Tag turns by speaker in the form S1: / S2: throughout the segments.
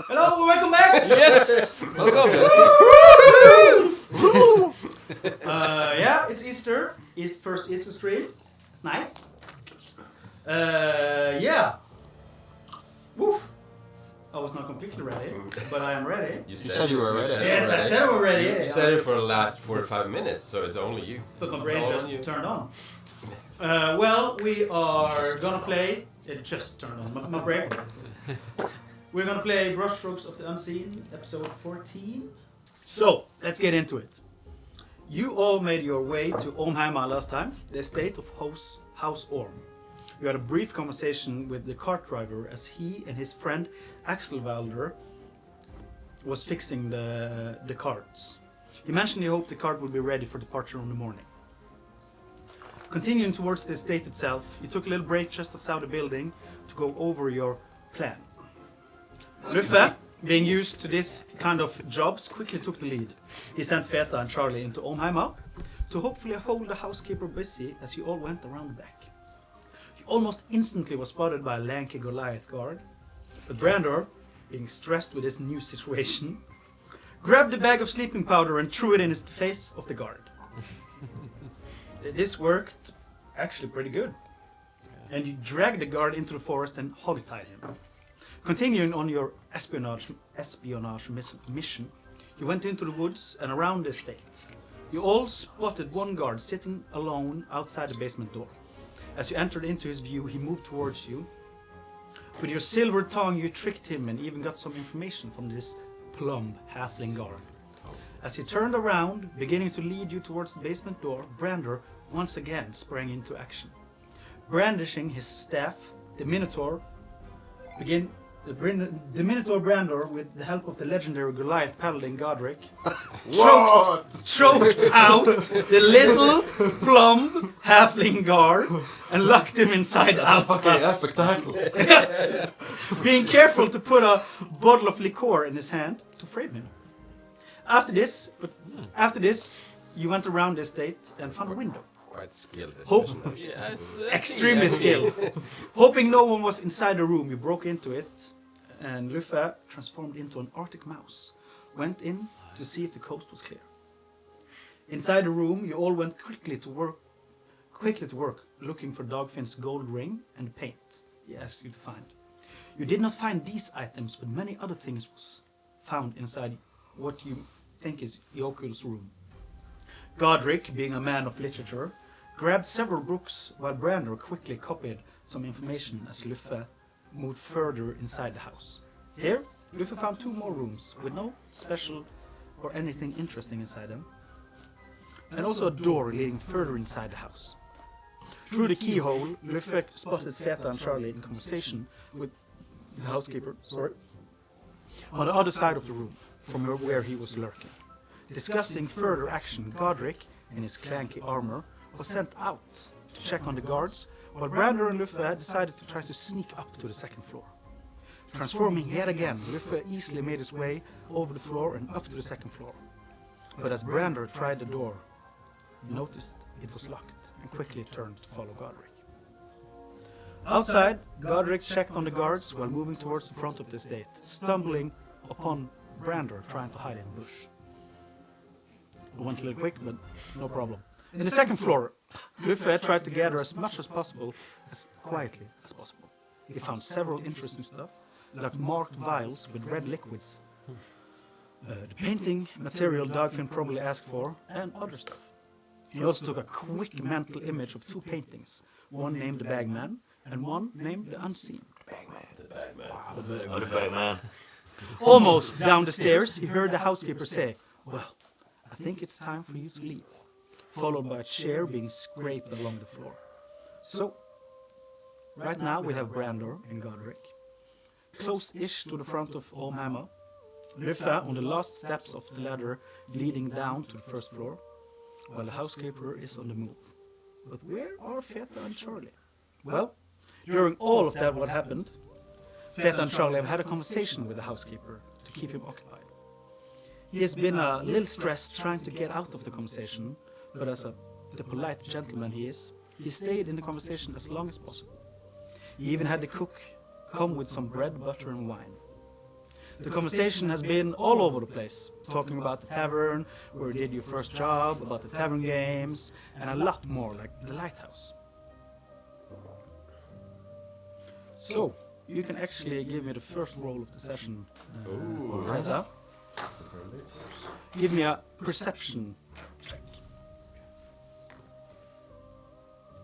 S1: Hello, welcome back!
S2: Yes! Welcome!
S1: Yeah, it's Easter. First Easter stream. It's nice. Yeah. Woof. I was not completely ready, but I am ready.
S3: You said you were ready.
S1: Yes, I said I was ready.
S3: You said it for the last 45 minutes, so it's only you.
S1: But my brain just turned on. Well, we are gonna play. It just turned on. My brain. We're gonna play Brushstrokes of the Unseen, episode 14. So, let's get into it. You all made your way to Ormheimr last time, the estate of House Orm. You had a brief conversation with the cart driver as he and his friend Axel Valder was fixing the carts. He mentioned he hoped the cart would be ready for departure in the morning. Continuing towards the estate itself, you took a little break just outside the building to go over your plan. Luvve, being used to this kind of jobs, quickly took the lead. He sent Feta and Charlie into Ormheimr to hopefully hold the housekeeper busy as you all went around the back. You almost instantly was spotted by a lanky Goliath guard, but Brandur, being stressed with his new situation, grabbed a bag of sleeping powder and threw it in the face of the guard. This worked actually pretty good. And you dragged the guard into the forest and hog-tied him. Continuing on your espionage mission, you went into the woods and around the estate. You all spotted one guard sitting alone outside the basement door. As you entered into his view, he moved towards you. With your silver tongue, you tricked him and even got some information from this plump halfling guard. As he turned around, beginning to lead you towards the basement door, Brandur once again sprang into action. Brandishing his staff, the Minotaur Brandur, with the help of the legendary Goliath paladin Godrick, choked out the little plump halfling guard and locked him inside out.
S3: Okay, that's spectacular.
S1: Being careful to put a bottle of liqueur in his hand to frame him. After this, you went around the estate and found a window.
S3: Quite skilled.
S2: Yes,
S1: Extremely skilled. Hoping no one was inside the room, you broke into it, and Luvve, transformed into an Arctic mouse, went in to see if the coast was clear. Inside the room, you all went quickly to work, looking for Dogfin's gold ring and paint he asked you to find. You did not find these items, but many other things was found inside what you think is Yokul's room. Godrick, being a man of literature, grabbed several books while Brandur quickly copied some information as Luvve moved further inside the house. Here, Luvve found 2 more rooms with no special or anything interesting inside them, and also a door leading further inside the house. Through the keyhole, Luvve spotted Feta and Charlie in conversation with the housekeeper, on the other side of the room, from where he was lurking. Discussing further action, Godrick, in his clanky armor, was sent out to check on the guards, while Brandur and Luvve decided to try to sneak up to the 2nd floor. Transforming yet again, Luvve easily made his way over the floor and up to the 2nd floor. But as Brandur tried the door, he noticed it was locked and quickly turned to follow Godrick. Outside, Godrick checked on the guards while moving towards the front of the estate, stumbling upon Brandur trying to hide in a bush. It went a little quick, but no problem. In the 2nd floor, Luvve tried to gather as much as possible, as quietly as possible. He found several interesting stuff, like marked vials with red liquids, the painting material Dogfin probably asked for, and other stuff. He also took a quick mental image of 2 paintings, one named the Bagman, and one named the Unseen.
S3: The Bagman.
S1: Almost down the stairs, he heard the housekeeper say, "Well, I think it's time for you to leave," followed by a chair being scraped along the floor. So, right now we have Brandur and Godrick, close-ish to the front of Ormheimr, Luvve on the last steps of the ladder leading down to the 1st floor, while the housekeeper is on the move. But where are Feta and Charlie? Well, during all of that what happened, Feta and Charlie have had a conversation with the housekeeper to keep him occupied. He has been a little stressed trying to get out of the conversation, but as the polite gentleman he is, he stayed in the conversation as long as possible. He even had the cook come with some bread, butter, and wine. The conversation has been all over the place, talking about the tavern, where you did your first job, about the tavern games, and a lot more, like the lighthouse. So, you can actually give me the first roll of the session. Right up. Give me a perception check.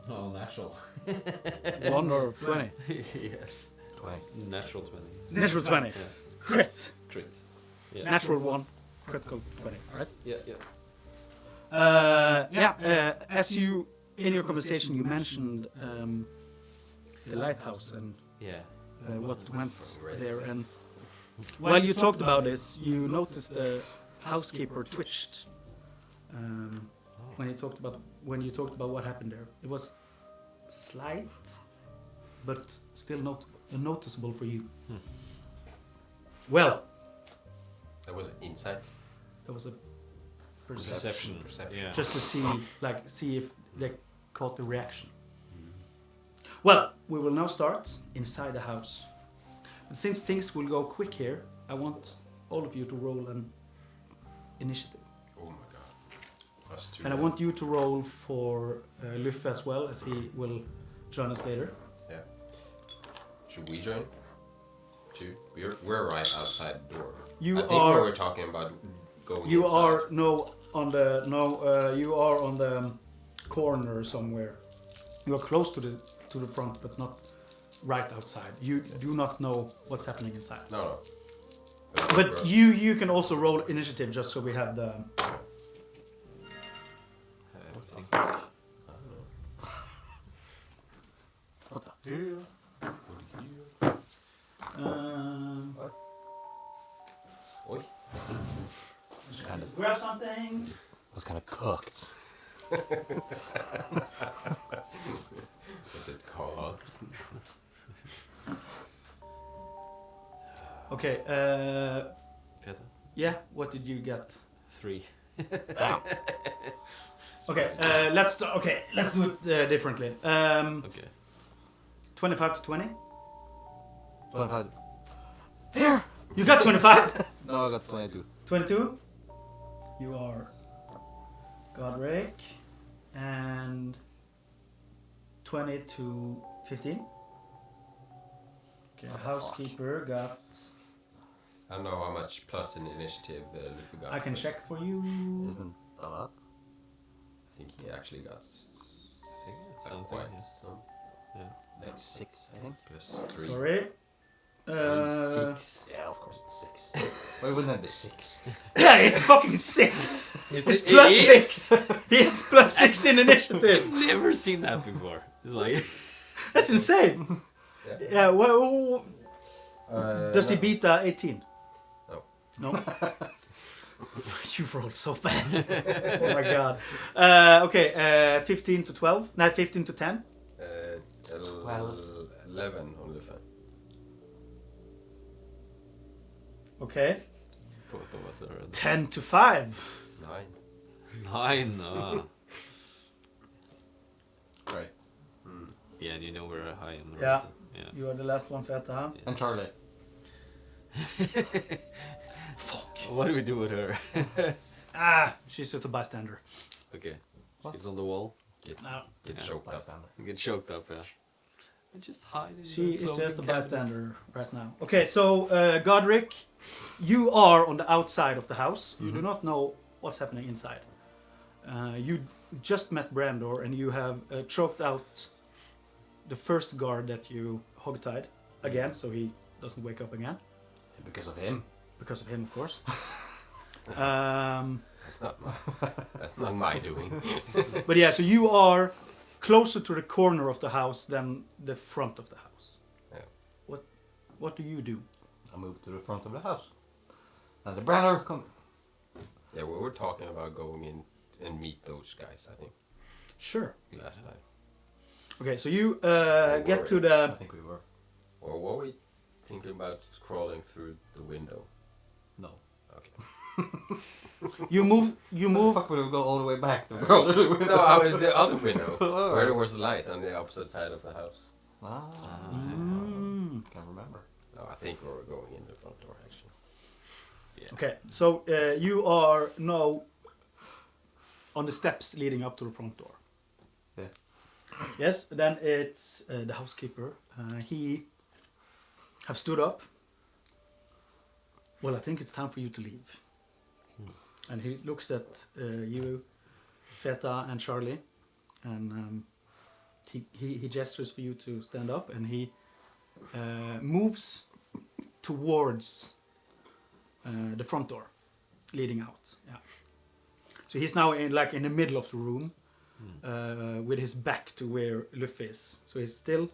S2: Oh, natural.
S1: 1 or 20?
S2: Yes.
S3: 20.
S2: Natural 20.
S1: Natural 20.
S2: Yeah.
S1: Crit.
S2: Crit. Yeah.
S1: Natural 1. Critical 20. Right?
S2: Yeah.
S1: As you, in your conversation, you mentioned the lighthouse and
S2: Yeah.
S1: what went there. And while you talked about this, you noticed the housekeeper twitched when you talked about what happened there. It was slight, but still noticeable for you. Well,
S3: That was an insight.
S1: that was a
S2: Perception. Yeah.
S1: just to see if they caught the reaction. Well, we will now start inside the house. But since things will go quick here, I want all of you to roll an initiative.
S3: Oh my god. Us two.
S1: And I want you to roll for Luvve as well, as he will join us later.
S3: Yeah. Should we join? Too? We're right outside the door.
S1: You
S3: I think
S1: are-
S3: we were talking about going
S1: You
S3: inside.
S1: are you are on the corner somewhere. You are close to the front, but not right outside. You do not know what's happening inside.
S3: No.
S1: But you can also roll initiative, just so we have the.
S2: I think.
S3: Oi.
S4: It's kind of
S1: Grab something.
S4: was kind of cooked.
S3: Was it cocked?
S1: Okay.
S2: Feta.
S1: Yeah. What did you get?
S2: 3.
S1: Okay. Let's do it differently.
S2: Okay.
S1: 25 to 20.
S4: 25.
S1: Here. You got 25.
S4: No, I got 22.
S1: 22. You are Godrick, and 20 to 15. Okay. Housekeeper got.
S3: I don't know how much plus in initiative Luvve got.
S1: I can check for you.
S4: Isn't a lot?
S3: I think he actually got.
S2: I think it's
S3: like
S2: something.
S3: quite
S2: Yes.
S3: some.
S2: Yeah.
S4: Like 6, I think.
S3: Plus 3.
S1: Sorry.
S4: 6. Yeah, of course it's 6. Why wouldn't it be 6?
S1: Yeah, it's fucking 6.
S2: Is
S1: It's
S2: it-
S1: plus
S2: it is?
S1: 6. He has plus 6 in initiative.
S2: Never seen that before. It's like.
S1: That's insane. Yeah. Well, does he beat 18?
S3: No.
S1: No. You rolled so bad. Oh my god. Okay. 15 to 12. No, 15 to 10.
S3: 11 on Luvve.
S1: Okay.
S2: Both of us are.
S1: 10 to 5.
S3: 9.
S2: 9.
S4: Right.
S2: Yeah, and you know we're high on the
S1: Yeah.
S2: right. Yeah.
S1: You are the last one, Feta, huh?
S4: And Charlie.
S1: Fuck.
S2: What do we do with her?
S1: She's just a bystander.
S2: Okay.
S4: What?
S2: She's on the wall.
S1: No.
S3: Get
S2: Yeah.
S3: choked up.
S4: Bystander.
S2: You get choked up, yeah. And just hide in
S1: She
S2: the
S1: is just a
S2: clothing cabinet.
S1: bystander right now. Okay, so Godrick, you are on the outside of the house. You do not know what's happening inside. You just met Brandur, and you have choked out the first guard that you hogtied again, so he doesn't wake up again.
S4: Because of him.
S1: Because of him, of course.
S3: That's not my doing.
S1: But yeah, so you are closer to the corner of the house than the front of the house.
S3: Yeah.
S1: What do you do?
S4: I moved to the front of the house. I said, Brandur, come.
S3: Yeah, we were talking about going in and meet those guys, I think,
S1: Sure.
S3: last time.
S1: Okay, so you
S3: Or
S1: get
S3: were
S1: to
S3: we?
S4: I
S1: the.
S4: think we were.
S3: Or were we thinking about crawling through the window?
S4: No.
S3: Okay.
S1: You move.
S4: Fuck, would we go all the way back? No,
S3: The other window, where there was light on the opposite side of the house.
S4: Ah. Can't remember.
S3: No, I think we're going in the front door actually.
S2: Yeah.
S1: Okay, so you are now on the steps leading up to the front door.
S4: Yeah.
S1: Yes, then it's the housekeeper. He have stood up. Well, I think it's time for you to leave. And he looks at you, Feta, and Charlie, and he gestures for you to stand up, and he moves towards the front door, leading out. Yeah. So he's now in the middle of the room, with his back to where Luvve is. So he's still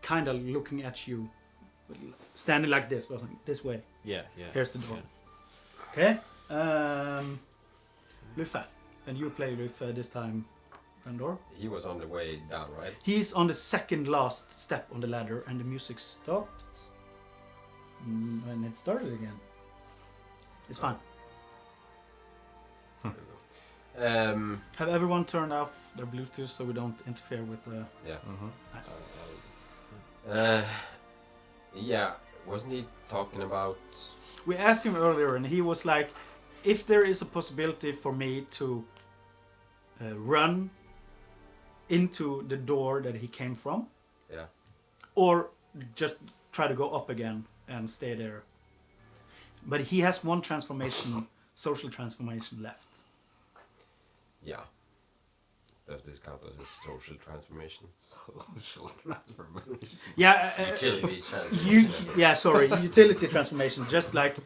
S1: kind of looking at you, standing like this, this way.
S2: Yeah.
S1: Here's the door.
S2: Yeah.
S1: Okay. Luvve, and you play Luvve this time, Brandur.
S3: He was on the way down, right?
S1: He's on the second last step on the ladder, and the music stopped. And it started again. It's fine. Have everyone turned off their Bluetooth so we don't interfere with the...
S3: Yeah.
S1: Nice.
S3: Yeah, wasn't he talking about...
S1: We asked him earlier, and he was like, if there is a possibility for me to run into the door that he came from,
S3: Yeah.
S1: or just try to go up again and stay there. But he has one transformation, social transformation left.
S3: Yeah. Does this count as a social transformation?
S4: Social transformation.
S1: Yeah,
S3: Utility transformation.
S1: utility transformation. Just like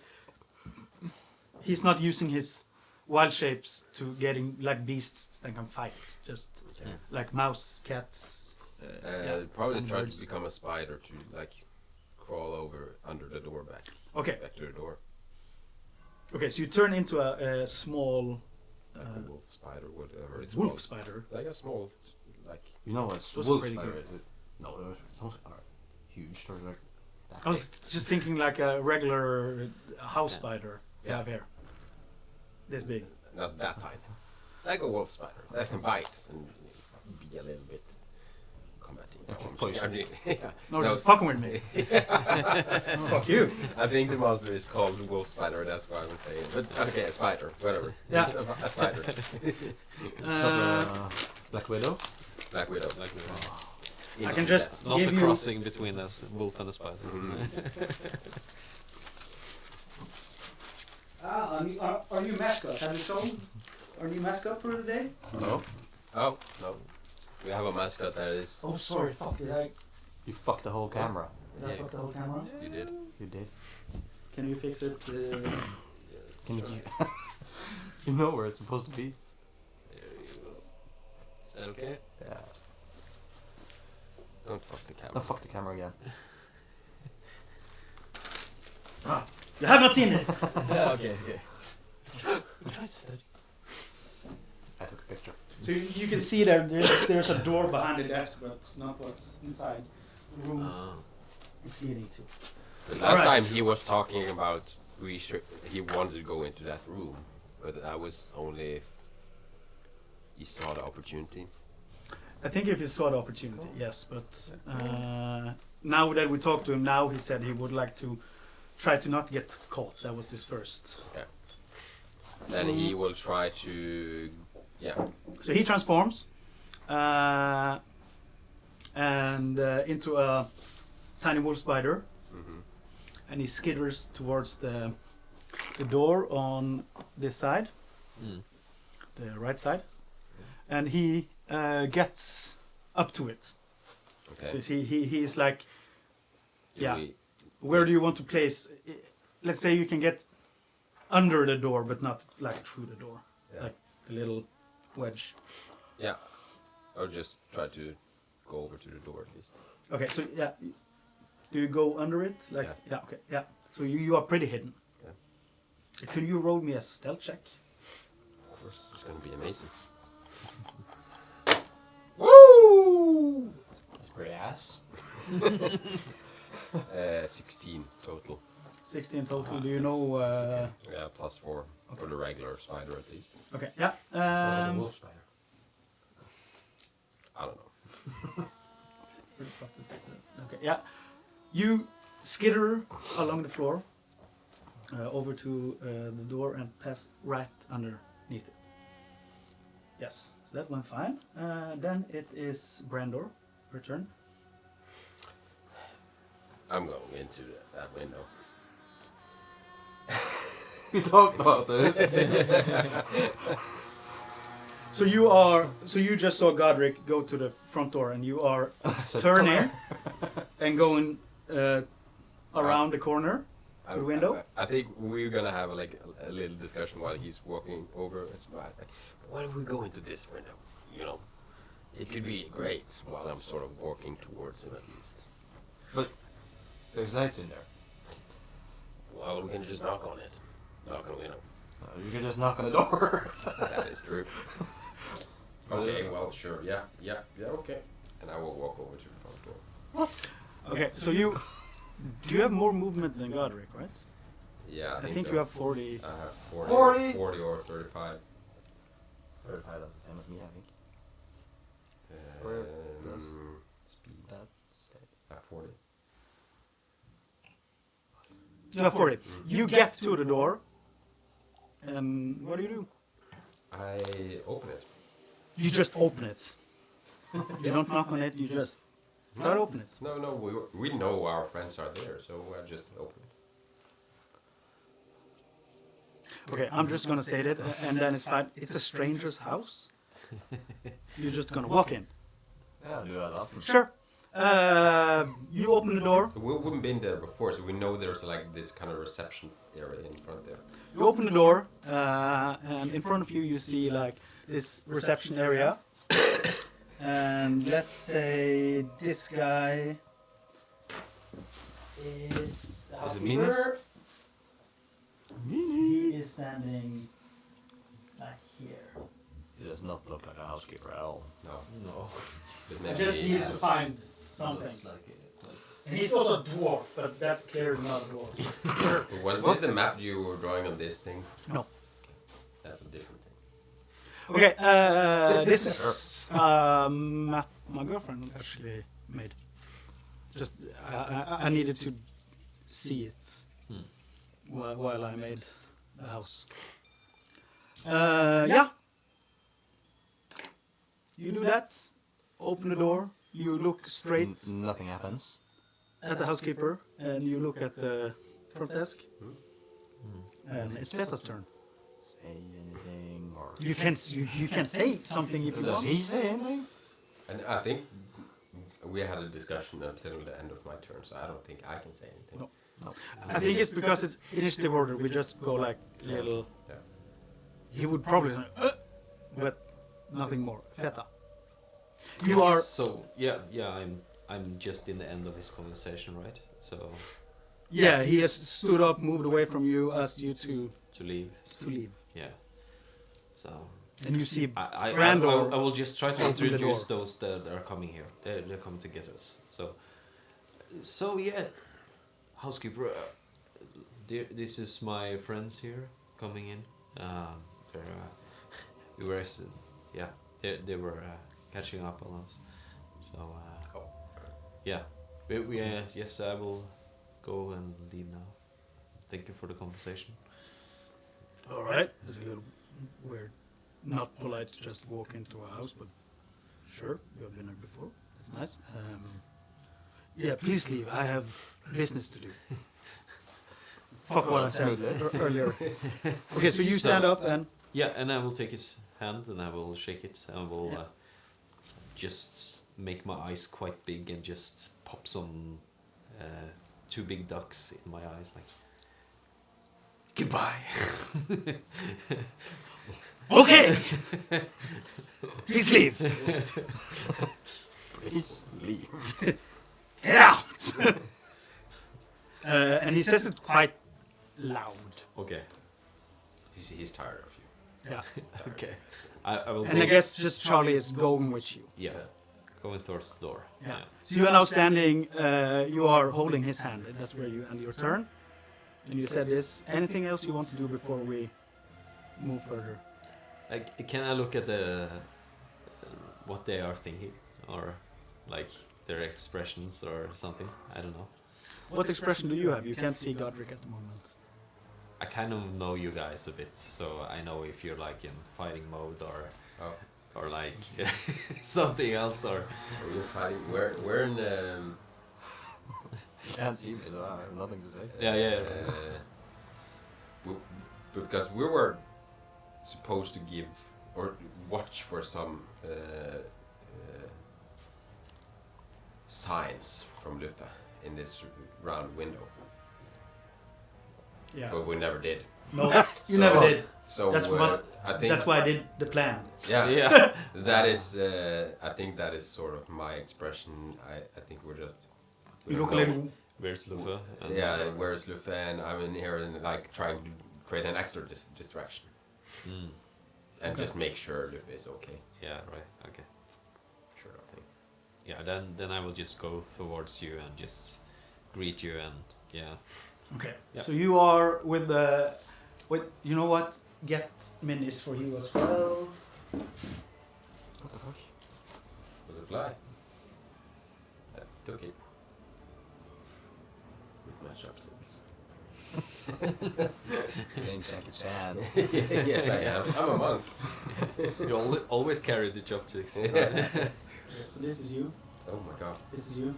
S1: he's not using his wild shapes to getting like beasts that can fight. Just
S3: Okay.
S1: like mouse, cats.
S3: Probably
S1: and
S3: try
S1: birds.
S3: to become a spider to like crawl over under the door back
S1: Okay,
S3: to the door.
S1: okay. So you turn into a small
S3: Like a wolf spider, whatever it's
S1: wolf
S3: called.
S1: spider.
S3: Like a small, like
S4: You know what's
S1: Those are
S4: wolf
S1: pretty
S4: spider,
S1: good.
S4: is it? No, those are huge. They're like that
S1: I was just thinking like a regular house
S2: Yeah.
S1: spider you
S3: Yeah.
S1: have here. This big.
S3: not that tiny. Like a wolf spider that can bite and be a little bit combating.
S4: Okay, poison.
S3: Yeah.
S1: No, just fucking with me. Fuck you.
S3: I think the monster is called wolf spider. That's why I would say it. But okay, a spider, whatever.
S1: Yeah.
S3: It's a spider.
S4: Black Widow.
S3: Black widow.
S2: Like
S1: I can just
S2: not
S1: give
S2: the
S1: you.
S2: crossing between a wolf and a spider.
S1: Are you mascot? Have you shown our new mascot for today?
S4: No.
S3: Oh no, we have a mascot that is.
S1: Oh, sorry. Fuck, did I
S4: You fucked the whole camera.
S3: Yeah.
S1: fuck the whole camera?
S3: You did.
S4: You did.
S1: Can you fix it?
S3: Yeah, let's
S4: Can you?
S3: try.
S4: You know where it's supposed to be.
S3: There you go. Is that okay?
S4: Yeah.
S3: Don't fuck the camera.
S4: No, fuck the camera again.
S1: You have not seen this.
S3: Yeah, okay.
S4: I took a picture.
S1: So you can see there's a door behind the desk, but not what's inside the room it's leading to.
S3: The last
S1: Alright.
S3: time he was talking about he wanted to go into that room, but that was only if he saw the opportunity.
S1: I think if he saw the opportunity, yes. But now that we talked to him, now he said he would like to try to not get caught. That was his first.
S3: Then he will try to,
S1: So he transforms and into a tiny wolf spider, and he skitters towards the door on this side, the right side, and he gets up to it.
S3: Okay.
S1: So he's like,
S3: Do
S1: yeah.
S3: we-
S1: where do you want to place? Let's say you can get under the door, but not like through the door,
S3: Yeah.
S1: like the little wedge.
S3: Yeah. Or just try to go over to the door at least.
S1: Okay, so yeah, do you go under it? Like okay, yeah. So you are pretty hidden.
S3: Yeah.
S1: Could you roll me a stealth check?
S3: Of course, it's gonna be amazing. Woo!
S4: It's pretty ass.
S3: 16 total.
S1: 16 total. Do you know?
S3: Yeah, plus 4 for the regular spider at least.
S1: Okay, yeah.
S4: Wolf spider.
S3: I don't know.
S1: Okay, yeah. You skitter along the floor over to the door and pass right underneath it. Yes, so that went fine. Then it is Brandur. Return.
S3: I'm going into that window.
S4: We talked about this.
S1: So you just saw Godrick go to the front door, and you are
S4: So
S1: turning and going around the corner to the window.
S3: I think we're gonna have like a little discussion while he's walking over. It's bad. Why don't we go into this window? You know, it could be great while I'm sort of walking towards him at least.
S4: But there's lights in there.
S3: Well, we can just knock on it. Knock on the window.
S4: You can just knock on the door.
S3: That is true. Okay, well, sure. Yeah, okay. And I will walk over to the front door.
S1: Okay, so do you have more movement than Godrick, right?
S3: Yeah,
S1: I think
S3: so.
S1: you have 40.
S3: I have
S4: 40?
S3: 40 or 35.
S4: 35, that's the same as me, I think. Where does
S3: Speed.
S4: that stay?
S3: 40.
S1: You have 40. You get to the door, and what do?
S3: I open it.
S1: You just open it. You don't knock on it, you just try to open it.
S3: No, we know our friends are there, so I just open it.
S1: Okay, I'm just gonna say that, and then it's fine. It's a stranger's house. You're just gonna walk in.
S4: Yeah, I'll do that often.
S1: Sure. You open the door.
S3: We've been there before, so we know there's like this kind of reception area in front there.
S1: You open the door, and in front of you you see like this reception area. And let's say this guy is the
S4: Is it Minis?
S1: housekeeper. He is standing like here.
S4: It does not look like a housekeeper at all.
S3: No,
S2: No.
S3: but
S1: I
S3: maybe
S1: just
S3: he
S1: need
S3: has-
S1: to find something. And he's also a dwarf, but that's clearly not a dwarf.
S3: Was this the map you were drawing on this thing?
S1: No.
S3: That's a different thing.
S1: Okay, this is map my girlfriend actually made. Just I needed to see it while I made the house. Yeah. You do that. Open the door. You look straight
S4: Nothing happens.
S1: at the housekeeper, and you look at the front desk. And it's Feta's turn.
S4: Say anything or...
S1: You can say something if you
S4: Does
S1: want.
S4: he say anything?
S3: And I think we had a discussion until the end of my turn, so I don't think I can say anything.
S1: No.
S4: No.
S1: I think it's because it's initiative order. We just go like little.
S3: Yeah.
S1: He would probably, but nothing more. Feta. You are.
S2: So yeah. I'm just in the end of his conversation, right? So
S1: Yeah, he has stood up, moved away from you, asked you to
S2: leave.
S1: leave,
S2: Yeah. So
S1: and you see
S2: I
S1: Brandur
S2: will just try to
S1: open the
S2: introduce
S1: door.
S2: those that are coming here. They're coming to get us. So yeah, housekeeper. This is my friends here coming in. We were they were catching up on us. So yeah, we yes, I will go and leave now. Thank you for the conversation.
S1: All right. It's a little weird, not polite to just walk into a house, but sure, you have been there before. It's nice. Yeah, please leave. I have business to do. Fuck what I said earlier. Okay, so you stand up and
S2: Yeah, and I will take his hand and I will shake it and I will just make my eyes quite big and just pop some two big ducks in my eyes, like goodbye.
S1: okay. Please leave.
S4: Please leave.
S1: Get out. And he says it quite loud.
S2: Okay.
S3: He's tired of you.
S1: Yeah.
S2: Okay. I will.
S1: And I guess just Charlie is going with you.
S2: Yeah. Going towards the door.
S1: Yeah. So you are now standing. You are holding his hand. That's where you end your turn. And you said this. Anything else you want to do before we move further?
S2: Can I look at the what they are thinking, or like their expressions or something? I don't know.
S1: What expression do you have? You can't see Godrick at the moment.
S2: I kind of know you guys a bit, so I know if you're like in fighting mode or like something else or.
S3: You're fighting. We're in.
S4: You can't see me, so I have nothing to say.
S2: Yeah.
S3: Because we were supposed to give or watch for some signs from Luvve in this round window,
S1: Yeah.
S3: but we never did.
S1: No, you
S3: So-
S1: never did.
S3: So
S1: That's what.
S3: I think
S1: That's why I did the plan.
S3: Yeah,
S2: Yeah.
S3: that is. I think that is sort of my expression. I think we're just.
S1: You look a little.
S2: Where's Luvve? And,
S3: Yeah, where's Luvve? And I'm in here and like trying to create an extra distraction
S2: Mm.
S3: and
S1: Okay.
S3: just make sure Luvve is okay.
S2: Yeah. Right. Okay.
S3: Sure, I think.
S2: Yeah. Then I will just go towards you and just greet you and yeah.
S1: Okay.
S2: Yeah.
S1: So you are with the. You know what? Get minis for you as well.
S4: What the fuck?
S3: Was it fly? Took it. With my chopsticks.
S4: You ain't Jackie Chan.
S3: Yes, I am. I'm a monk.
S2: You always carry the chopsticks.
S1: So this is you.
S3: Oh my god.
S1: This is you.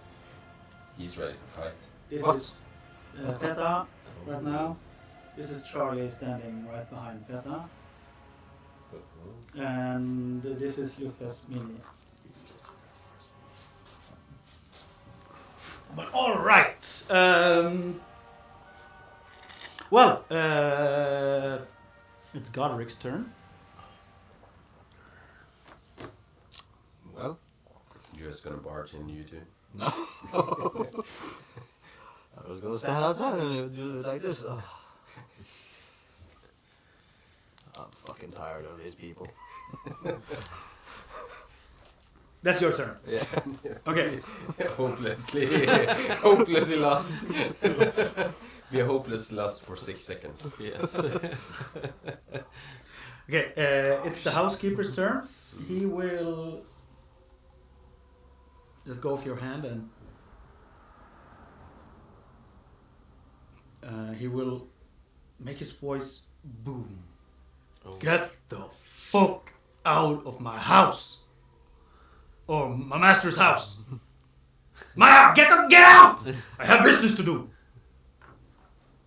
S3: He's ready for fight.
S1: This
S4: What?
S1: is Feta right now. This is Charlie standing right behind Feta. And this is Luvve's mini. But all right. Well, it's Godrick's turn.
S4: Well,
S3: You're just gonna barge in, you two.
S4: I was gonna stand outside and do it like this. Oh. I'm fucking tired of these people.
S1: That's your turn.
S4: Yeah.
S1: Okay.
S3: hopelessly lost. Be a hopeless lost for 6 seconds.
S2: Yes.
S1: Okay. It's the housekeeper's turn. He will let go of your hand and he will make his voice boom.
S2: Oh.
S1: Get the fuck out of my house! Or my master's house! Get out! I have business to do!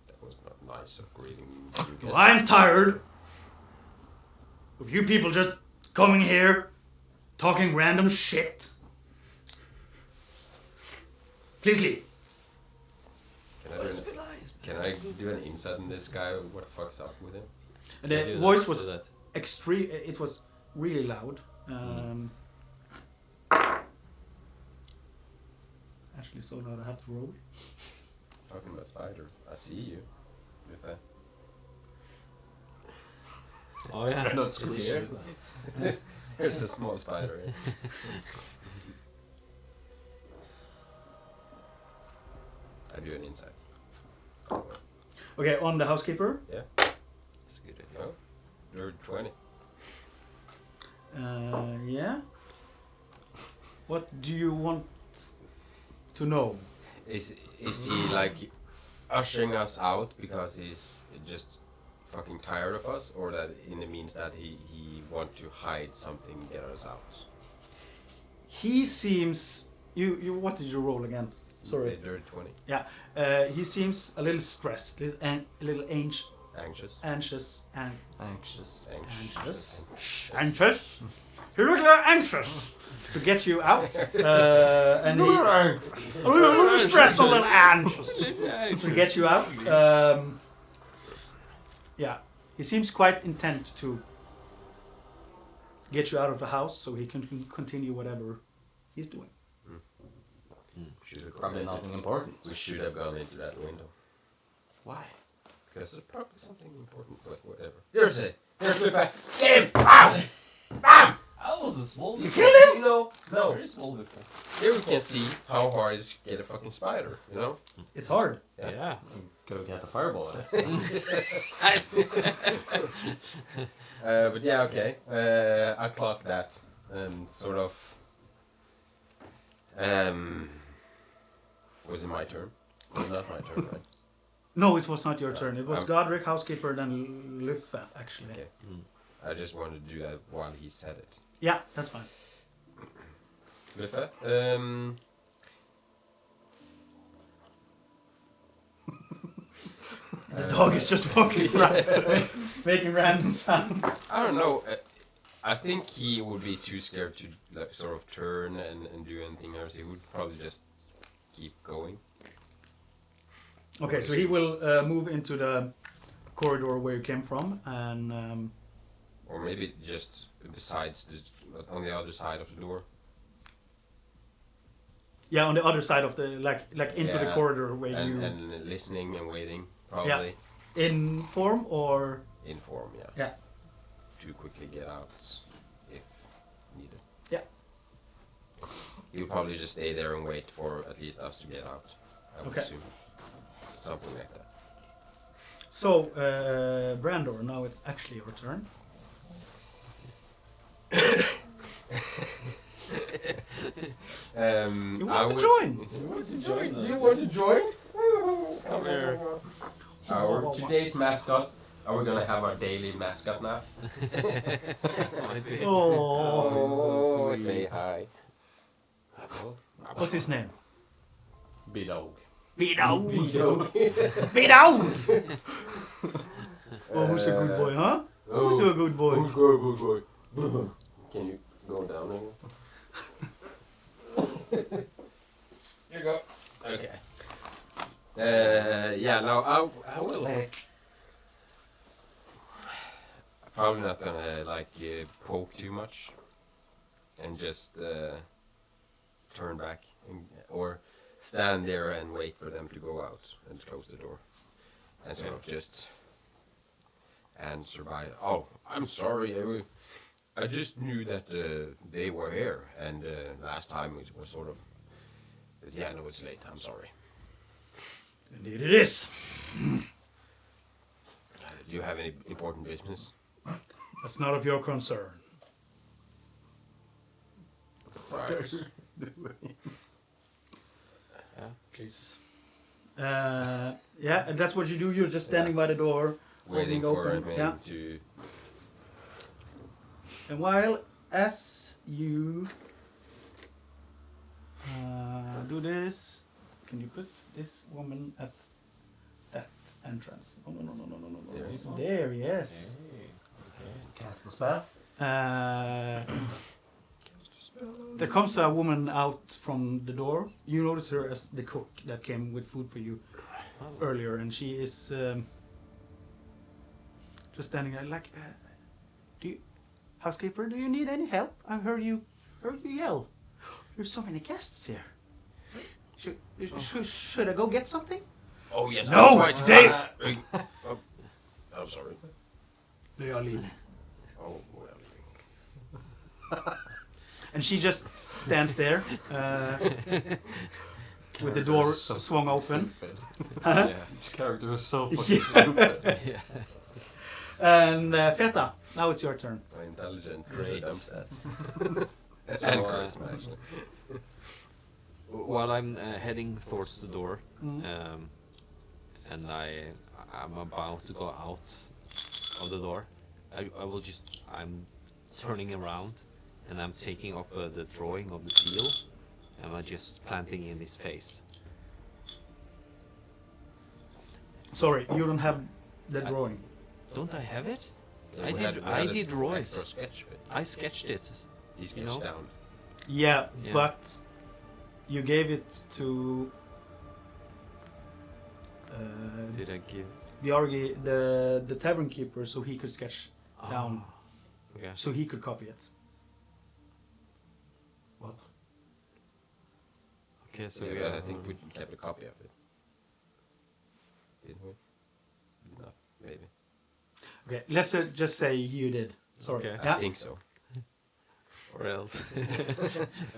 S3: That was not nice of greeting you guys.
S1: Well, I'm tired of you people just coming here, talking random shit. Please leave.
S3: Can I do an insight on this guy? What the fuck's up with him?
S1: And
S2: Yeah,
S1: the
S2: do
S1: voice
S2: that,
S1: was
S2: do that.
S1: extreme. It was really loud. Actually, so loud I have to roll.
S3: Talking about spider. I see you. Luvve.
S2: Oh yeah.
S4: Not
S3: Is he
S4: squishy.
S3: here? There's a small spider here. I do an insight.
S1: Okay, on the housekeeper.
S3: Yeah.
S2: That's a good idea.
S3: Oh, you're 20.
S1: Yeah. What do you want to know?
S3: Is he like ushering us out because he's just fucking tired of us, or that it means that he want to hide something, get us out?
S1: He seems. You. What did you roll again? Sorry.
S3: Dirty 20.
S1: Yeah. He seems a little stressed, a little
S3: Anxious.
S1: anxious, and
S4: Anxious.
S1: anxious. Anxious. He looks a little anxious to get you out, and he a little stressed, a little anxious to get you out. Yeah, he seems quite intent to get you out of the house so he can continue whatever he's doing.
S3: Should have
S4: Probably nothing important.
S3: We should have gone into that window.
S4: Why?
S3: Because there's probably something important, but whatever. Here's it. Here's Luvve. Get him! Ow! Bam!
S2: That was a small
S3: You
S2: bit.
S3: kill him? You know? No.
S2: Very small bit.
S3: Here we can see how hard it is to get a fucking spider, you know?
S1: It's hard.
S3: Yeah.
S2: Yeah.
S4: Could have cast a fireball at it.
S3: But yeah, okay. I clock that and sort of. Was it my turn? It's not my turn, right?
S1: No, it was not your turn. It was
S3: I'm-
S1: Godrick, Housekeeper, then Luvve, actually.
S3: Okay. I just wanted to do that while he said it.
S1: Yeah, that's fine.
S3: Luvve,
S1: The dog is just walking around, making random sounds.
S3: I don't know. I think he would be too scared to like sort of turn and do anything else. He would probably just keep going.
S1: Okay, so he will move into the corridor where you came from, and
S3: Or maybe just besides on the other side of the door.
S1: yeah, on the other side of the like into the
S3: Yeah,
S1: corridor where you
S3: and listening and waiting, probably.
S1: in form or
S3: In form, yeah.
S1: yeah.
S3: To quickly get out if needed.
S1: Yeah.
S3: He'll probably just stay there and wait for at least us to get out. I would
S1: Okay.
S3: assume. Something like that.
S1: So Brandur, now it's actually your turn. He wants to join.
S3: He wants to join. Do you want to join? Come here. Our today's mascot. Are we gonna have our daily mascot now?
S1: Oh,
S3: say hi.
S1: what's his name?
S4: Bidog.
S1: Bidog. Bidog. Oh, who's a good boy, huh? Who's a good boy?
S3: Who's good boy? Can you go down again? Here you go. Okay. Yeah, no, I will. Probably not gonna like poke too much, and just turn back or stand there and wait for them to go out and close the door, and sort of just answer by, "Oh, I'm sorry. I just knew that they were here, and last time it was sort of. But yeah, no, it's late. I'm sorry.
S1: Indeed it is.
S3: Do you have any important business?"
S1: That's not of your concern.
S3: Right.
S2: Yeah, please.
S1: Yeah, and that's what you do. You're just standing by the door,
S3: Waiting
S1: holding
S3: for
S1: open.
S3: him
S1: Yeah.
S3: to.
S1: And while as you do this, can you put this woman at that entrance? Oh, no.
S3: There.
S1: It's there, yes.
S4: Cast the spell.
S1: There comes a woman out from the door. You notice her as the cook that came with food for you earlier, and she is just standing there like, Housekeeper, do you need any help? I heard you yell. There's so many guests here. Should I go get something?
S3: Oh yes.
S1: No,
S3: I'm quite-
S1: they-
S3: Oh, I'm sorry.
S1: They are leaving.
S3: Oh well.
S1: And she just stands there with the door swung open.
S2: Yeah.
S4: This character is so
S1: Yeah.
S4: fucking stupid.
S2: Yeah.
S1: And Feta, now it's your turn.
S3: My intelligence is
S2: Great.
S3: a dump set.
S2: So,
S3: And charisma, actually.
S2: While I'm heading towards the door, and I'm about to go out of the door, I'm turning around, and I'm taking up the drawing of the seal, and I'm just planting in his face.
S1: Sorry, you don't have the drawing.
S2: Don't I have it?
S3: Yeah,
S2: I
S3: we
S2: did-
S3: had
S2: I
S3: a
S2: did draw it.
S3: extra sketch of it.
S2: I sketched it.
S3: He sketched
S2: You know?
S3: down.
S1: Yeah,
S2: Yeah.
S1: but you gave it to
S2: Did I give?
S1: the tavern keeper so he could sketch down,
S2: Yeah.
S1: so he could copy it.
S4: What?
S2: Okay, so
S3: Yeah,
S2: we
S3: but
S2: are,
S3: I think we kept a copy of it. Didn't we? No, maybe.
S1: Okay, let's just say you did. Sorry.
S2: Okay.
S1: Yeah.
S3: I think so.
S2: or else.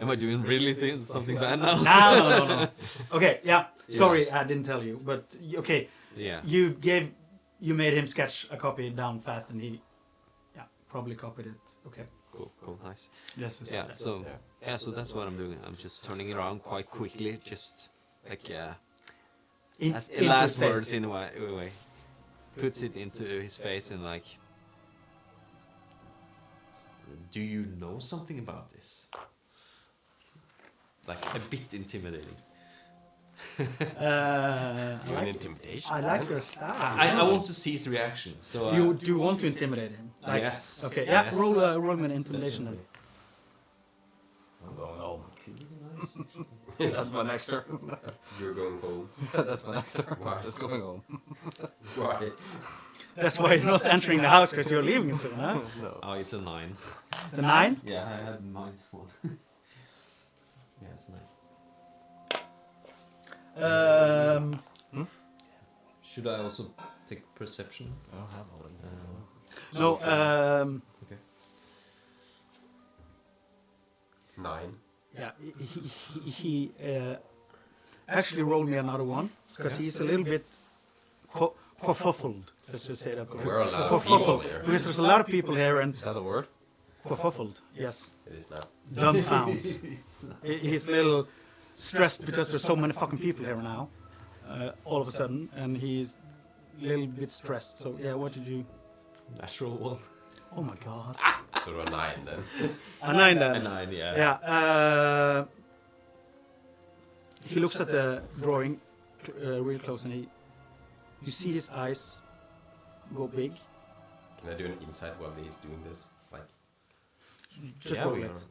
S2: Am I doing really something bad now?
S1: No. Okay, yeah. Sorry, I didn't tell you, but okay.
S2: Yeah.
S1: You made him sketch a copy down fast, and he, probably copied it. Okay.
S2: Cool, nice.
S1: Yes.
S2: Yeah, so so that's what I'm doing. I'm just turning it around quite quickly, just like
S1: In,
S2: As
S1: into
S2: last
S1: his
S2: words
S1: face.
S2: in a way. Puts it into his face and like, do you know something about this? Like a bit intimidating.
S3: Do an
S1: I
S3: intimidation.
S1: like your style.
S2: I want to see his reaction. So
S1: Do you want to intimidate him? Like,
S2: yes.
S1: Okay. Yeah.
S2: Yes.
S1: Roll me an intimidation then.
S4: I'm going home.
S2: Nice.
S4: That's my next turn.
S3: You're going home.
S4: That's my next turn.
S3: Why?
S4: Just going home.
S3: Why?
S1: That's why you're not entering the house because you're leaving soon, huh?
S4: No.
S2: Oh, it's a 9.
S1: It's a 9.
S2: Yeah, I had -1. Yeah, it's a 9. Should I also take perception?
S4: I don't have all of them.
S1: No.
S2: Okay.
S3: 9.
S1: Yeah. He actually rolled me another one because he's a little bit kerfuffled. Let's just say that.
S3: We're a lot of people here.
S1: Because there's a lot of people here and
S4: Is that a word?
S1: kerfuffled. Yes.
S3: It is now.
S1: Dumbfound. He's a little stressed because there's so many fucking people here now. All of a sudden, and he's a little bit stressed. So yeah, what did you?
S2: Natural 1.
S1: Oh my god.
S3: So a 9 then.
S1: A 9 then.
S2: A 9, yeah.
S1: Yeah. He looks at the drawing real close, and you see his eyes go big.
S3: Can I do an insight while he's doing this? Like,
S1: Just
S2: Yeah,
S1: roll
S2: we
S1: it.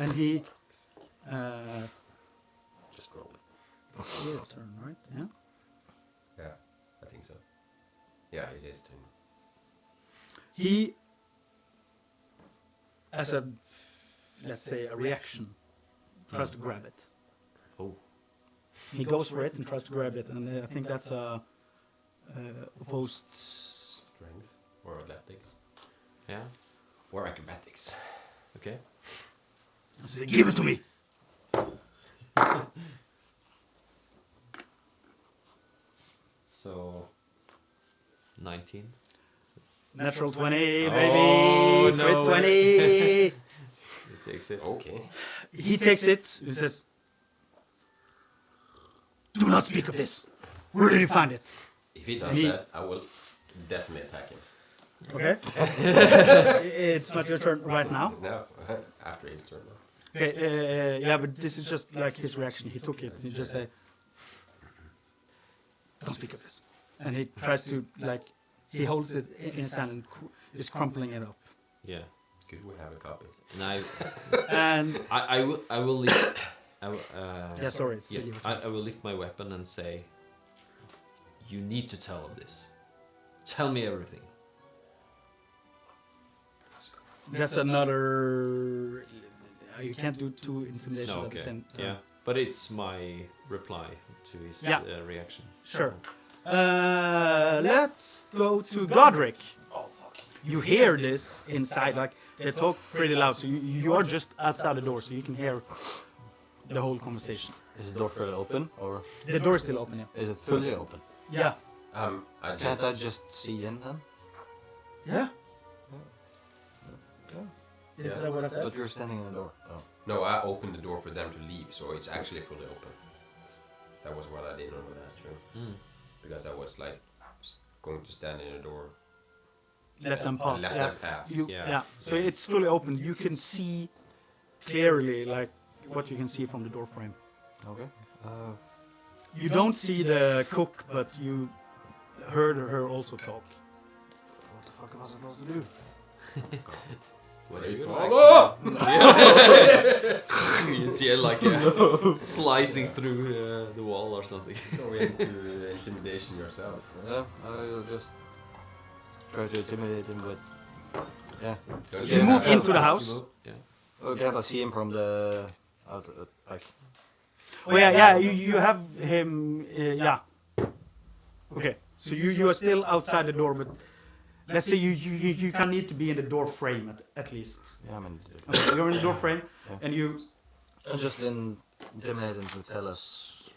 S1: And he.
S3: just roll it.
S1: Your turn, right? Yeah.
S3: Yeah, I think so. Yeah, it is turn.
S1: He, as a, let's say, a reaction, tries to grab it.
S2: Oh.
S1: He goes for it and tries to grab it, and I think that's a opposed.
S3: Strength or athletics
S2: Yeah.
S3: or acrobatics.
S2: Okay.
S1: Say, give it to me.
S2: So 19.
S1: Natural 20,
S2: Oh,
S1: baby.
S2: no
S1: Crit
S2: way.
S1: 20.
S2: He takes it.
S3: Okay.
S1: He takes it. He says, "Do not speak of this. Where did you find it?"
S3: If he does
S1: Me.
S3: that, I will definitely attack him.
S1: Okay. It's not your turn right now.
S3: No, after his turn. Though.
S1: Okay. Yeah, but this is just like his reaction. He took it. He just said, "Don't speak of this." And he tries to like. He holds it in his hand and is crumpling it up.
S2: Yeah.
S3: Good, we have a copy.
S2: And
S1: And
S2: I will lift.
S1: yeah, sorry. It's
S2: Yeah, I will lift my weapon and say, "You need to tell him this. Tell me everything."
S1: That's another. You can't do two intimidations
S2: No,
S1: at the
S2: okay.
S1: same time.
S2: Yeah, but it's my reply to his
S1: Yeah.
S2: reaction.
S1: Sure. Let's go to Godrick.
S4: Oh, fuck.
S1: You hear this inside, like they talk pretty loud, so you are just outside the door, so you can hear the whole conversation.
S4: Is the door fairly open, or
S1: The door is still open, yeah.
S4: is it fully open?
S1: Yeah.
S4: Can't I just see in then?
S1: Yeah.
S4: Yeah.
S1: Is that what I said?
S4: But you're standing in the door. Oh.
S3: No, I opened the door for them to leave, so it's actually fully open. That was what I did on the last turn. Because I was like going to stand in the door.
S1: Let them pass.
S3: Let
S1: Yeah.
S3: them pass.
S1: Yeah. So it's fully open. You can see clearly, like what you can see from the door frame.
S4: Okay.
S1: You don't see the cook, but you heard her also talk.
S4: What the fuck am I supposed to do?
S3: What are you
S2: You see it like slicing through the wall or something.
S3: Go into intimidation yourself.
S4: Yeah, I'll just try to intimidate him, but yeah.
S3: Don't
S1: You move
S3: have-
S1: into the house.
S2: Yeah.
S4: Oh, can't I see him from the out like?
S1: Oh yeah. You have him. Yeah. Okay. So you are still outside the door, but let's say you can need to be in the door frame at least.
S4: Yeah, I mean.
S1: Okay, you're in the door frame,
S4: Yeah.
S1: and you.
S4: Just intimidate him to tell us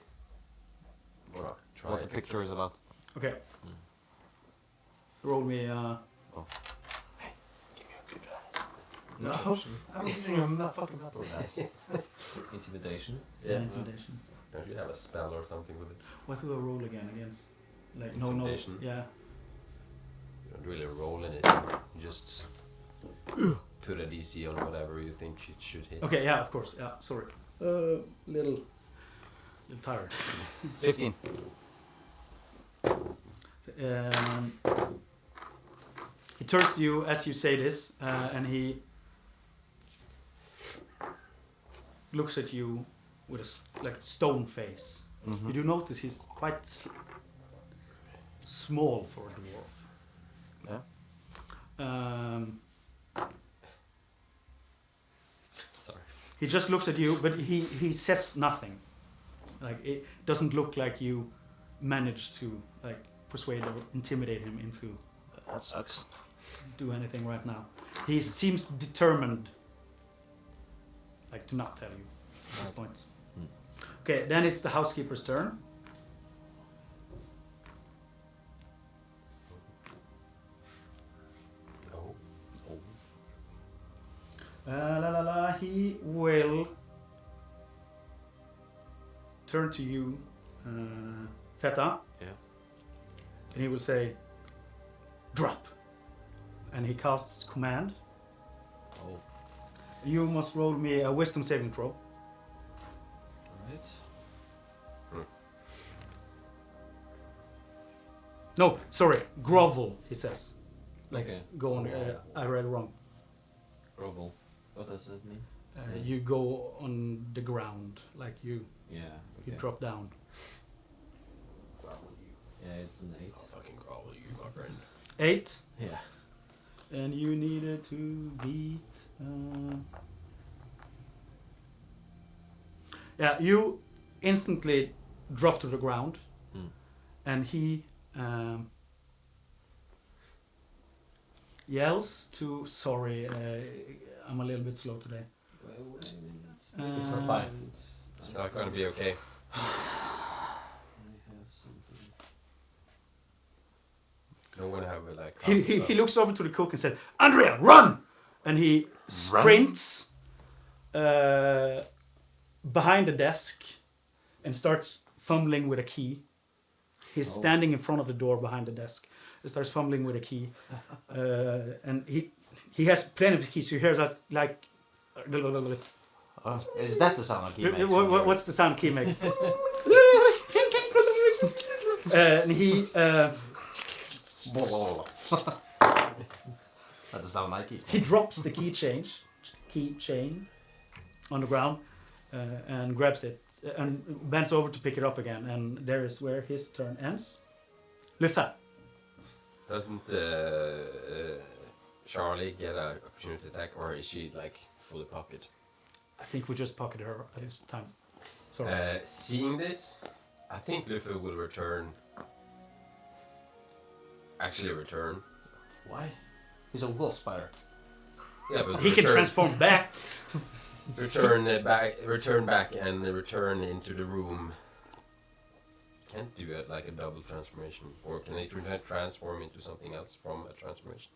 S3: Well, try
S4: what the
S3: it.
S4: picture is about.
S1: Okay. Roll me.
S4: No, I'm using a fucking metal dice.
S2: Intimidation.
S4: Yeah.
S1: Intimidation.
S3: Don't you have a spell or something with it?
S1: What do I roll again against? Like
S3: Intimidation?
S1: Yeah.
S3: You don't really roll anything. You just put a DC on whatever you think it should hit.
S1: Okay, yeah, of course. Yeah, sorry. Little tired.
S4: 15.
S1: He turns to you as you say this, and he looks at you with a like stone face.
S4: Mm-hmm.
S1: You do notice he's quite small for a dwarf.
S4: Yeah.
S3: Sorry.
S1: He just looks at you, but he says nothing. Like it doesn't look like you managed to like persuade or intimidate him into
S4: That sucks.
S1: do anything right now. He seems determined, like to not tell you at this point. Okay, then it's the housekeeper's turn.
S3: No.
S1: He will turn to you, Feta.
S2: Yeah.
S1: And he will say, drop. And he casts command.
S2: Oh.
S1: You must roll me a wisdom saving throw.
S2: Alright.
S1: No, sorry, grovel, he says. Like,
S2: Okay.
S1: go on, I read wrong.
S2: Grovel. What does that mean?
S1: You go on the ground, like you
S2: Yeah. Okay.
S1: drop down.
S2: Yeah, it's an 8.
S3: I'll fucking grovel you, my friend.
S1: 8,
S2: Yeah.
S1: and you needed to beat... Yeah, you instantly drop to the ground, and he yells to... Sorry, I'm a little bit slow today.
S2: Wait a minute.
S4: It's not fine.
S3: It's not gonna be okay.
S2: I have something.
S3: No one have a like.
S1: He looks over to the cook and said, Andrea, run! And he sprints behind the desk and starts fumbling with a key. He's standing in front of the door behind the desk. He starts fumbling with a key. And he has plenty of keys. So you hear that like...
S4: Is that the sound key makes?
S1: What's the sound key makes? And he...
S4: That's the sound my key.
S1: He drops the keychain on the ground and grabs it and bends over to pick it up again. And there is where his turn ends. Luvve.
S3: Doesn't Charlie get an opportunity attack, or is she like fully pocket?
S1: I think we just pocketed her at this time. Sorry.
S3: Seeing this, I think Luvve will return. Actually, return.
S4: Why? He's a wolf spider.
S3: Yeah, but
S1: He can transform back.
S3: Return back, and return into the room. Can't do it like a double transformation, or can they transform into something else from a transformation?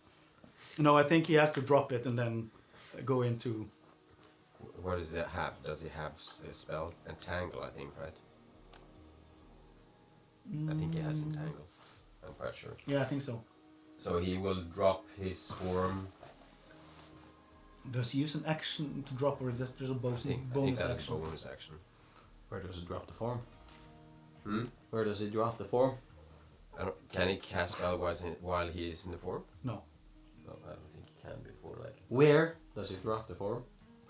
S1: No, I think he has to drop it and then go into...
S3: What does it have? Does he have a spell? Entangle, I think, right? I think he has Entangle. I'm quite sure.
S1: Yeah, I think so.
S3: So he will drop his form.
S1: Does he use an action to drop, or is this just a
S3: I
S1: bonus,
S3: think
S1: bonus
S3: that is
S1: action?
S3: a bonus action.
S4: Where does it drop the form?
S3: Hmm?
S4: Where does it drop the form?
S3: Can he cast spell while he is in the form?
S1: No.
S3: No, I don't think he can before like.
S4: Where does it drop the form?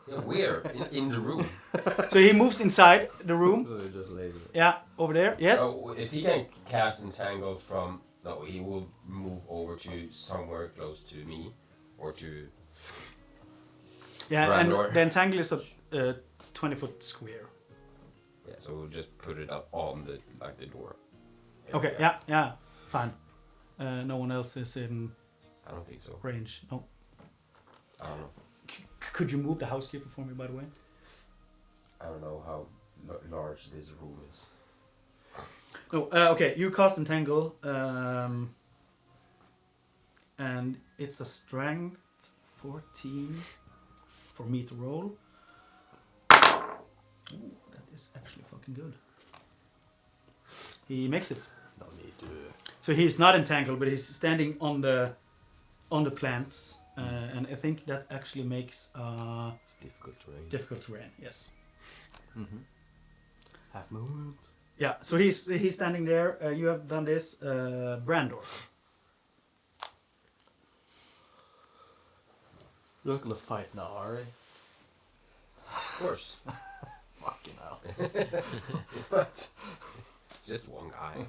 S3: Yeah, where? in the room.
S1: So he moves inside the room.
S4: Oh, just lazy.
S1: Yeah, over there. Yes.
S3: Oh, if he can cast Entangle from... No, he will move over to somewhere close to me. Or to...
S1: Yeah,
S3: Brandur.
S1: and the entangle is a 20-foot square.
S3: Yeah, so we'll just put it up on the door.
S1: Okay, yeah, fine. No one else is in
S3: I don't think so.
S1: range. No.
S3: I don't know.
S1: Could you move the housekeeper for me, by the way?
S3: I don't know how large this room is.
S1: No. Okay, you cast entangle, and it's a strength 14 for me to roll. Ooh, that is actually fucking good. He makes it.
S5: No need to.
S1: So he's not entangled, but he's standing on the plants, and I think that actually makes
S5: It's difficult terrain.
S1: difficult terrain. Yes.
S5: Mm-hmm. Half movement.
S1: Yeah. So he's standing there. You have done this, Brandur.
S5: You're not gonna fight now, are you?
S3: Of course.
S5: Fucking hell.
S3: Just one guy.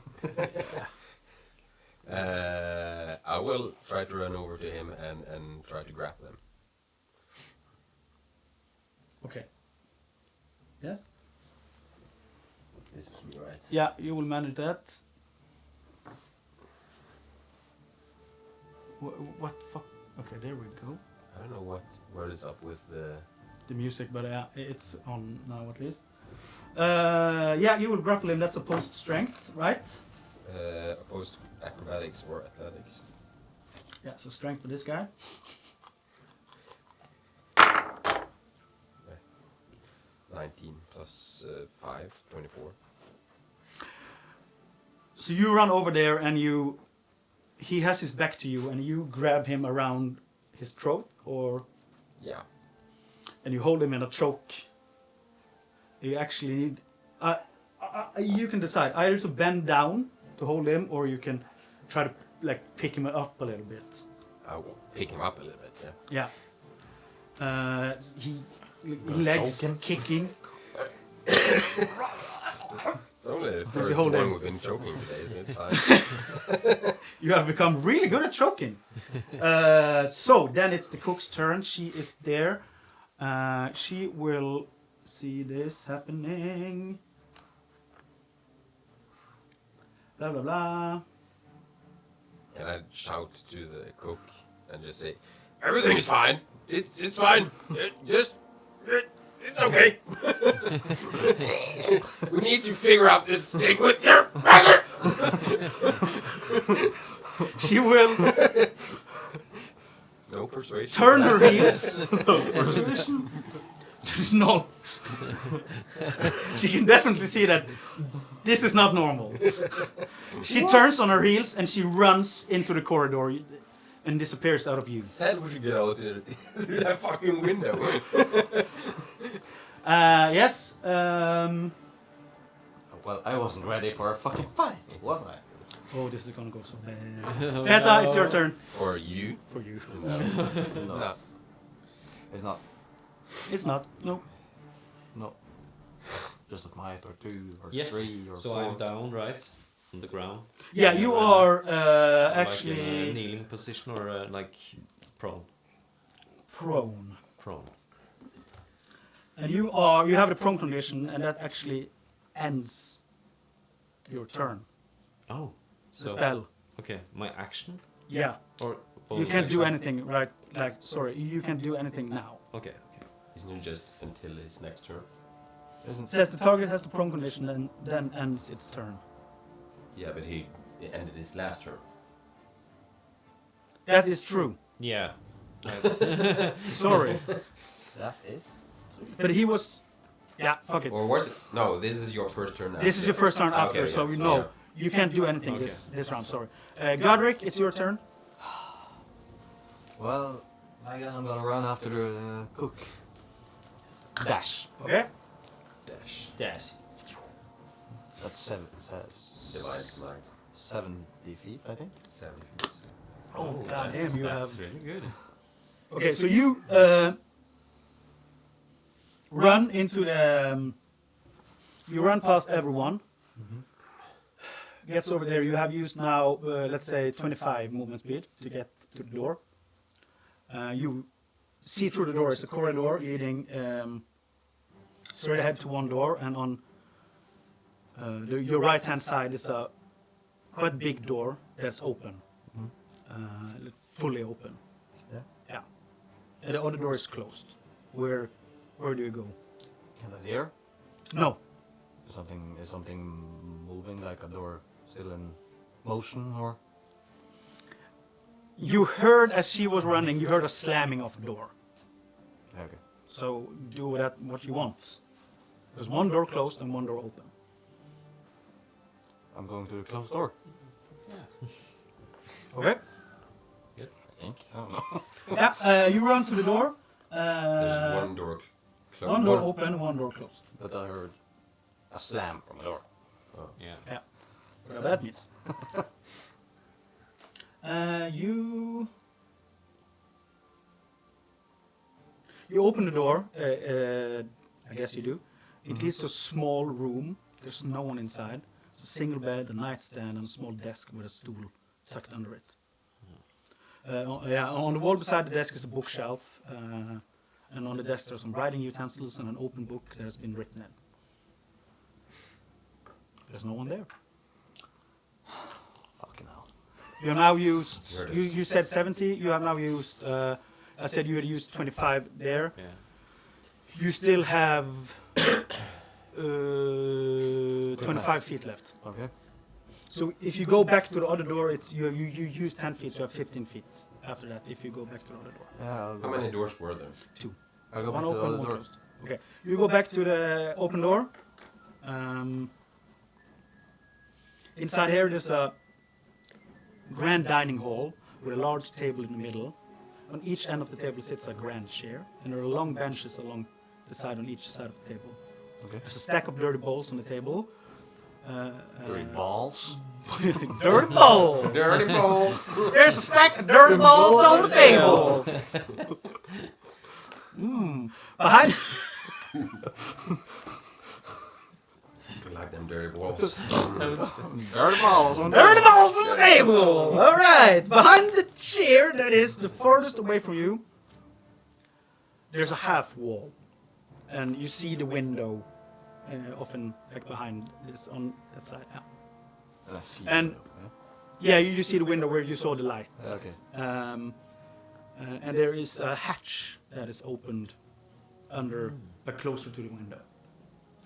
S3: I will try to run over to him and try to grab them.
S1: Okay. Yes.
S3: This is me, right?
S1: Yeah, you will manage that. What fuck? Okay, there we go.
S3: I don't know what is up with
S1: The music, but it's on now at least. Yeah, you will grapple him. That's opposed strength, right?
S3: opposed acrobatics or athletics.
S1: Yeah, so strength for this guy.
S3: 19 plus 5, 24.
S1: So you run over there and he has his back to you and you grab him around his throat
S3: Yeah.
S1: and you hold him in a choke. You actually need, you can decide either to bend down to hold him or you can try to like pick him up a little bit.
S3: I will pick him up a little bit, yeah.
S1: Yeah. Legs
S5: choke him?
S1: kicking.
S3: It's only the
S1: Does
S3: third
S1: he hold
S3: one
S1: him?
S3: we've been choking today, so it's fine.
S1: You have become really good at choking. So then it's the cook's turn. She is there. She will see this happening. Blah blah blah.
S3: And I shout to the cook and just say, "Everything is fine. It's fine. It's okay. We need to figure out this thing with your master."
S1: She will
S3: No persuasion.
S1: turn her heels. No. She can definitely see that this is not normal. She turns on her heels and she runs into the corridor and disappears out of view.
S3: Said we should get out through that fucking window.
S1: Yes.
S5: Well, I wasn't ready for a fucking fight, was I?
S1: Oh, this is gonna go so bad. Feta, it's your turn.
S3: Or you?
S1: For you.
S5: No.
S3: No.
S5: It's not.
S1: It's not. No.
S5: No. Just a might or 2 or
S2: Yes.
S5: 3 or
S2: So
S5: 4.
S2: I'm down, right, on the ground.
S1: Yeah, you are
S2: Like in a
S1: actually
S2: kneeling position or like prone.
S1: prone.
S2: Prone.
S1: And you have the prone condition, and that actually ends your turn.
S2: Oh.
S1: The spell.
S2: Okay, my action
S1: Yeah.
S2: or
S1: You can't do anything, right? Like, sorry, you can't do anything now.
S2: Okay.
S3: Isn't it just until his next turn?
S1: It says the target has the prone condition, and then ends its turn.
S3: Yeah, but it ended his last turn.
S1: That is true.
S2: Yeah.
S1: Sorry,
S5: That is.
S1: but he was. Yeah, fuck it.
S3: Or was it? No, this is your first turn now.
S1: This is your first turn after,
S3: Okay,
S1: so
S3: yeah,
S1: you know
S3: yeah.
S1: you can't do anything
S2: Okay.
S1: this round. Sorry, Godrick, it's your turn.
S5: Well, I guess I'm gonna run after the cook. Dash.
S1: Okay.
S3: Dash.
S2: Dash.
S5: That's 7.
S3: Divine smite.
S5: 70 feet, I think.
S3: 7.
S1: Oh god
S2: that's,
S1: damn, you
S2: that's
S1: have.
S2: really good.
S1: Okay, so you run into the. You run past everyone. Gets over there. You have used now, let's say, 25 movement speed to get to the door. You see through the door is a corridor leading straight ahead to one door, and on your right hand side is a quite big door that's open, fully open.
S5: Yeah.
S1: Yeah. And the other door is closed. Where do you go?
S5: Can I hear?
S1: No.
S5: Is something moving, like a door still in motion, or?
S1: You heard as she was running, you heard a slamming of the door.
S5: Okay.
S1: So do with that what you want. There's one door closed and one door open.
S5: I'm going to the closed door.
S1: Okay.
S5: I think. I don't know.
S1: Yeah, you run to the door.
S3: There's one door closed.
S1: One door open, one door closed.
S5: But I heard a slam from the door.
S2: Yeah.
S1: Yeah, that means. You open the door. I guess you do. It is a small room. There's no one inside. It's a single bed, a nightstand, and a small desk with a stool tucked under it. On the wall beside the desk is a bookshelf, and on the desk there's some writing utensils and an open book that has been written in. There's no one there.
S5: Fucking hell.
S1: You have now used.
S3: Here it
S1: You,
S3: is.
S1: you said 70. You have now used. I said you had used 25 there.
S2: Yeah.
S1: You still have 25 feet left.
S5: Okay.
S1: So if you go back to the other door, it's you use 10 feet, so you have 15 feet after that. If you go back to the other door,
S5: Yeah. I'll
S3: How
S5: go
S3: many
S5: back.
S3: doors were there?
S5: I'll go
S1: one
S5: back to the
S1: open,
S5: other
S1: one
S5: door.
S1: closed. Okay, you go back to the open door. Inside here, there's a grand dining hall with a large table in the middle. On each end of the table sits a grand chair, and there are long benches along the side on each side of the table.
S5: Okay.
S1: There's a stack of dirty bowls on the table.
S5: Dirty balls.
S1: Dirty bowl!
S3: Dirty balls!
S1: There's a stack of dirty balls on the table! Behind...
S3: You like them dirty balls.
S5: Dirty balls on
S1: Dirty balls on the table! Alright, behind the chair that is the farthest away from you, there's a half wall. And you see the window, often like behind this on that side. Yeah,
S5: And I see.
S1: And- yeah you see the window where you saw the light.
S5: Okay.
S1: And there is a hatch that is opened under, closer to the window.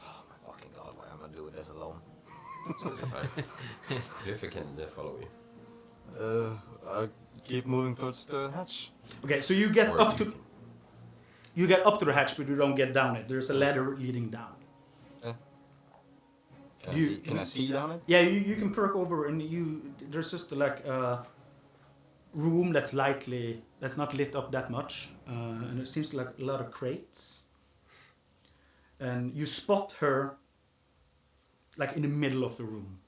S5: Oh my fucking god, why am I doing this alone?
S3: If I can follow you.
S5: I'll keep moving towards the hatch.
S1: Okay, so you get
S3: Or
S1: up
S3: you
S1: to
S3: can-
S1: you get up to the hatch, but you don't get down it. There's a ladder leading down.
S5: Can I see down it?
S1: Yeah, you can perk over and there's just like a room that's not lit up that much, and it seems like a lot of crates. And you spot her like in the middle of the room,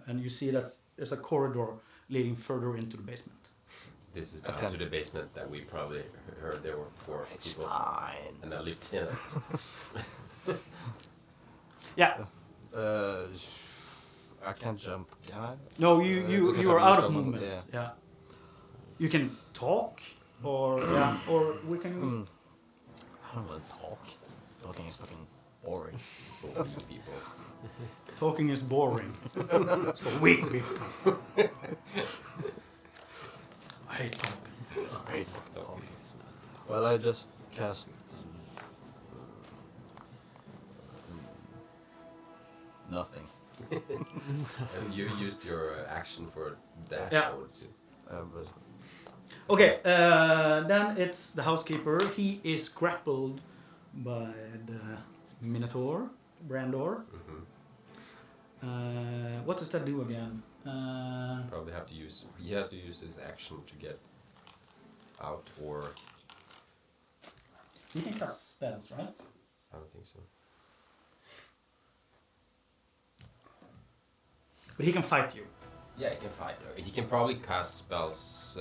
S1: and you see that there's a corridor leading further into the basement.
S3: This is down
S5: Okay.
S3: to the basement that we probably heard there were 4
S5: It's
S3: people.
S5: fine.
S3: And a lieutenant.
S1: Yeah,
S5: I can't jump, can I?
S1: no, you
S5: because
S1: are
S5: I've
S1: out
S5: used
S1: of
S5: all my-
S1: movement.
S5: yeah.
S1: Yeah, you can talk, or we can.
S5: I don't want to talk. Talking is fucking boring.
S3: For weak people.
S1: Talking is boring. It's for weak people. I hate talking.
S5: I hate fucking
S3: No,
S5: talking.
S3: it's not.
S5: Well, I just cast nothing.
S3: And you used your action for dash,
S1: Yeah.
S3: I would say.
S5: But
S1: Okay, then it's the housekeeper. He is grappled by the Minotaur, Brandur. What does that do again?
S3: Probably have to use. He has to use his action to get out, or
S1: He can cast spells, right?
S3: I don't think so.
S1: But he can fight you.
S3: Yeah, he can fight her. He can probably cast spells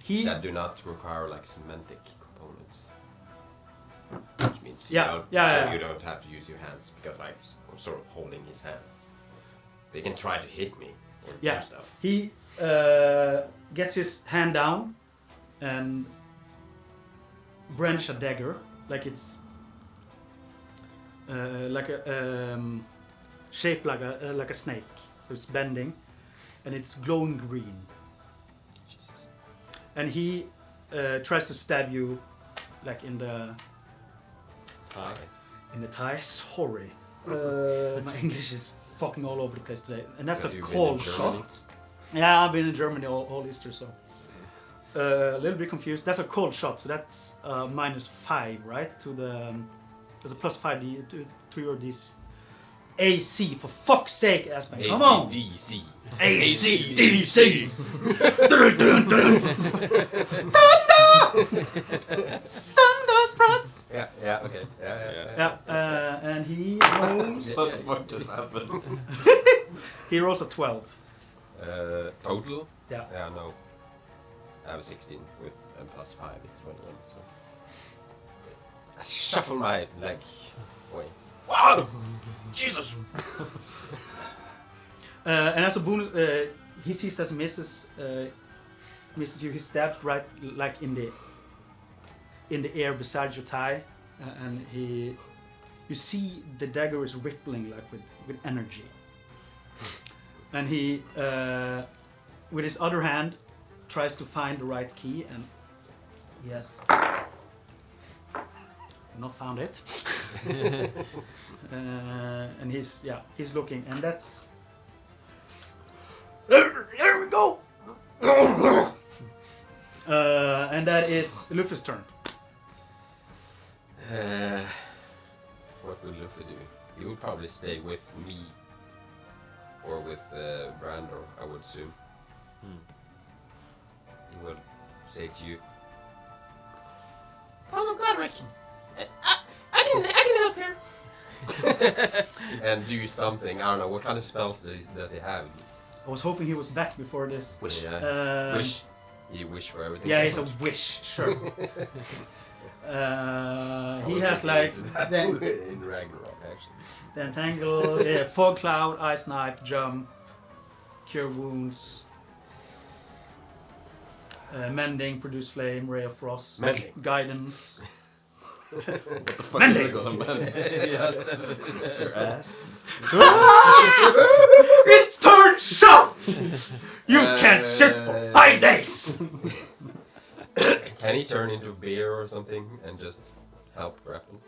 S1: He
S3: that do not require like semantic components. Which means
S1: Yeah, yeah.
S3: you don't have to use your hands because I'm sort of holding his hands. They can try to hit me or
S1: Yeah.
S3: do stuff.
S1: He gets his hand down and brandish a dagger, like it's like a shaped like a snake. So it's bending, and it's glowing green.
S3: Jesus.
S1: And he tries to stab you, like in the thigh. Sorry, my English is fucking all over the place today, and that's
S3: Because
S1: a
S3: you've been in
S1: cold
S3: Germany?
S1: shot. Yeah, I've been in Germany all Easter, so a little bit confused. That's a cold shot, so that's -5, right? To the there's a +5 to your AC, for fuck's sake, Aspen. Come on!
S3: ACDC.
S1: ACDC! Thunderstruck!
S3: Yeah, okay. Yeah.
S1: Yeah, and he rolls...
S4: What the fuck just happened?
S1: He rolls a 12.
S3: Total?
S1: Yeah.
S3: Yeah, no. I have a 16 with and plus 5 is 21. So. I shuffle my leg away. Wow! Jesus!
S1: And as a bonus, he sees that misses you. He stabs right like in the air beside your thigh, and you see the dagger is rippling like with energy. And he, with his other hand, tries to find the right key, and he has not found it. And he's looking, and that's. There we go. And that is Luvve's turn.
S3: What will Luvve do? He will probably stay with me. Or with Brandur, I would assume. He will say to you, "Follow Godrick. I can help here." And do something. I don't know. What kind of spells does he have?
S1: I was hoping he was back before this.
S3: Wish. Wish. You wish for everything.
S1: Yeah, it's a wish. Sure. He has like
S3: in Ragnarok actually.
S1: the entangle, fog cloud, ice knife, jump, cure wounds, mending, produce flame, ray of frost,
S3: Mending.
S1: guidance.
S4: What the fuck
S1: Mending.
S4: is it gonna mend?
S2: Yes.
S4: Your ass?
S1: It's turn shot. You can't shit for 5 days.
S3: Can he turn into a bear or something and just help grapple?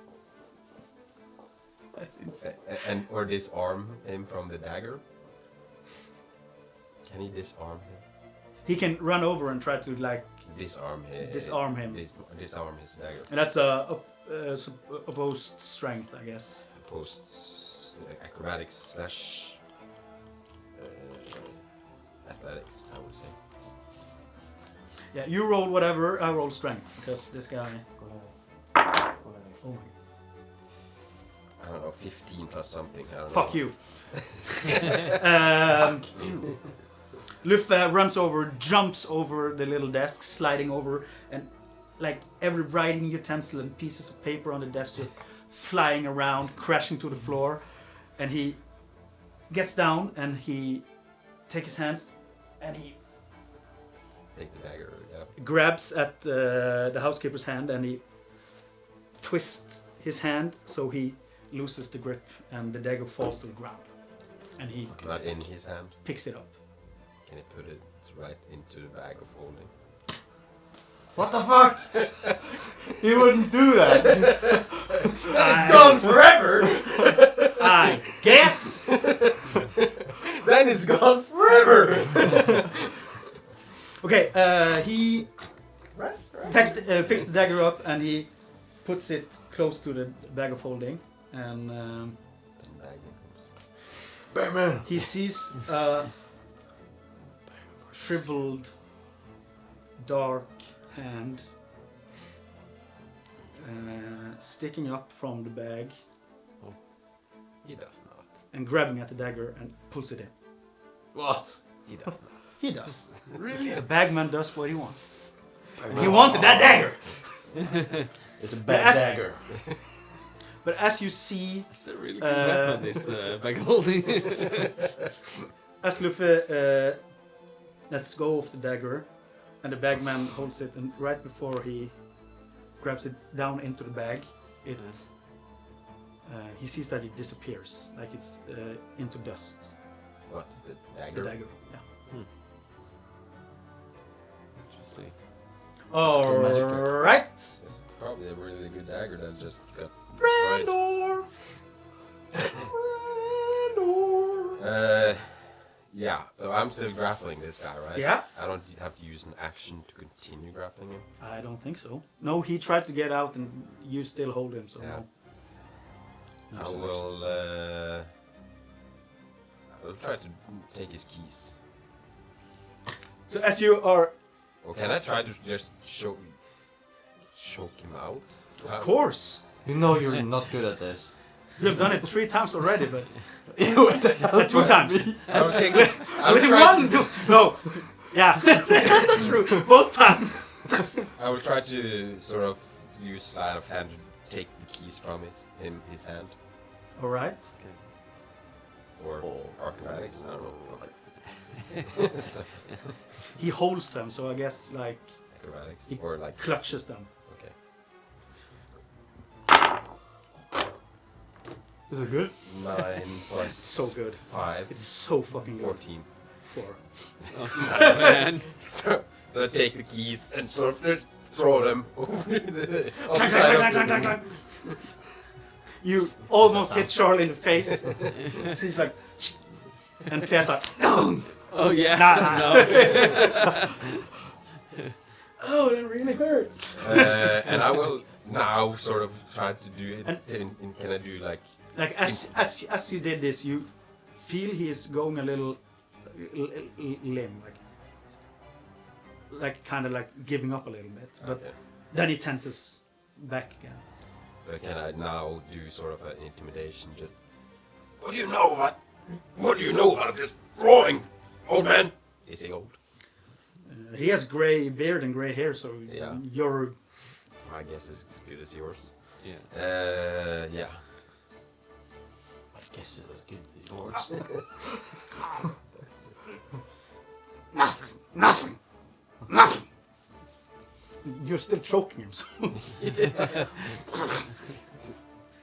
S1: That's insane.
S3: Or disarm him from the dagger? Can he disarm him?
S1: He can run over and try to like
S3: Disarm him.
S1: disarm him,
S3: Disarm his dagger.
S1: and that's a opposed strength, I guess.
S3: Posts acrobatics / athletics, I would say.
S1: Yeah, you roll whatever, I roll strength because this guy. Oh,
S3: I don't know, 15 plus something. I don't
S1: fuck
S3: know.
S1: you. Luvve runs over, jumps over the little desk, sliding over, and like every writing utensil and pieces of paper on the desk just flying around, crashing to the floor. And he gets down and he takes his hands and he
S3: Take the dagger, yeah.
S1: grabs at the housekeeper's hand and he twists his hand so he loses the grip and the dagger falls to the ground. And he
S3: Not in his hand.
S1: picks it up.
S3: Can he put it right into the bag of holding?
S5: What the fuck? He wouldn't do that.
S3: It's gone forever!
S1: I guess!
S3: Then it's gone forever!
S1: Okay, he picks the dagger up and he puts it close to the bag of holding. And
S5: Batman.
S1: he sees a shriveled, dark hand sticking up from the bag
S3: He does not.
S1: and grabbing at the dagger and pulls it in.
S5: What?
S3: He does not.
S1: He does. Really? The bagman does what he wants. And he wanted that dagger!
S5: It's a bad
S1: Yes.
S5: dagger.
S1: But as you see,
S2: It's a really good weapon, this bag holding.
S1: as Luvve lets go of the dagger, and the bagman holds it, and right before he grabs it down into the bag, he sees that it disappears, like it's into dust.
S3: What? The
S1: The
S3: dagger?
S1: dagger, yeah.
S2: Interesting.
S5: magic trick.
S1: Alright!
S3: It's probably a really good dagger that just got destroyed.
S1: Brandur! Brandur!
S3: Yeah, so I'm still grappling this guy, right?
S1: Yeah?
S3: I don't have to use an action to continue grappling him.
S1: I don't think so. No, he tried to get out and you still hold him, so
S3: Yeah.
S1: no.
S3: I will try to take his keys.
S1: So as you are,
S3: Or can I try to just choke him out?
S1: of course,
S5: You know you're not good at this.
S1: you have done it 3 times already, but
S5: What the hell?
S1: 2 times.
S3: I will take it. I will
S1: With
S3: try
S1: one, two, no. Yeah, that's not true. Both times.
S3: I will try to sort of use sleight of hand to take the keys from his hand.
S1: All right.
S3: Or acrobatics, I don't know. So,
S1: He holds them, so I guess like
S3: acrobatics.
S1: He-
S3: Or like,
S1: clutches them.
S3: okay.
S5: Is it good?
S3: 9 plus
S1: So good.
S3: 5.
S1: It's so fucking good.
S3: 14.
S1: 4.
S2: Man.
S3: So I take the keys and sort of just throw them over the
S1: Clank,
S3: side
S1: clank,
S3: of
S1: clank,
S3: the
S1: clank, clank, clank. You almost hit Charlie in the face. She's like, and Feta.
S2: Oh yeah.
S1: Nah, nah.
S2: No.
S1: Oh, that really hurts.
S3: and I will now sort of try to do it.
S1: And-
S3: Can I do like
S1: Like as you did this, you feel he's going a little limb, like kind of like giving up a little bit, but
S3: okay.
S1: then he tenses back again.
S3: Can I now do sort of an intimidation? Just what do you know about? What do you know about this drawing, old man? Is he old?
S1: He has gray beard and gray hair, so
S3: Yeah.
S1: you're
S3: My guess is as good as yours.
S2: Yeah.
S3: Yeah.
S5: I guess it's as good as yours.
S1: nothing. You're still choking him. So.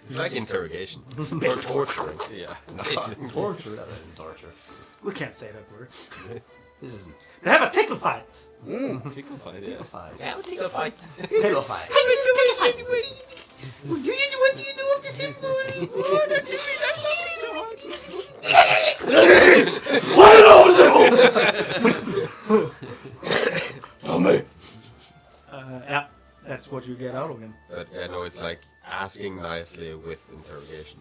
S3: It's like interrogation or torturing.
S2: Yeah.
S3: Nice.
S5: Torture? That isn't torture.
S1: We can't say that word.
S5: This isn't.
S1: They have a tickle fight.
S2: Tickle fight, yeah.
S5: Tickle fight.
S3: Yeah, we'll take a fight.
S5: Tickle fight.
S1: Tickle fight. What do you do of the symbol?
S5: Tell me.
S1: Yeah, that's what you get out of him.
S3: But I know it's like asking nicely with interrogation.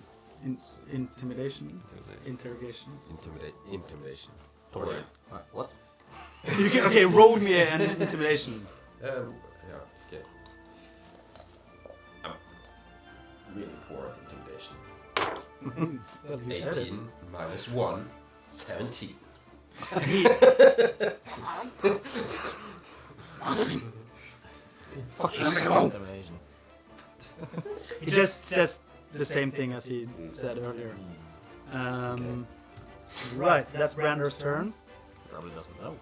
S1: Intimidation, interrogation.
S3: Intimidation.
S5: Torture. What?
S1: You can okay. Roll me an intimidation.
S3: Yeah, okay. I'm really poor at intimidation.
S1: Well, you said it.
S3: 18 minus 1, 17.
S5: Intimidation.
S1: He just says the same thing as he said earlier. Right, that's Brandur's turn,
S5: Probably doesn't know.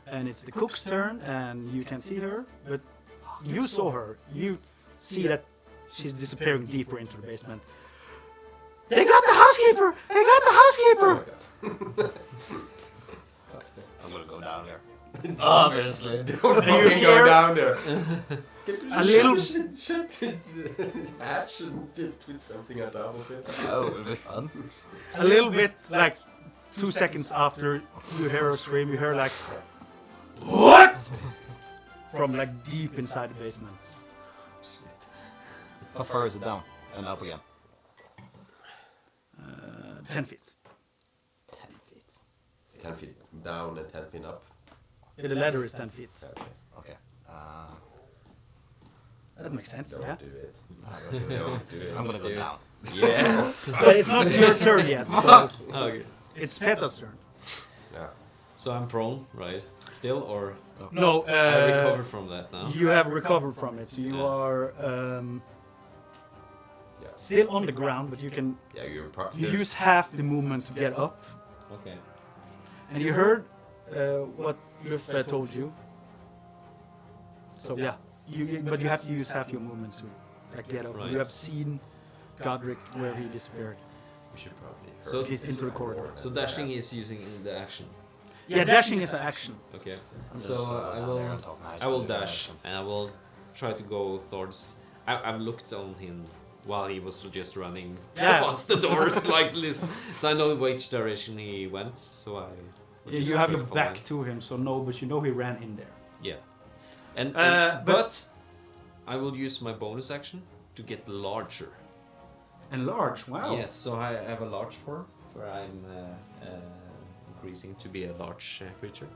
S1: and it's the cook's turn, and you can see her, but you saw her. You see that she's disappearing deeper into the basement. They got the housekeeper! They got the housekeeper!
S5: I'm gonna go down there. Obviously.
S1: And you hear
S3: down there.
S1: a little.
S3: Shut the hatch and just put something on top of it.
S5: Oh, it'll be fun.
S1: A little bit like 2 seconds after you hear her scream, you hear like, what? From like deep inside the basement.
S5: How far is it down? And up again?
S1: 10 feet.
S5: 10 feet.
S3: 10 feet down and 10 feet up.
S1: Yeah, the ladder is 10 feet.
S3: Okay.
S5: Okay.
S1: That makes sense,
S3: Don't
S1: yeah?
S3: do it. Don't do it.
S5: I'm gonna go
S3: Do it.
S5: down.
S2: Yes.
S1: But it's not your turn yet, so
S2: Okay.
S1: it's Feta's turn.
S3: Yeah.
S2: So I'm prone, right? Still, or
S1: No,
S2: I recovered from that now?
S1: you have recovered from it, so you
S2: Yeah.
S1: are
S3: Yeah.
S1: still on the ground, but you can
S3: Yeah, you're
S1: you use half the movement to get up.
S2: Okay.
S1: And you heard what Luvve told you. So yeah, but you have to use half your movement to like get up.
S2: Right.
S1: You have seen Godrick where he disappeared,
S3: We should probably.
S2: So-
S1: at least into the corridor.
S2: So dashing is using the action.
S1: Yeah, dashing is an action.
S2: Okay.
S5: I'm
S2: So
S5: just gonna
S2: I
S5: down
S2: will.
S5: there and talk nice
S2: I will
S5: to you
S2: dash
S5: guys.
S2: and I will try to go towards. I've looked on him while he was just running
S1: Yeah.
S2: past the doors like this, so I know which direction he went. So I. will just
S1: You have
S2: try
S1: your
S2: to
S1: back
S2: follow
S1: to him, so no, but you know he ran in there.
S2: him. Yeah. And,
S1: but-
S2: but I will use my bonus action to get larger.
S1: And large, wow.
S2: Yes. So I have a large form. where I'm increasing to be a large creature,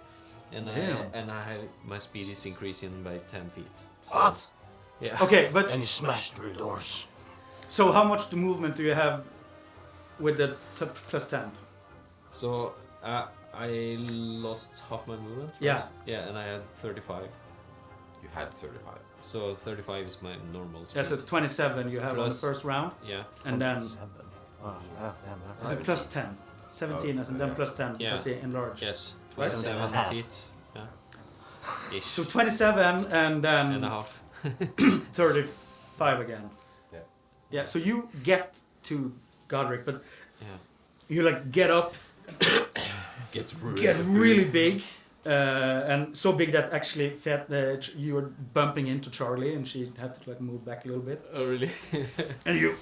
S2: and
S1: Damn.
S2: my speed is increasing by 10 feet. So,
S5: What?
S2: Yeah.
S1: Okay, but
S5: And you smashed through the doors.
S1: so how much the movement do you have with the plus 10?
S2: So I lost half my movement. Right?
S1: Yeah.
S2: Yeah, and I had 35.
S3: You had 35.
S2: So 35 is my normal speed.
S1: Yeah, so 27 you have on the
S2: Plus-
S1: first round,
S2: Yeah.
S1: and then
S5: 7. Oh, yeah, damn, that's
S1: so plus 10. 17 and then plus 10
S2: Yeah.
S1: because he enlarged.
S2: Yes.
S1: Right?
S2: 27
S5: 7.5.
S2: feet. Yeah. Ish.
S1: So 27 and then
S2: and a half.
S1: 35 again.
S3: Yeah.
S1: Yeah, so you get to Godrick, but
S2: Yeah.
S1: you like get up, get really big, and so big that actually you were bumping into Charlie, and she had to like move back a little bit,
S2: Oh really?
S1: and you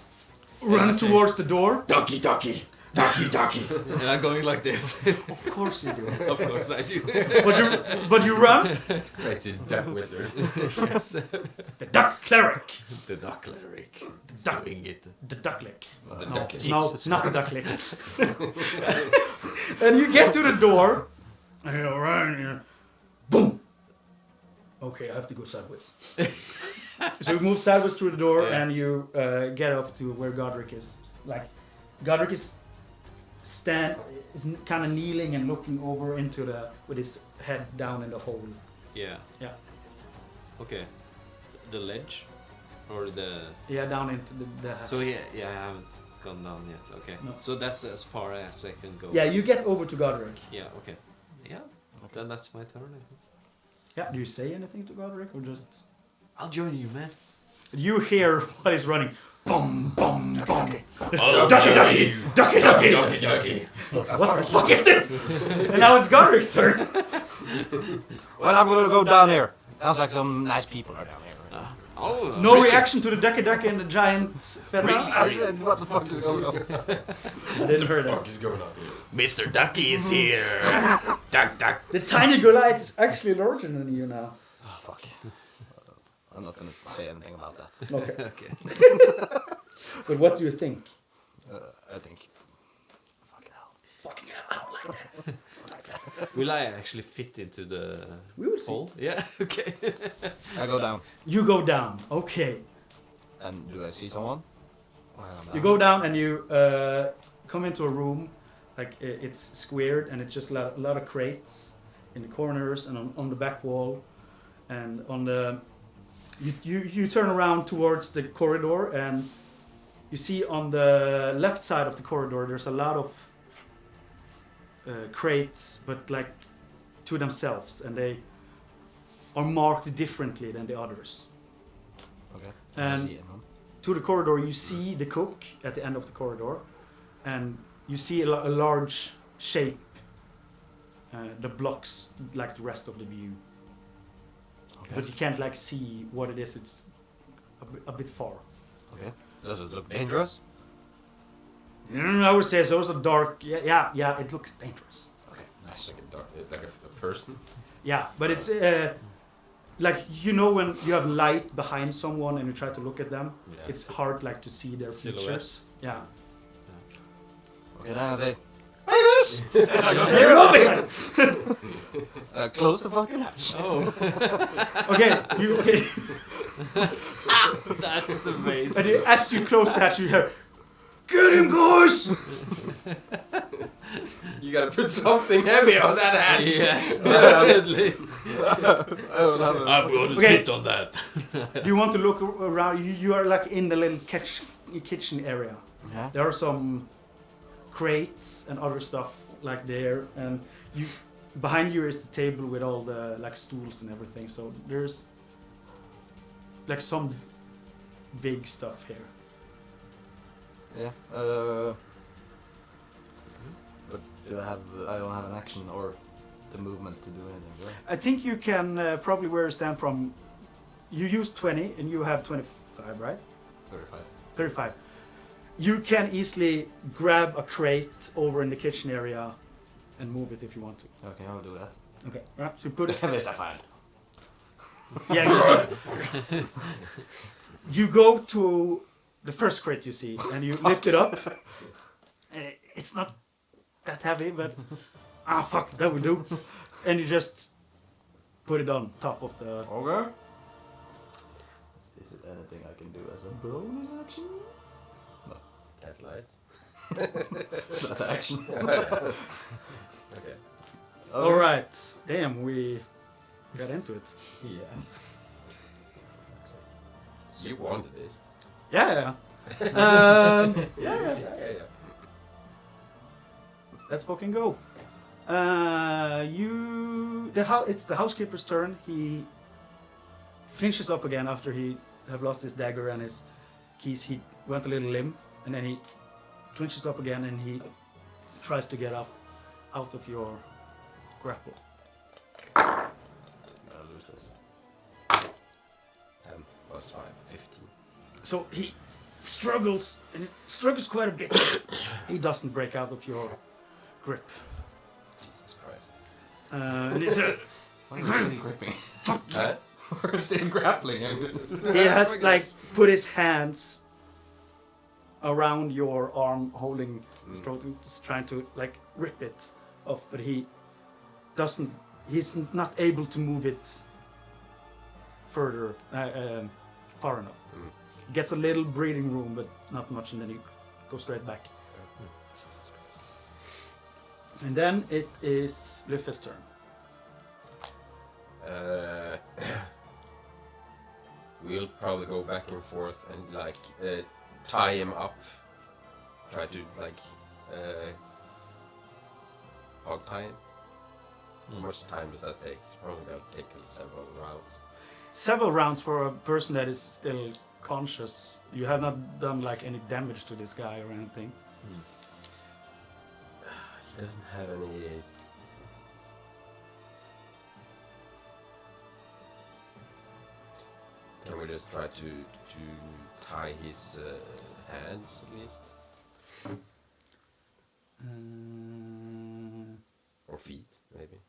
S1: run towards the door.
S4: Ducky, ducky, ducky, ducky.
S2: And I'm going like this.
S1: Of course you do.
S2: Of course I do.
S1: But you run.
S3: Right, you duck wizard.
S2: Yes.
S1: The duck cleric.
S2: The duck cleric.
S1: Duck.
S2: Doing it.
S1: The ducklick.
S3: The
S1: No,
S3: duck.
S1: no,
S5: Jesus
S1: not the ducklick. And you get to the door, and you run, and you're, boom. Okay, I have to go sideways. So you move sideways through the door,
S2: Yeah.
S1: and you get up to where Godrick is. Like, Godrick is kind of kneeling and looking over into with his head down in the hole.
S2: Yeah.
S1: Yeah.
S2: Okay. The ledge? Or the...
S1: Yeah, down into the
S2: So yeah, I haven't gone down yet. Okay.
S1: No.
S2: So that's as far as I can go.
S1: Yeah, you get over to Godrick.
S2: Yeah, okay. Yeah. Then that's my turn, I think.
S1: Yeah, do you say anything to Godrick, or just...
S2: I'll join you, man.
S1: You hear what is running. Bum, bum, bum.
S4: Oh,
S1: Ducky, ducky, ducky, ducky.
S4: ducky, ducky.
S1: What the fuck is this? And now it's Godrick's turn.
S5: Well, I'm gonna go down here. Sounds like some nice people are down here.
S2: Oh,
S1: No reaction to the ducky ducky and the giant feta.
S5: I said, what the fuck is going on?
S1: I didn't hear
S3: What
S1: that.
S3: is going on?
S4: Mr. Ducky is here. Duck, duck.
S1: The tiny Goliath is actually larger than you now.
S5: Oh, fuck. I'm not gonna say anything about that.
S1: Okay.
S2: Okay.
S1: But what do you think?
S5: I think... Fucking hell.
S1: Fucking hell, I don't like that.
S2: Will I actually fit into the
S1: We will see.
S2: hole? Yeah, okay.
S5: I go down.
S1: You go down. Okay.
S5: And do I see someone? While I'm
S1: You
S5: down?
S1: go down and you come into a room. Like it's squared and it's just a lot of crates in the corners and on the back wall. And on the... You turn around towards the corridor and you see on the left side of the corridor there's a lot of crates, but like to themselves, and they are marked differently than the others.
S5: Okay.
S1: And
S5: I see it, huh?
S1: to the corridor you see the cook at the end of the corridor, and you see a large shape that blocks like the rest of the view.
S5: Okay.
S1: But you can't like see what it is. It's a bit far.
S5: Okay. Does it look dangerous?
S1: I would say so. It's a dark. Yeah. It looks dangerous.
S5: Okay. Nice.
S3: Like a, dark, like a person.
S1: Yeah, but it's like when you have light behind someone and you try to look at them,
S3: Yeah.
S1: it's hard like to see their
S2: Silhouette.
S1: features. Yeah.
S5: Okay, then I say,
S1: You're moving.
S5: close the fucking hatch.
S2: Oh,
S1: Okay.
S2: that's
S1: And
S2: amazing.
S1: as you close the hatch, you hear, "Get him, guys!"
S3: You gotta put something heavy on that hatch.
S2: Yes, definitely.
S4: I'm going to
S1: Okay.
S4: sit on that.
S1: You want to look around. You are like in the little kitchen area.
S5: Yeah.
S1: There are some crates and other stuff like there, and behind you is the table with all the like stools and everything. So there's like some big stuff here.
S5: Yeah. But I don't have an action or the movement to do anything, do I?
S1: I think you can probably where you stand from. You use 20 and you have 25, right?
S5: 35.
S1: 35. You can easily grab a crate over in the kitchen area and move it if you want to.
S5: Okay, I'll do that.
S1: Okay. Right. So you put it.
S5: Visst är fan.
S1: Yeah. You go to the first crate you see and you lift it up. And it's not that heavy, but fuck, that will do. And you just put it on top of the.
S5: Okay. Is it anything I can do as a bonus action? No.
S3: Cast lights.
S5: That's action.
S3: Okay.
S1: All right. Damn, we got into it.
S3: Yeah. You wanted this.
S1: Yeah.
S3: Yeah.
S1: Let's fucking go. It's the housekeeper's turn. He flinches up again after he have lost his dagger and his keys. He went a little limp, and then he flinches up again and he tries to get up out of your grapple.
S5: I'm gonna lose this.
S3: +5, 15.
S1: So he struggles, and struggles quite a bit. He doesn't break out of your grip.
S3: Jesus Christ.
S1: And he's,
S5: Why are you still gripping?
S3: Huh?
S5: We're still grappling him.
S1: he has like put his hands around your arm, holding, stroking, just trying to like rip it off, but he doesn't. He's not able to move it further, far enough. He gets a little breathing room, but not much, and then he goes straight back.
S3: Jesus Christ.
S1: And then it is Luvve's turn.
S3: We'll probably go back and forth and like tie him up. Try to like hog tie him. How much time does that take? It's probably going to take several rounds.
S1: Several rounds for a person that is still conscious. You have not done like any damage to this guy or anything.
S3: He doesn't have any. Can we just try to tie his hands at least, or feet maybe?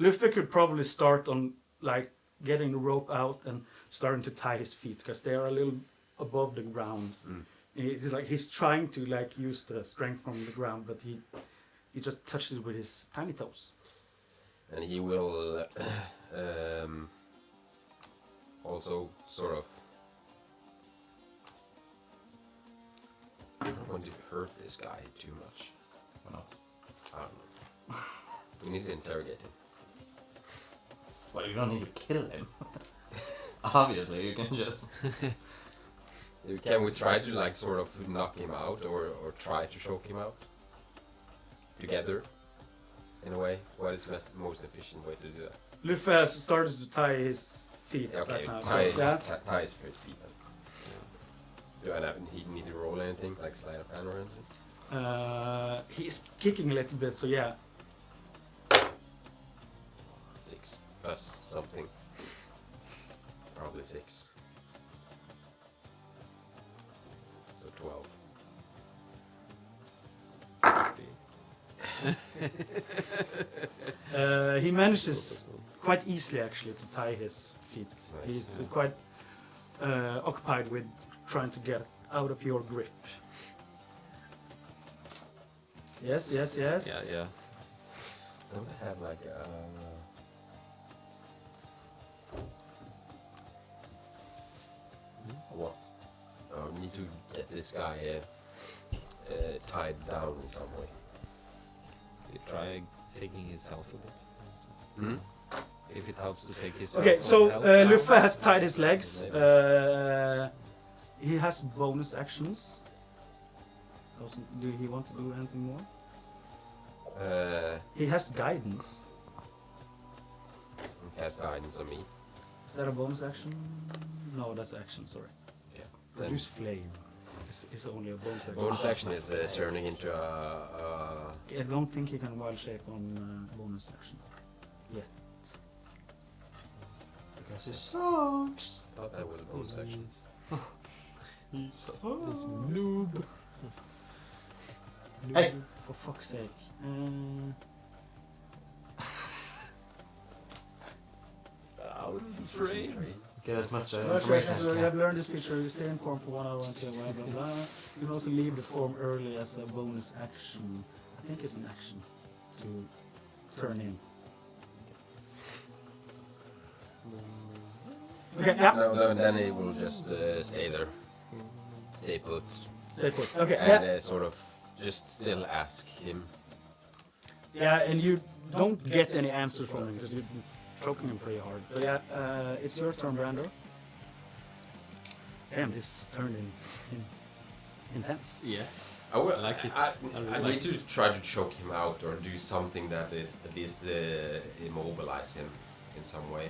S1: Luvve could probably start on like getting the rope out and starting to tie his feet because they are a little above the ground. He's trying to like use the strength from the ground, but he just touches it with his tiny toes.
S3: And he will also sort of. I don't want to hurt this guy too much.
S5: Why not?
S3: I don't know. We need to interrogate him.
S5: Well, you don't need to kill him. Obviously, you can just.
S3: Can we try to like sort of knock him out or try to choke him out? Together? In a way? What is the most efficient way to do that?
S1: Luvve has started to tie his feet
S3: Okay,
S1: right now.
S3: tie his,
S1: Yeah.
S3: tie his feet then. Do I need to roll anything? Like slide of hand or anything?
S1: He's kicking a little bit, so yeah.
S3: 6 plus something. Probably 6. So 12.
S1: He manages quite easily actually to tie his feet.
S3: Nice.
S1: He's quite occupied with trying to get out of your grip. Yes.
S2: Yeah.
S3: Don't I have like what? I need to get this guy tied down in some way.
S2: You try taking his health a bit.
S3: Hmm?
S2: If it helps to take his
S1: Okay,
S2: health
S1: so
S2: health down.
S1: Luvve has tied his legs. He has bonus actions. Do he want to do anything more? He has guidance.
S3: Cast guidance on me.
S1: Is that a bonus action? No, that's action. Sorry.
S3: Yeah.
S1: Reduce flame. It's only a bonus action.
S3: Bonus action is turning into a.
S1: I don't think he can wild shape on bonus action yet.
S5: Because it sucks.
S3: I thought that was a bonus action.
S1: Noob.
S5: Hey!
S1: For fuck's sake.
S2: Out of frame.
S5: get as much
S1: Well,
S5: information as
S1: you
S5: you
S1: have
S5: can.
S1: learned this feature. You stay in form for 1 hour until blah blah blah. You can also leave the form early as a bonus action. I think it's an action to turn in. Okay, yeah.
S3: No, then it will just stay there. Stay put.
S1: Stay put. Okay,
S3: And
S1: yeah.
S3: sort of just still ask him.
S1: Yeah, and you don't get any answers from him because you're choking him pretty hard. But yeah, it's your turn, Brandur. Damn, this turned intense.
S2: Yes.
S3: I, will,
S2: I like it.
S3: I,
S2: I really
S3: I
S2: like
S3: need to try to choke him out or do something that is at least immobilize him in some way.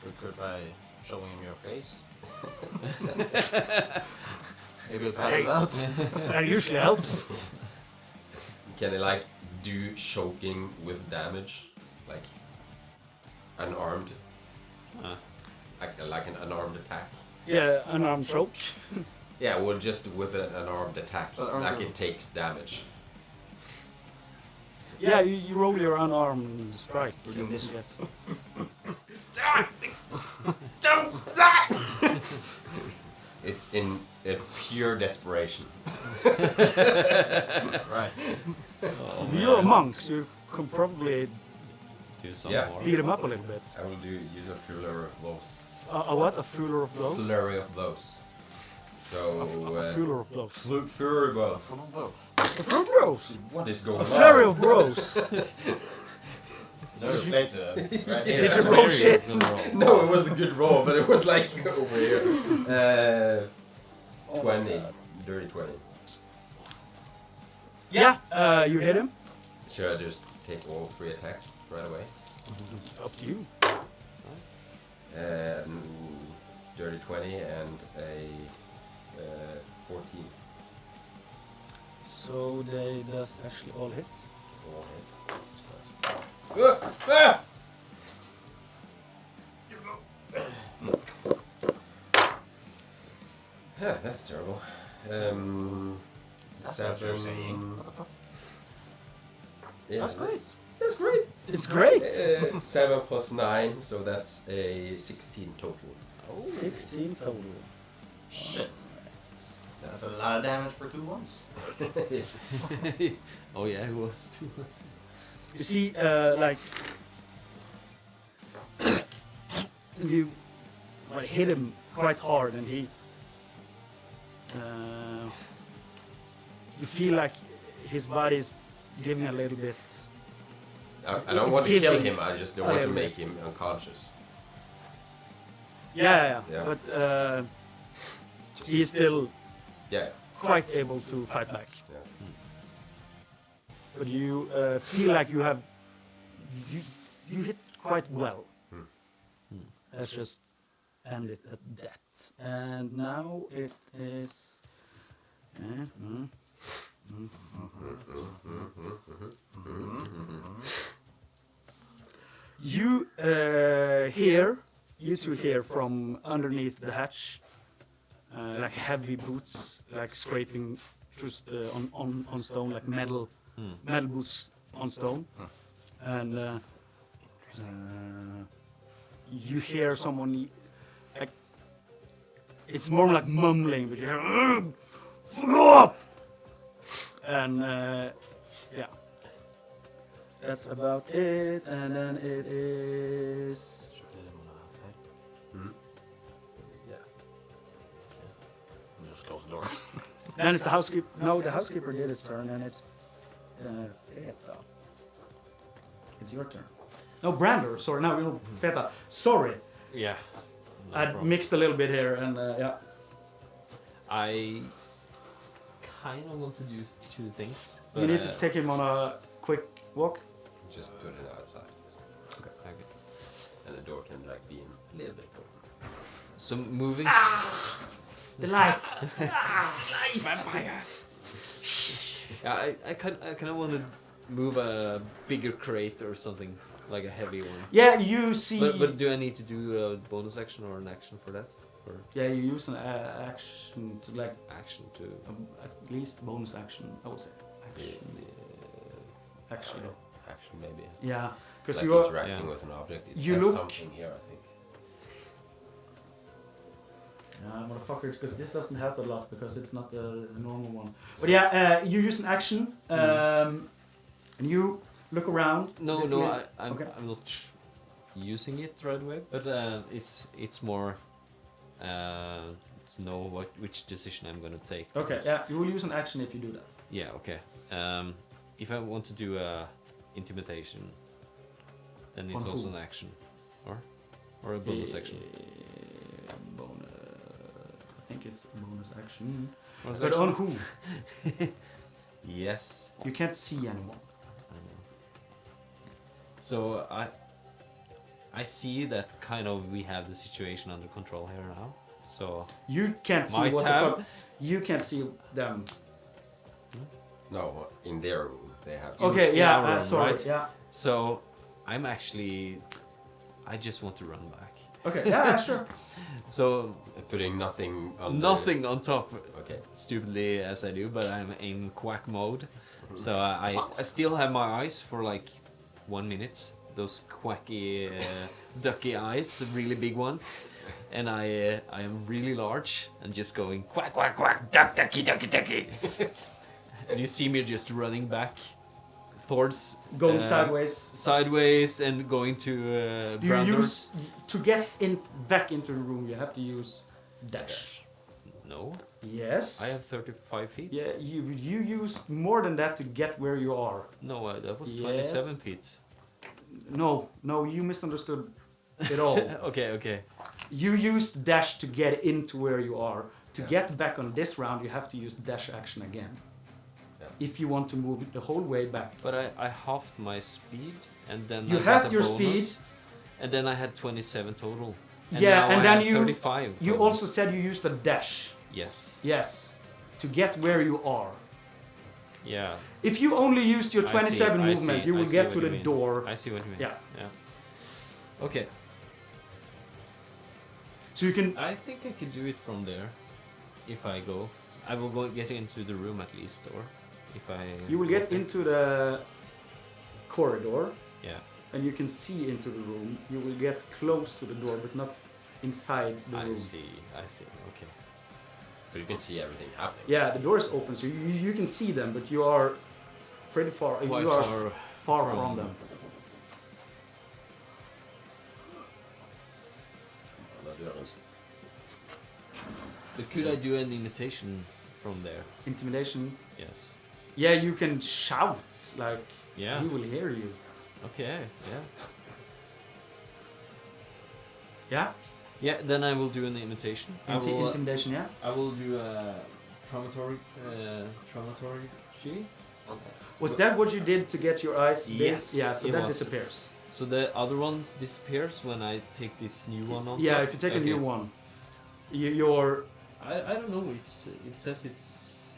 S5: We could try showing him your face. Maybe he'll pass it out.
S1: That usually helps.
S3: Can he like do choking with damage, like unarmed, like an unarmed attack?
S1: Yeah, unarmed choke.
S3: Yeah, well, just with an unarmed attack, like it takes damage.
S1: Yeah, you roll your unarmed strike.
S5: We're doing this.
S1: Yes.
S3: It's in pure desperation.
S5: Right.
S2: Oh,
S1: You're monks. You can probably
S2: do some
S3: Yeah.
S2: more.
S1: beat him up a little bit.
S3: I will use a flurry of blows.
S1: A what? A fuller of blows?
S3: Flurry of blows. So
S1: A fuller of blows.
S3: flurry blows.
S5: From both.
S1: A fuller of blows.
S3: What is going
S1: A
S3: on?
S1: flurry of blows.
S5: Never played to right
S1: Did
S5: here.
S1: you roll shit?
S3: No, it was a good roll, but it was like over here. 20, dirty 20.
S1: Yeah, you hit him.
S3: Should I just take all 3 attacks right away?
S1: Up to you.
S2: That's nice.
S3: Dirty 20 and a 14.
S1: So that's actually all hits.
S3: All hits. Jesus Christ. That's terrible.
S5: That's what you're saying. What the fuck?
S3: Yeah,
S5: That's great.
S3: That's great.
S1: It's great.
S3: 7 plus 9, so that's a 16 total.
S1: 16 total.
S5: Shit. That's a lot of damage for 2 ones.
S2: Oh yeah, it was too much.
S1: You see, like you hit him quite hard, and he. You feel like his body's giving a little bit.
S3: I don't
S1: It's
S3: want to kill
S1: giving
S3: him, I just don't
S1: a
S3: want to
S1: little
S3: make
S1: bit.
S3: him unconscious.
S1: Yeah.
S3: Yeah.
S1: But he is still
S3: Yeah.
S1: quite able to fight back.
S3: Yeah.
S1: But you feel like you have you hit quite well. Let's just end it at that. And now it is. You you two hear from underneath the hatch, like heavy boots, like scraping just on stone, like metal boots on stone, and you hear someone like it's more like mumbling, but you hear "Fuck up!" and yeah, that's about it. And then it is
S5: Just close the door.
S1: then it's the housekeeper. No, the housekeeper did his turn, and it's Feta. It's your turn. No, Brandur. Sorry, no, no, Feta. Sorry,
S2: Yeah. No
S1: I
S2: problem.
S1: mixed a little bit here, and yeah.
S2: I kind of want to do 2 things.
S1: You need to take him on a quick walk.
S3: Just put it outside.
S2: Okay.
S3: And the door can like be in a little bit open.
S2: So moving.
S1: The light.
S2: Vampires. Yeah, I kind of want to move a bigger crate or something, like a heavy one.
S1: Yeah, you see.
S2: But do I need to do a bonus action or an action for that? Or
S1: Yeah, you use an action to like
S2: action to
S1: at least bonus action. I would say action. Actually,
S3: Action maybe.
S1: yeah. because
S3: like
S1: you are.
S3: interacting
S2: Yeah.
S3: with an object. It
S1: You
S3: says
S1: look-
S3: something here, I think.
S1: Motherfucker, because this doesn't help a lot because it's not a normal one. But yeah, you use an action, and you look around.
S2: No,
S1: this
S2: no,
S1: li-
S2: I'm
S1: okay.
S2: I'm not using it right away, but it's more to know which decision I'm gonna take.
S1: Okay,
S2: because-
S1: yeah, you will use an action if you do that.
S2: Yeah, okay. If I want to do intimidation, then it's
S1: On
S2: also
S1: who?
S2: an action, or a bonus action.
S1: Bonus. I think it's bonus action.
S2: Bonus
S1: But
S2: action?
S1: on who?
S2: Yes.
S1: You can't see anyone.
S2: I know. So I see that kind of we have the situation under control here now. So
S1: You can't see
S2: Might
S1: what
S2: have.
S1: the fuck. You can't see them.
S3: No, in their room they have.
S1: Okay,
S2: in
S1: yeah,
S2: our room,
S1: sorry,
S2: right?
S1: yeah.
S2: so I'm actually I just want to run back.
S1: Okay, yeah, sure.
S2: So
S3: Putting nothing on.
S2: nothing on top,
S3: Okay.
S2: stupidly as I do, but I'm in quack mode. So I still have my eyes for like 1 minute. Those quacky, ducky eyes, the really big ones. And I am really large and just going quack, quack, quack, duck, ducky, ducky, ducky. And you see me just running back towards...
S1: Going sideways.
S2: Sideways and going to
S1: You
S2: Brandur.
S1: use to get in back into the room. You have to use dash.
S2: No,
S1: Yes.
S2: I have 35 feet.
S1: Yeah, you use more than that to get where you are.
S2: No, that was
S1: Yes.
S2: 27 feet.
S1: No, you misunderstood it all.
S2: Okay.
S1: You used dash to get into where you are. To get back on this round, you have to use dash action again.
S3: Yeah.
S1: If you want to move the whole way back.
S2: But I halved my speed, and then
S1: You
S2: I
S1: halved
S2: got a
S1: your
S2: bonus,
S1: speed.
S2: and then I had 27 total. And
S1: Yeah,
S2: now
S1: and
S2: I
S1: then
S2: have
S1: you-
S2: 35.
S1: You
S2: total.
S1: also said you used a dash.
S2: Yes.
S1: Yes. To get where you are.
S2: Yeah.
S1: If you only used your
S2: I see,
S1: 27
S2: I
S1: movement,
S2: see,
S1: you
S2: I
S1: will
S2: see
S1: get
S2: what
S1: to
S2: you
S1: the
S2: mean.
S1: door.
S2: I see what you mean.
S1: Yeah.
S2: Okay.
S1: So you can.
S2: I think I could do it from there. If I go, I will go get into the room at least, or if I.
S1: You will
S2: go
S1: get
S2: there.
S1: into the corridor,
S2: Yeah.
S1: and you can see into the room. You will get close to the door, but not inside the
S2: I
S1: room.
S2: see. Okay.
S3: But you can see everything happening.
S1: Yeah, the door is open, so you can see them, but you are pretty far.
S2: Quite
S1: you are
S2: far
S1: far from
S2: from-
S1: them.
S2: But could I do an imitation from there?
S1: Intimidation.
S2: Yes.
S1: Yeah, you can shout like
S2: Yeah.
S1: he will hear you.
S2: Okay. Yeah.
S1: Yeah.
S2: Yeah. Then I will do an imitation.
S1: Intimidation. Yeah.
S2: I will do a traumatori.
S1: Was that what you did to get your eyes big?
S2: Yes,
S1: Yeah. So
S2: it
S1: that
S2: was.
S1: disappears.
S2: So the other one disappears when I take this new one on
S1: Yeah,
S2: top?
S1: if you take a
S2: Okay.
S1: new one, your
S2: I don't know. It says it's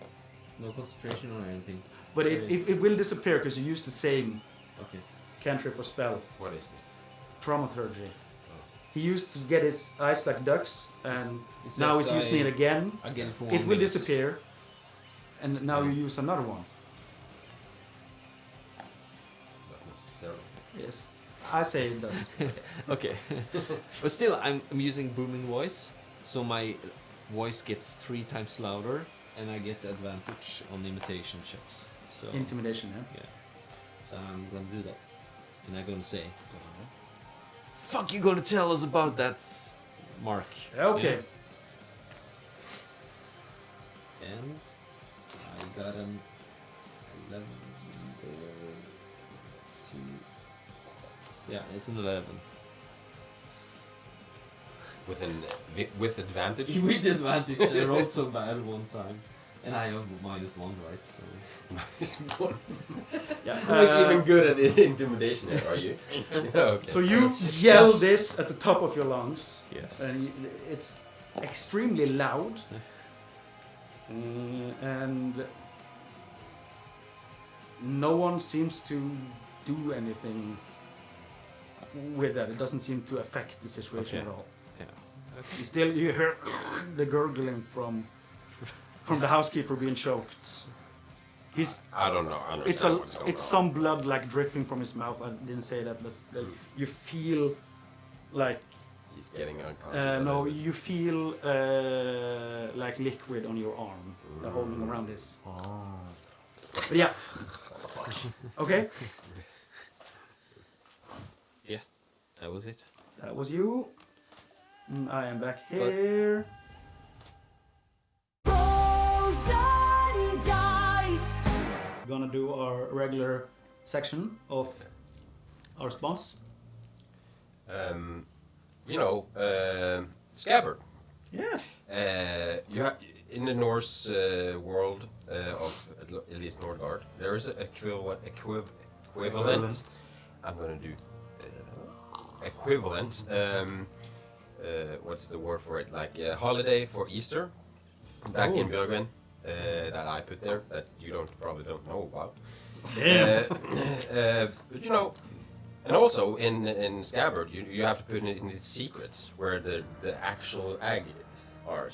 S2: no concentration or anything.
S1: but
S2: There is.
S1: it will disappear because you use the same
S2: Okay.
S1: cantrip or spell.
S3: What is it?
S1: Thaumaturgy. He used to get his eyes like ducks, and
S2: It
S1: now
S2: says
S1: he's using it again.
S2: Again for
S1: It
S2: 1
S1: will
S2: minute.
S1: disappear, and now you use another one.
S3: Not necessarily.
S1: Yes, I say it does.
S2: Okay. But still, I'm using booming voice, so my voice gets 3 times louder, and I get advantage on imitation checks. So
S1: Intimidation. Yeah.
S2: yeah. So I'm gonna do that, and I'm gonna say, "Fuck, you gonna tell us about that, Mark?"
S1: Okay.
S2: Yeah. And I got an 11. Let's see. Yeah, it's an 11.
S3: With advantage.
S2: With advantage, I rolled so bad one time. And I have -1, right? So.
S3: -1.
S1: Yeah.
S3: Who is even good at intimidation? Are you? Yeah, okay.
S1: So you yell this at the top of your lungs,
S2: Yes.
S1: and it's extremely loud. And no one seems to do anything with that. It doesn't seem to affect the situation
S2: Okay.
S1: at all.
S2: Yeah.
S1: You hear the gurgling from the housekeeper being choked. He's
S3: I don't know. I
S1: it's
S3: understand what's going
S1: it's
S3: on.
S1: some blood like dripping from his mouth. I didn't say that, but you feel like
S3: He's getting unconscious.
S1: no, you feel like liquid on your arm, holding around his.
S5: Oh.
S1: But yeah. Okay,
S2: Yes, that was it.
S1: that was you. I am back here. Gonna do our regular section of our response.
S3: Scabbard.
S1: Yeah.
S3: You have in the Norse world of at least Nordgard, there is an equivalent. I'm gonna do equivalent. What's the word for it? Like a holiday for Easter back in Björgvin that I put there that you probably don't know about. But you know. And also in Scabbard, you have to put it in the secrets where the actual egg are.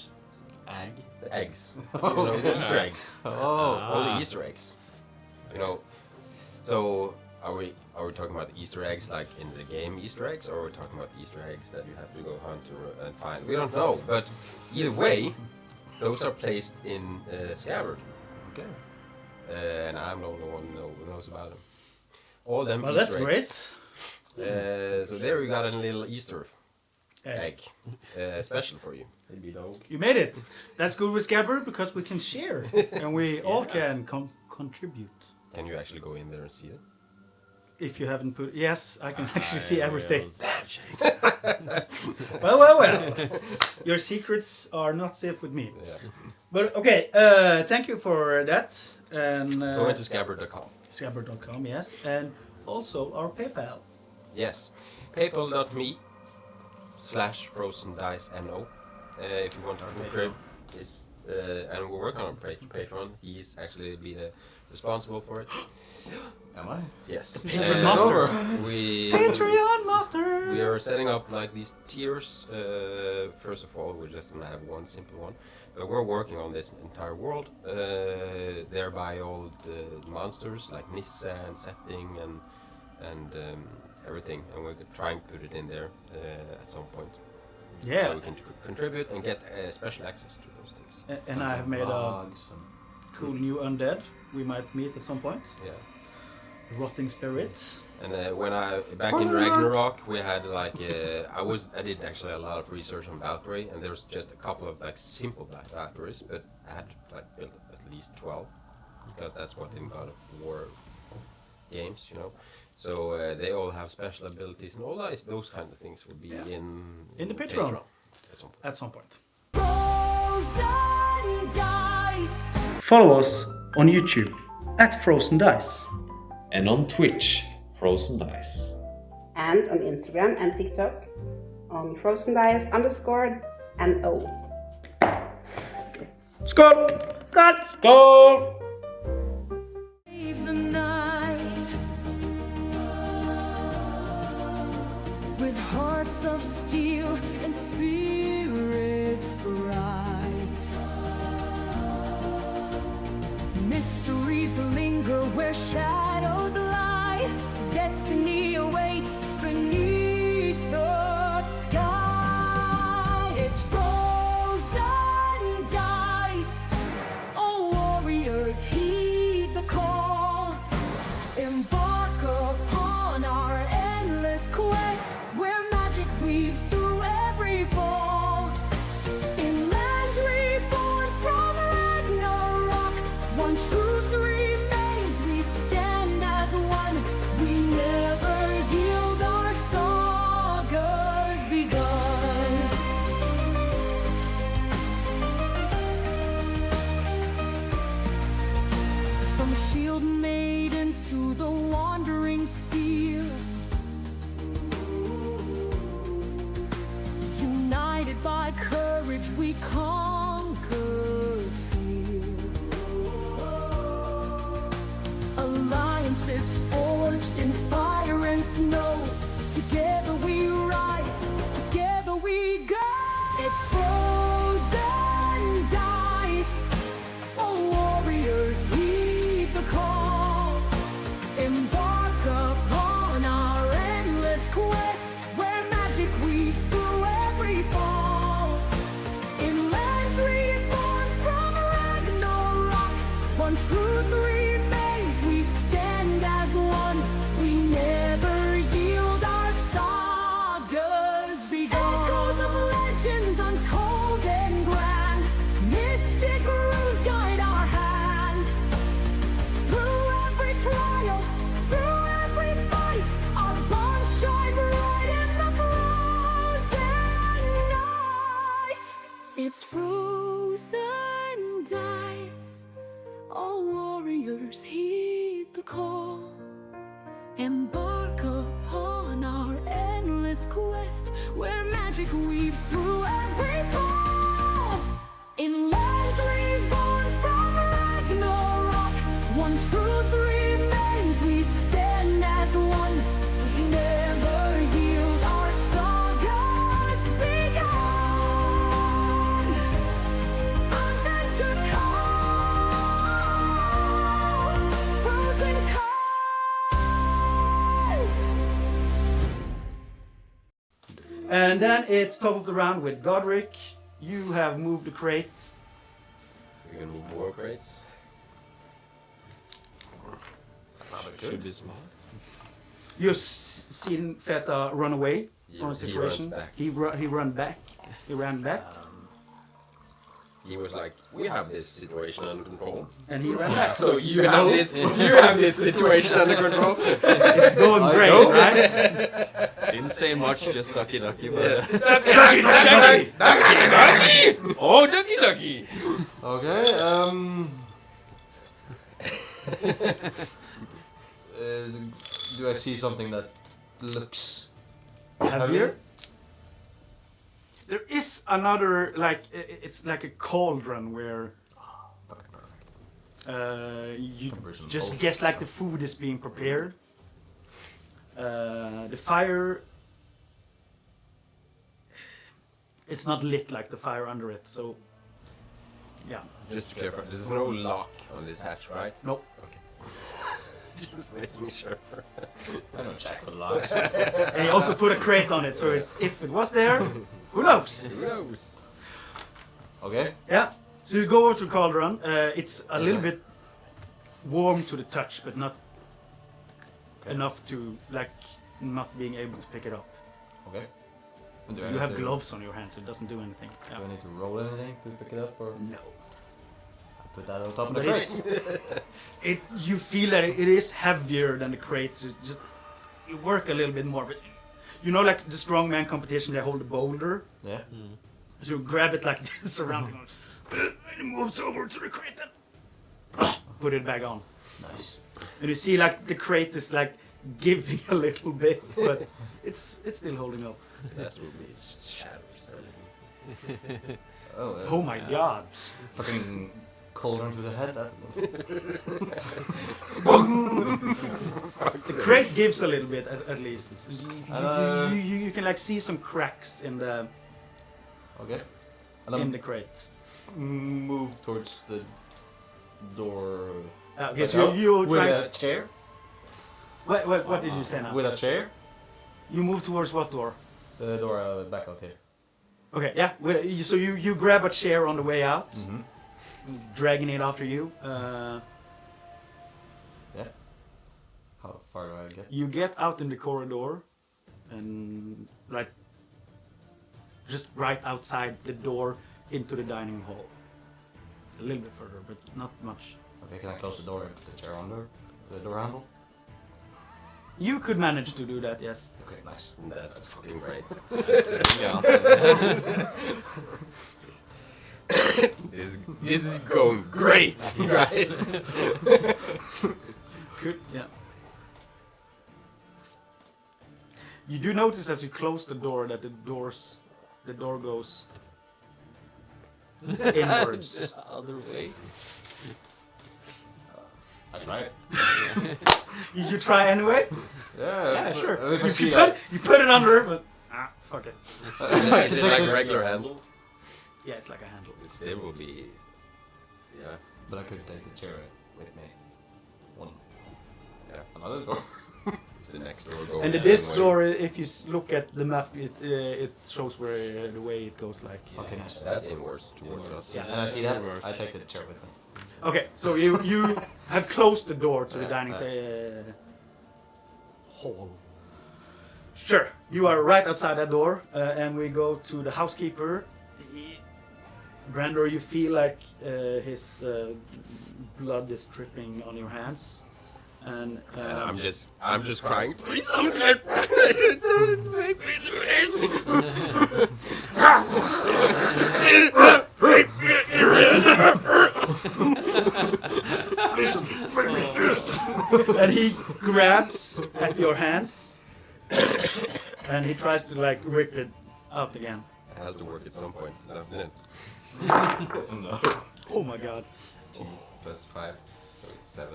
S5: Egg?
S3: The eggs. The Easter eggs. All the Easter eggs. So are we talking about the Easter eggs like in the game Easter eggs, or are we talking about the Easter eggs that you have to go hunt and find? We don't know, but either way, those are placed in Scabbard.
S5: Okay.
S3: And I'm the only one who knows about them. All them
S1: Well,
S3: Easter
S1: that's
S3: eggs.
S1: great.
S3: So there you got a little Easter egg, special for you.
S4: Maybe dog.
S1: You made it. That's good with Scabbard because we can share and we all can contribute.
S3: Can you actually go in there and see it?
S1: If you haven't put, yes, I can actually see everything.
S2: Well,
S1: Well. Your secrets are not safe with me.
S3: Yeah.
S1: But okay, thank you for that. And
S3: Go into scabbard.com.
S1: Scabbard.com, yes, and also our PayPal.
S3: Yes. PayPal.me/FrozenDiceNO. If you want to contribute, and we're working on Patreon. He's actually been responsible for it.
S5: Am I?
S3: Yes.
S1: Patreon master. Patreon master.
S3: We are setting up like these tiers. First of all, we're just gonna have one simple one, but we're working on this entire world. Thereby all the monsters like Nissa and setting and everything, and we're trying to put it in there at some point.
S1: Yeah.
S3: So we can contribute and get special access to those things.
S1: And I have made a
S5: Bugs and
S1: cool new undead. We might meet at some point.
S3: Yeah.
S1: Rotting spirits.
S3: And when back in Ragnarok, we had like I did actually a lot of research on Valkyrie, and there's just a couple of like simple Valkyries, but I had to like build at least 12 because that's what in God of War games, So they all have special abilities, and all those kind of things will be
S1: in the Patreon
S3: at some point.
S1: Follow us on YouTube at Frozen Dice.
S2: and on Twitch, Frozen Dice.
S6: And on Instagram and TikTok on FrozenDice_NO.
S1: Skål!
S6: Skål!
S2: Skål!
S7: The night with hearts of steel and spirits bright. Mysteries linger where shadows lie. Destiny awaits beneath the sky. It's frozen dice. Oh, warriors, heed the call. Embark upon our endless quest where magic weaves through every fall. In lands reborn from Ragnarok, one truth remains, we stand as one. We never yield, our saga's begun. From shield maidens to the wandering sea, united by courage we conquer fear. Alliances forged in fire and snow. Together we rise, together we go. It's frozen dice. Oh, warriors, heed warriors heed the call. Embark upon our endless quest, where magic weaves through every fall. In lands reborn from Ragnarok, one truth remains, we stand as one. We never yield, our saga's begun. Adventure calls, frozen skies.
S1: And then it's top of the round with Godrick. You have moved the crate.
S3: We can move more crates.
S2: Should be small.
S1: You've seen Feta run away from the situation. He ran back. He ran back,
S3: He was like, "We have this situation under control."
S1: and he ran back.
S3: So you have this situation under control.
S1: It's going great, right?
S2: Didn't say much, just ducky ducky. But
S1: Ducky, ducky, ducky.
S2: oh, ducky ducky!
S5: Okay. Do I see something that looks
S1: Heavier? There is another, like, it's like a cauldron where you
S5: Conversion
S1: just
S5: cauldron.
S1: guess like the food is being prepared. The fire, it's not lit like the fire under it, so yeah.
S3: Just to clarify, there's no lock on this hatch, right?
S1: Nope.
S3: Just making sure.
S5: I don't check for the locks.
S1: And he also put a crate on it, so if it was there, who knows?
S3: Who knows?
S5: Okay.
S1: Yeah. So you go over to the cauldron. It's a little bit warm to the touch, but not enough to like not being able to pick it up.
S5: Okay. And do I
S1: You
S5: need
S1: have
S5: to-
S1: gloves on your hands, so it doesn't do anything.
S5: Do I need to roll anything to pick it up, or
S1: No.
S5: I put that on top of the
S1: But
S5: crate?
S1: You feel that it is heavier than the crate. So just you work a little bit more, but you know, like the strongman competition, they hold a boulder.
S5: Yeah.
S1: So you grab it like this around, and it moves over to the crate, and put it back on.
S5: Nice.
S1: And you see like the crate is like giving a little bit, but it's still holding up.
S3: That will be shadows.
S1: Oh my god!
S5: Fucking cauldron to the head.
S1: The crate gives a little bit at least. You can like see some cracks in the
S5: Okay.
S1: in the crate.
S5: Move towards the door.
S1: Okay, so you
S5: with
S1: try.
S5: a chair.
S1: What did you say now?
S5: With a chair.
S1: You move towards what door?
S5: The door back out here.
S1: Okay, yeah. So you grab a chair on the way out,
S5: Mm-hmm.
S1: dragging it after you.
S5: Yeah. How far do I get?
S1: You get out in the corridor, and like just right outside the door into the dining hall. A little bit further, but not much.
S5: Okay, can I close the door and put the chair under the door handle?
S1: You could manage to do that, yes.
S5: Okay, nice.
S3: That's fucking great. This is going great, guys.
S1: Good, yeah. You do notice as you close the door that the door goes inwards.
S2: Other way.
S5: I try it.
S1: You try anyway?
S5: Yeah,
S1: Yeah, sure.
S5: If I
S1: You,
S5: see
S1: you put it under, but fuck it.
S3: Is it like a regular handle?
S1: Yeah, it's like a handle.
S3: It still will be. Yeah.
S5: But I could take the chair with me. One.
S3: Yeah.
S5: Another door.
S3: It's the next door going.
S1: And
S3: the
S1: this
S3: same way.
S1: door, if you look at the map, it shows where the way it goes like.
S5: Okay, nice.
S3: That's inwards towards us.
S1: Yeah.
S5: And I see that. I take the chair with me.
S1: Okay, so you have closed the door to the dining hall. Sure, you are right outside that door, and we go to the housekeeper. Brandur, you feel like his blood is dripping on your hands, and
S3: And I'm just crying. Please don't make me do this.
S1: he grabs at your hands, and he tries to like rip it out again.
S3: It has to work at some point, doesn't it?
S5: No.
S1: Oh my god.
S3: 2 plus 5, so it's 7.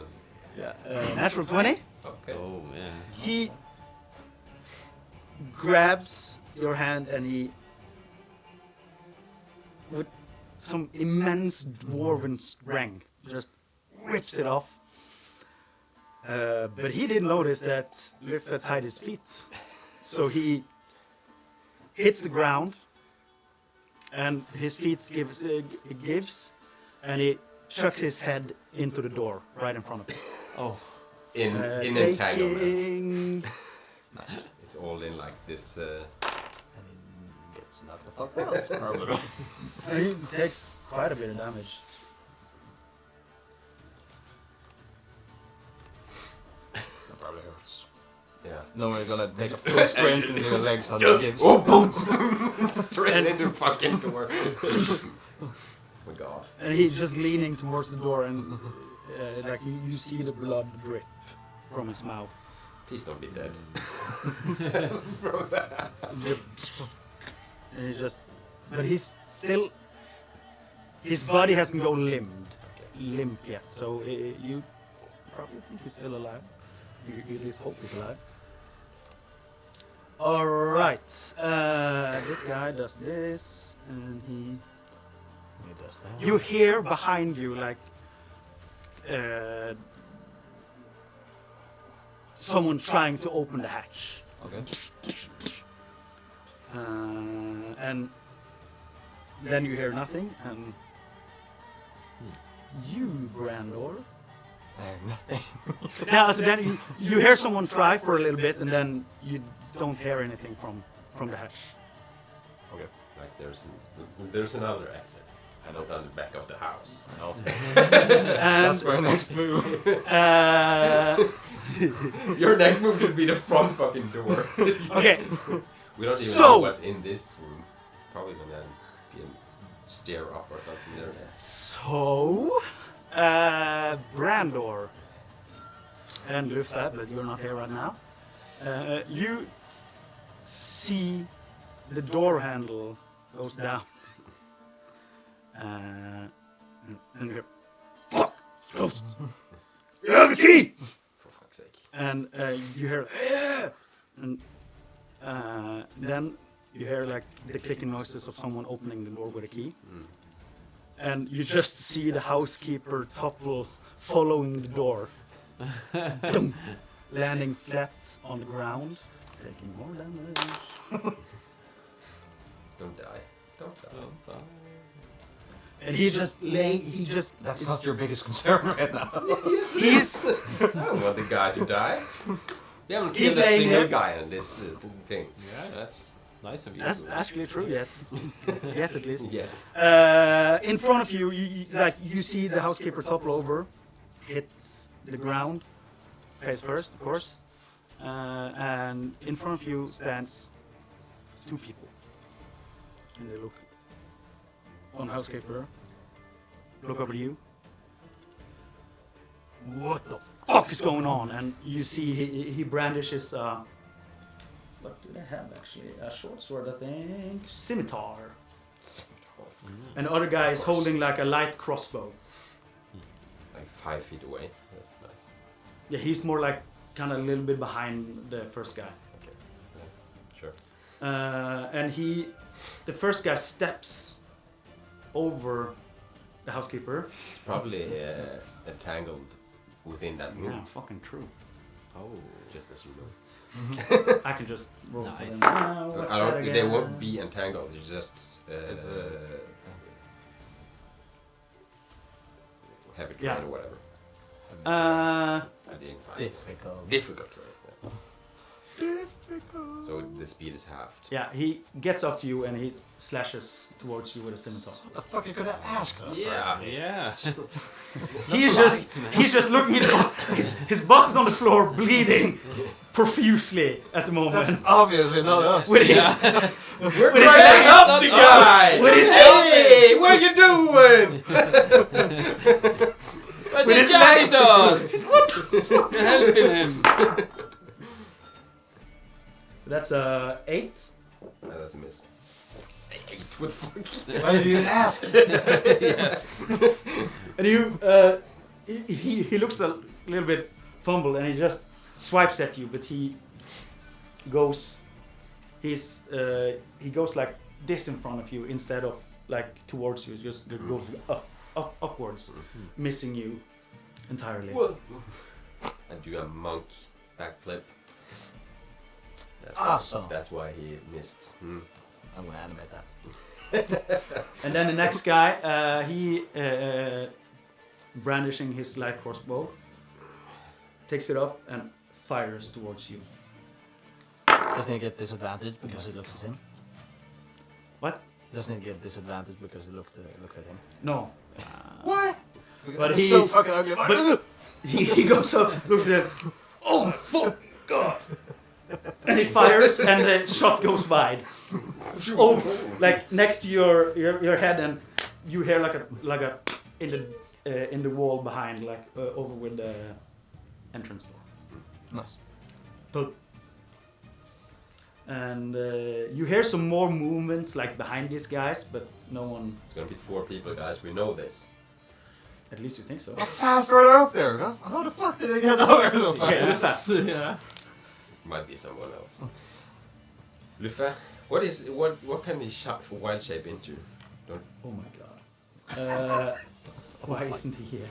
S1: Yeah. Natural 20.
S3: Okay.
S2: Oh man.
S1: He grabs your hand and he, with some immense dwarven strength, just rips it off. But he didn't notice that Luvve tied his feet. So he hits the ground and his feet gives and he chucks his head into the door right in front of him.
S2: Oh.
S3: In entanglement.
S1: Taking...
S3: It's all in like this.
S5: And he gets knocked the fuck out. Probably.
S1: He takes quite a bit of damage.
S5: That probably hurts.
S3: Yeah.
S5: No, we're gonna take a full sprint into your legs and it gives.
S3: Oh, boom! Straight into the fucking door. Oh my god.
S1: And he's just leaning towards the door and like you see the blood drip from his mouth.
S3: Please don't be dead.
S1: And he's just, but he's still, his body hasn't gone limp yet. So you probably think he's still alive. You at least hope he's alive. All right, this guy does this, and
S5: He does that.
S1: you hear behind you like someone trying to open the hatch.
S5: Okay.
S1: And then you hear nothing, and you, Brandur.
S5: Nothing.
S1: Yeah, so then you hear someone try for a little bit, and then you don't hear anything from the hatch.
S5: Okay.
S3: Like there's another exit. And not on the back of the house.
S5: No.
S1: And
S5: That's my next move.
S3: Your next move should be the front fucking door.
S1: okay,
S3: We don't even
S1: So-
S3: know what's in this room. Probably gonna be a stair up or something there.
S1: so Brandur and Luvve, but you're not here right now. You see the door handle goes down. And you go, fuck, it's closed. You have the key!
S3: For fuck's sake.
S1: And you hear, yeah! And then you hear like the clicking noises of someone opening the door with a key. And you just see the housekeeper topple following the door. Boom. Landing flat on the ground, taking more damage.
S3: Don't die. Don't die.
S1: And he just
S5: That's not your biggest concern right now.
S1: he's
S3: I don't want the guy to die. We haven't
S1: He's
S3: killed a
S1: laying
S3: single
S1: there.
S3: guy in this thing.
S2: Yeah, that's nice of you.
S1: that's actually true yet. Yet at least.
S3: Yet.
S1: In front of you, you see the housekeeper topple over, hits the ground, face first, of course, and in front of you stands 2 people, and they look on housekeeper, look over to you. What the fuck is going on? And you see he brandishes. What do they have actually? A short sword, I think. Scimitar. And the other guy is holding like a light crossbow.
S3: Like 5 feet away. That's nice.
S1: Yeah, he's more like kind of a little bit behind the first guy.
S3: Okay. Yeah. Sure.
S1: And the first guy steps over the housekeeper.
S3: It's probably entangled within that room.
S1: Yeah, fucking true.
S2: Oh.
S3: Just as you know.
S1: I can just roll for
S2: Nice.
S1: them. Now, what's
S3: I
S1: that
S3: don't. They
S1: again?
S3: won't be entangled. It's just heavy terrain
S1: Yeah.
S3: or whatever. I didn't find it.
S5: Difficult.
S3: Difficult terrain. Yeah. So the speed is halved.
S1: Yeah, he gets up to you and he slashes towards you with a scimitar.
S5: What the fuck you could have asked us?
S3: Yeah.
S2: Yeah.
S1: He's just looking at his boss is on the floor bleeding profusely at the moment.
S5: That's obviously not us.
S1: With his
S3: We're
S1: With his
S3: trying
S1: legs
S3: to help the guy.
S1: With his
S3: Hey, what you doing?
S2: What But
S1: With
S2: the
S1: his leg.
S2: janitors! You're helping him.
S1: That's 8.
S3: That's a miss. 8? What the fuck?
S5: Why did you ask?
S2: Yes.
S1: And you, he looks a little bit fumbled and he just swipes at you, but he goes, he goes like this in front of you instead of like towards you. It just goes upwards, missing you entirely.
S3: Whoa. And do a monk backflip. That's
S5: Awesome.
S3: That's why he missed.
S5: I'm gonna animate that.
S1: And then the next guy, he brandishing his light crossbow, takes it up and fires towards you.
S5: Doesn't he get disadvantage because it looks at him?
S1: What?
S5: Doesn't he get disadvantage because it looked at him?
S1: No.
S5: What?
S1: But
S5: It's
S1: he-
S5: so fucking ugly.
S1: But he goes up, looks at him. Oh fuck God! And he fires, and the shot goes wide. Oh, like next to your head, and you hear like a in the wall behind, like over with the entrance door.
S5: Nice.
S1: Thud. And you hear some more movements like behind these guys, but no one.
S3: It's gonna be 4 people, guys. We know this.
S1: At least you think so.
S5: How fast were they up there? How the fuck did they get over so fast?
S1: Okay, that's fast.
S2: Yeah.
S3: Might be someone else. Luvve, what can he wild shape into?
S1: Oh my God. Why isn't he here?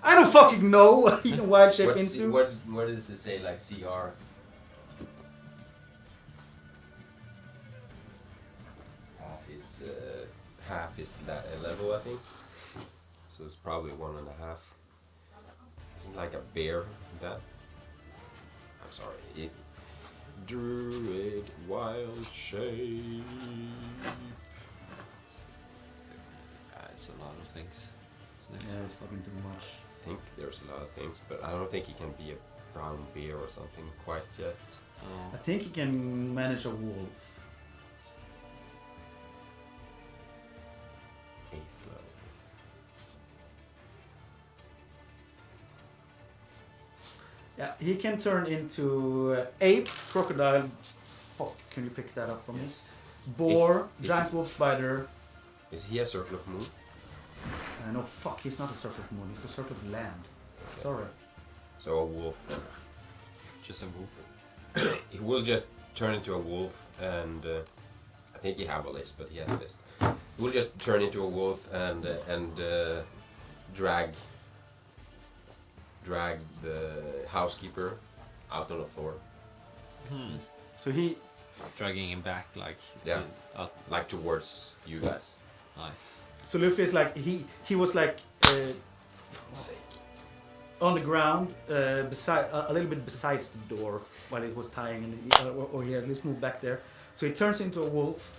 S1: I don't fucking know what he can wild shape into.
S3: What does it say, like CR? Half is level, I think. So it's probably 1.5. Isn't like a bear that? I'm sorry. Druid wild shape.
S2: It's a lot of things. Isn't it?
S1: Yeah, it's fucking too much.
S3: I think there's a lot of things, but I don't think he can be a brown bear or something quite yet.
S2: Oh.
S1: I think he can manage a wolf.
S3: 8th level.
S1: Yeah, he can turn into ape, crocodile. Fuck, can you pick that up for me? Boar,
S3: Is
S1: giant
S3: he-
S1: wolf spider.
S3: Is he a circle of moon?
S1: No, fuck, he's not a sort of moon. He's a sort of land. Sorry.
S3: So a wolf then.
S2: Just a wolf.
S3: He will just turn into a wolf, and I think he have a list, but he has a list. He will just turn into a wolf and drag the housekeeper out on the floor,
S1: So he,
S2: Dragging him back like.
S3: Yeah.
S2: Up.
S3: like towards you guys.
S2: Nice.
S1: so Luvve is like he was like on the ground, beside a little bit besides the door while it was tying, and or he at least moved back there. So he turns into a wolf,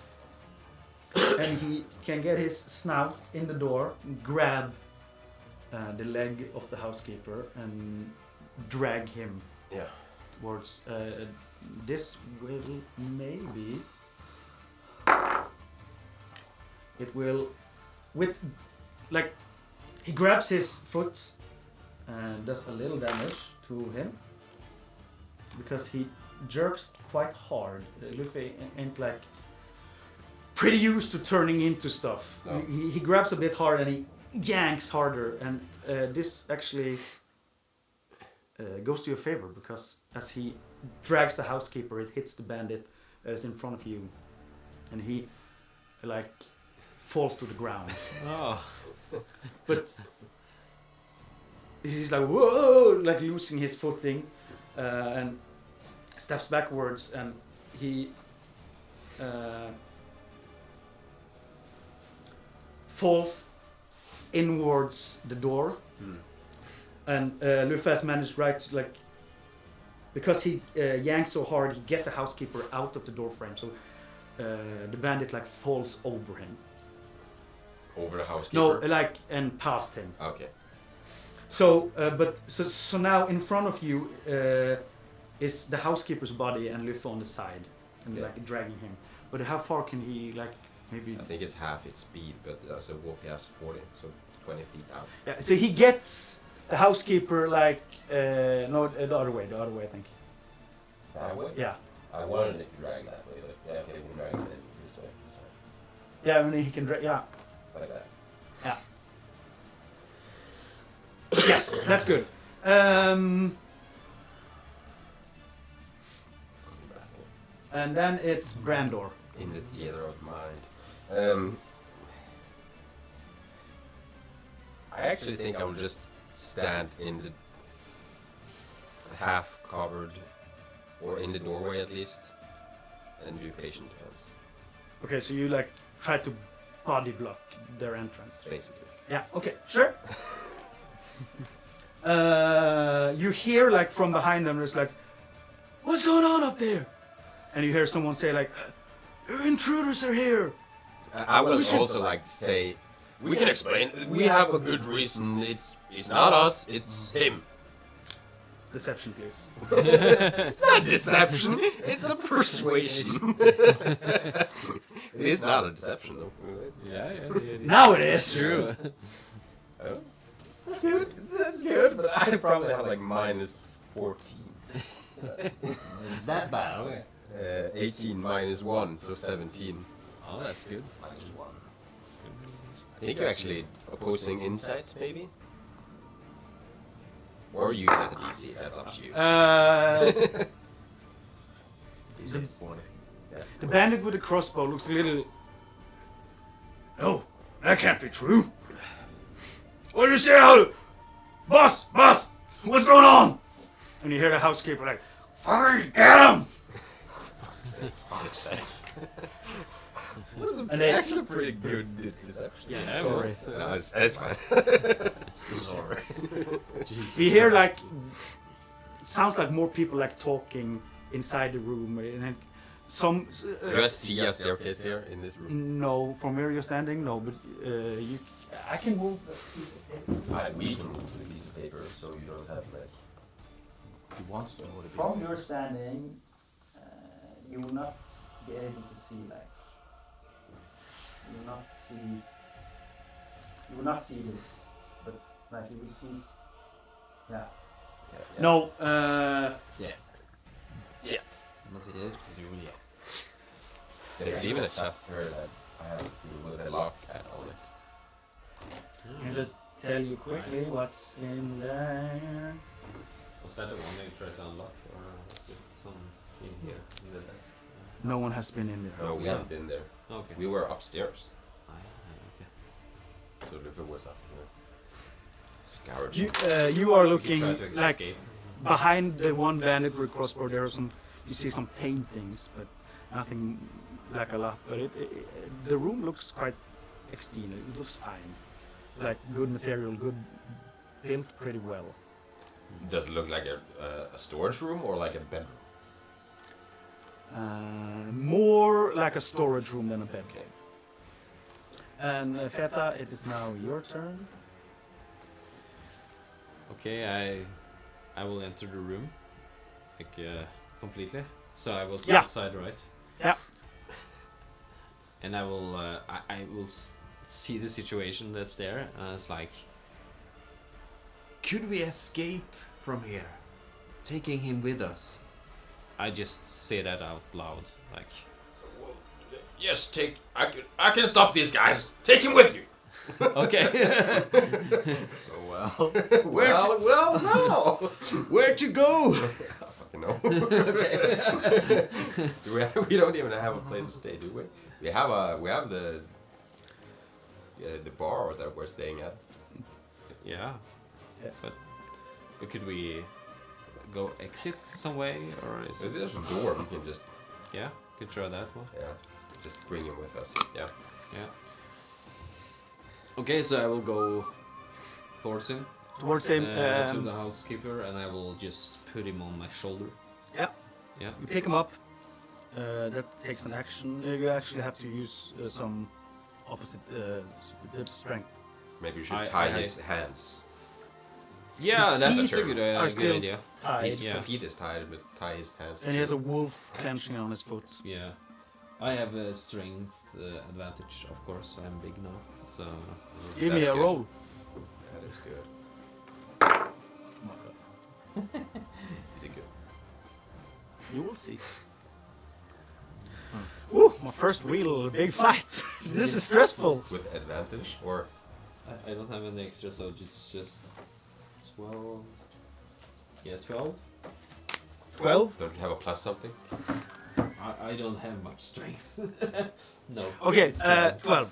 S1: and he can get his snout in the door, grab the leg of the housekeeper, and drag him
S3: Yeah.
S1: towards. This will maybe. It will, with like, he grabs his foot and does a little damage to him because he jerks quite hard. Luvve ain't like pretty used to turning into stuff.
S3: No.
S1: He grabs a bit hard and he yanks harder, and this actually goes to your favor because as he drags the housekeeper, it hits the bandit that is in front of you, and he like falls to the ground.
S2: Oh.
S1: But he's like whoa, like losing his footing, and steps backwards, and he falls inwards the door, and Luvve has managed like because he yanked so hard, he get the housekeeper out of the door frame, so the bandit like falls over him.
S3: Over the
S1: No,
S3: housekeeper?
S1: like and past him.
S3: Okay.
S1: So, so now in front of you is the housekeeper's body and Luvve on the side, and
S3: Yeah.
S1: like dragging him. But how far can he like maybe.
S3: I think it's half its speed, but as a wolf, he has 40, so 20 feet out.
S1: Yeah, so he gets the housekeeper like no, the other way, I think.
S3: That way?
S1: Yeah,
S3: I wanted it to drag that way. Like, yeah, okay, we can drag it this way.
S1: yeah. I mean, he can. Yeah,
S3: Like that.
S1: yeah. Yes, that's good. And then it's Brandur.
S3: In the theater of mind. I actually think I will just stand in the half covered, or in the doorway at least, and do patient defense,
S1: Okay, so you like try to body block their entrance.
S3: basically.
S1: Yeah. Okay. Sure. You hear like from behind them, there's like, "What's going on up there?" And you hear someone say like, "Intruders are here."
S3: I will also like say, we can explain. We have a good reason. It's not us. It's him.
S1: Deception, please.
S3: It's not deception. It's a persuasion. It is not a deception though.
S2: Yeah.
S1: Now it is.
S2: True.
S3: Oh, that's good. That's good. But I probably have like minus 14.
S5: Is that bad? Okay.
S3: 18 minus 1, so 17.
S2: Oh, that's good.
S5: Minus 1.
S3: I think you're actually opposing insight, maybe? Or you set the DC, that's up to you.
S5: Is it 40?
S1: The bandit with the crossbow looks a little. No, that can't be true. What do you say out? Boss, what's going on? And you hear the housekeeper like, "Fucking get him!"
S5: Fuck's sake.
S3: That's
S1: And they-
S3: actually pretty good deception.
S2: Yeah,
S1: Sorry.
S3: No, it's fine.
S5: Sorry.
S1: You hear like sounds like more people like talking inside the room, and then some.
S3: Do I see a staircase here in this room?
S1: No, from where you're standing, no. But you, I can move a piece of paper.
S3: We can move the piece of paper so you don't have like...
S5: He wants to know what it
S1: From your standing, you will not be able to see like. You will not see this, but like you will see. Yeah. No.
S5: Once it is, but you will, yeah.
S3: There's even a chest here that I have seen with a lock on it.
S1: I'll just tell you quickly what's in there.
S2: Was that the one that you tried to unlock, or was it something here in the desk?
S1: No one has been in there.
S3: No, we haven't been there.
S2: Okay.
S3: We were upstairs,
S2: Okay.
S3: so Luvve was up here. Scoured.
S1: You are
S2: You
S1: looking
S2: tried to
S1: like
S2: escape.
S1: behind the one bandit with crossbow. There are some. You see some paintings, but nothing like a lot. But the room looks quite pristine. It looks fine. Like good material, good built pretty well.
S3: Does it look like a storage room or like a bedroom?
S1: More like a storage room than a bed.
S3: Okay.
S1: And Feta, it is now your turn.
S2: Okay, I will enter the room, like completely. So I will sit
S1: Yeah.
S2: outside, right?
S1: Yeah.
S2: And I will see the situation that's there, and it's like, could we escape from here, taking him with us? I just say that out loud, like.
S3: Yes, I can stop these guys. Take him with you.
S2: Okay.
S5: Well.
S3: well, no.
S2: Where to go?
S3: I fucking know. we don't even have a place to stay, do we? We have the bar that we're staying at.
S2: Yeah.
S1: Yes.
S2: But could we go exit some way, or is
S3: So
S2: it?
S3: there's a door. We can just
S2: Yeah, could try that one.
S3: just bring him with us. Yeah.
S2: Yeah. Okay, so I will go towards him,
S1: Towards him.
S2: to the housekeeper, and I will just put him on my shoulder.
S1: Yeah.
S2: Yeah.
S1: You pick him up. That takes an action. You actually have to use some opposite strength.
S3: Maybe you should
S2: I-
S3: tie
S2: I-
S3: his hands.
S2: Yeah,
S1: His
S2: that's
S1: feet
S2: a good,
S1: are
S2: good
S1: still
S2: idea.
S1: tied,
S3: His
S2: Yeah.
S3: feet is tied, but tie his hands.
S1: and he has
S3: too.
S1: a wolf clenching on his foot.
S2: Yeah. I have a strength advantage, of course. I'm big now, so
S1: Give me
S3: That's
S1: a
S3: good.
S1: roll.
S3: That is good. Is it good?
S1: You will see. Ooh, my first real big fight. This is stressful.
S3: With advantage or
S2: I don't have any extra, so just 12. Yeah, 12.
S1: 12.
S3: don't you have a plus something?
S2: I don't have much strength. No.
S1: Okay,
S2: it's 12.
S1: 12.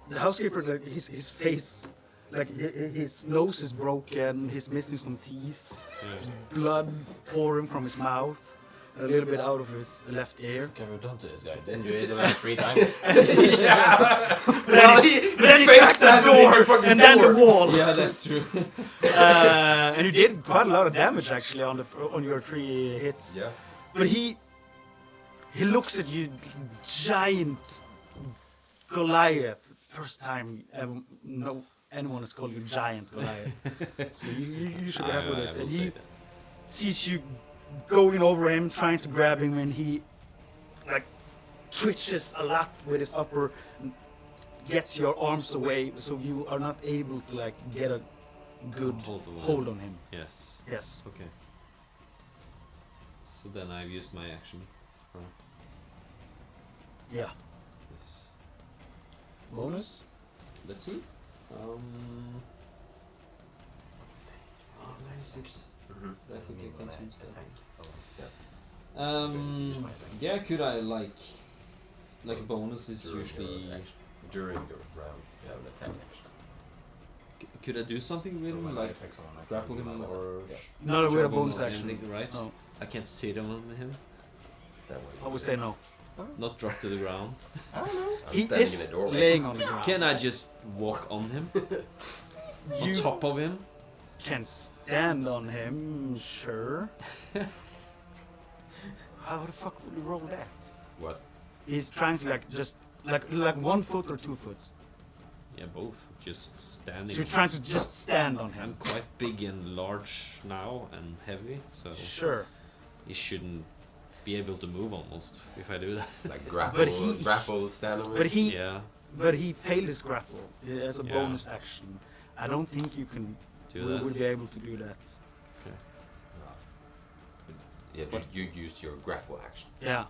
S1: The housekeeper, like, his face, like his nose is broken, he's missing some teeth,
S2: Yeah.
S1: blood pouring from his mouth, a little bit out of his left ear.
S5: What have you done to this guy? Didn't you hit him like 3 times?
S1: Then he smacked the door and then the wall.
S2: Yeah, that's true.
S1: And you did quite a lot of damage actually on your 3 hits.
S3: Yeah.
S1: But he looks at you, giant Goliath. First time ever, anyone has called you giant Goliath. So you should be happy with this. And he sees you going over him, trying to grab him, and he like twitches a lot with his upper, gets your arms away, so you are not able to like get a good hold on him.
S2: Yes.
S1: Yes.
S2: Okay. So then I've used my action.
S1: Yeah.
S2: Yes.
S1: Bonus.
S2: Let's see. 96. I think I can use that. Yeah, could I like a bonus is
S3: During
S2: usually.
S3: your action. During your round, you have an attack action.
S2: Could I do something with him, like grapple him or?
S1: Not with a
S2: shove him
S1: bonus
S2: or
S1: action.
S2: anything, right?
S1: No.
S2: I can't sit on him.
S3: Is that what
S1: I would say no.
S2: Not drop to the ground.
S3: I'm
S1: He
S3: standing
S1: is
S3: in the doorway.
S1: laying on the ground.
S2: Can I just walk on him? On
S1: You
S2: top of him?
S1: can stand on him, sure. How the fuck would you roll that?
S3: What?
S1: He's trying to like just like 1 foot or 2 foot.
S2: Yeah, both. Just
S1: So
S2: standing.
S1: you're trying to just stand on
S2: I'm
S1: him.
S2: quite big and large now and heavy, so
S1: Sure.
S2: he shouldn't be able to move almost if I do that.
S3: Like grapple,
S1: But he-
S3: grapple, stand on
S1: But
S3: it?
S2: Yeah,
S1: but he failed his grapple as a
S2: Yeah.
S1: bonus action. I don't think you can
S2: do that.
S1: would be able to do that.
S3: Yeah, but you used your grapple action.
S1: Yeah.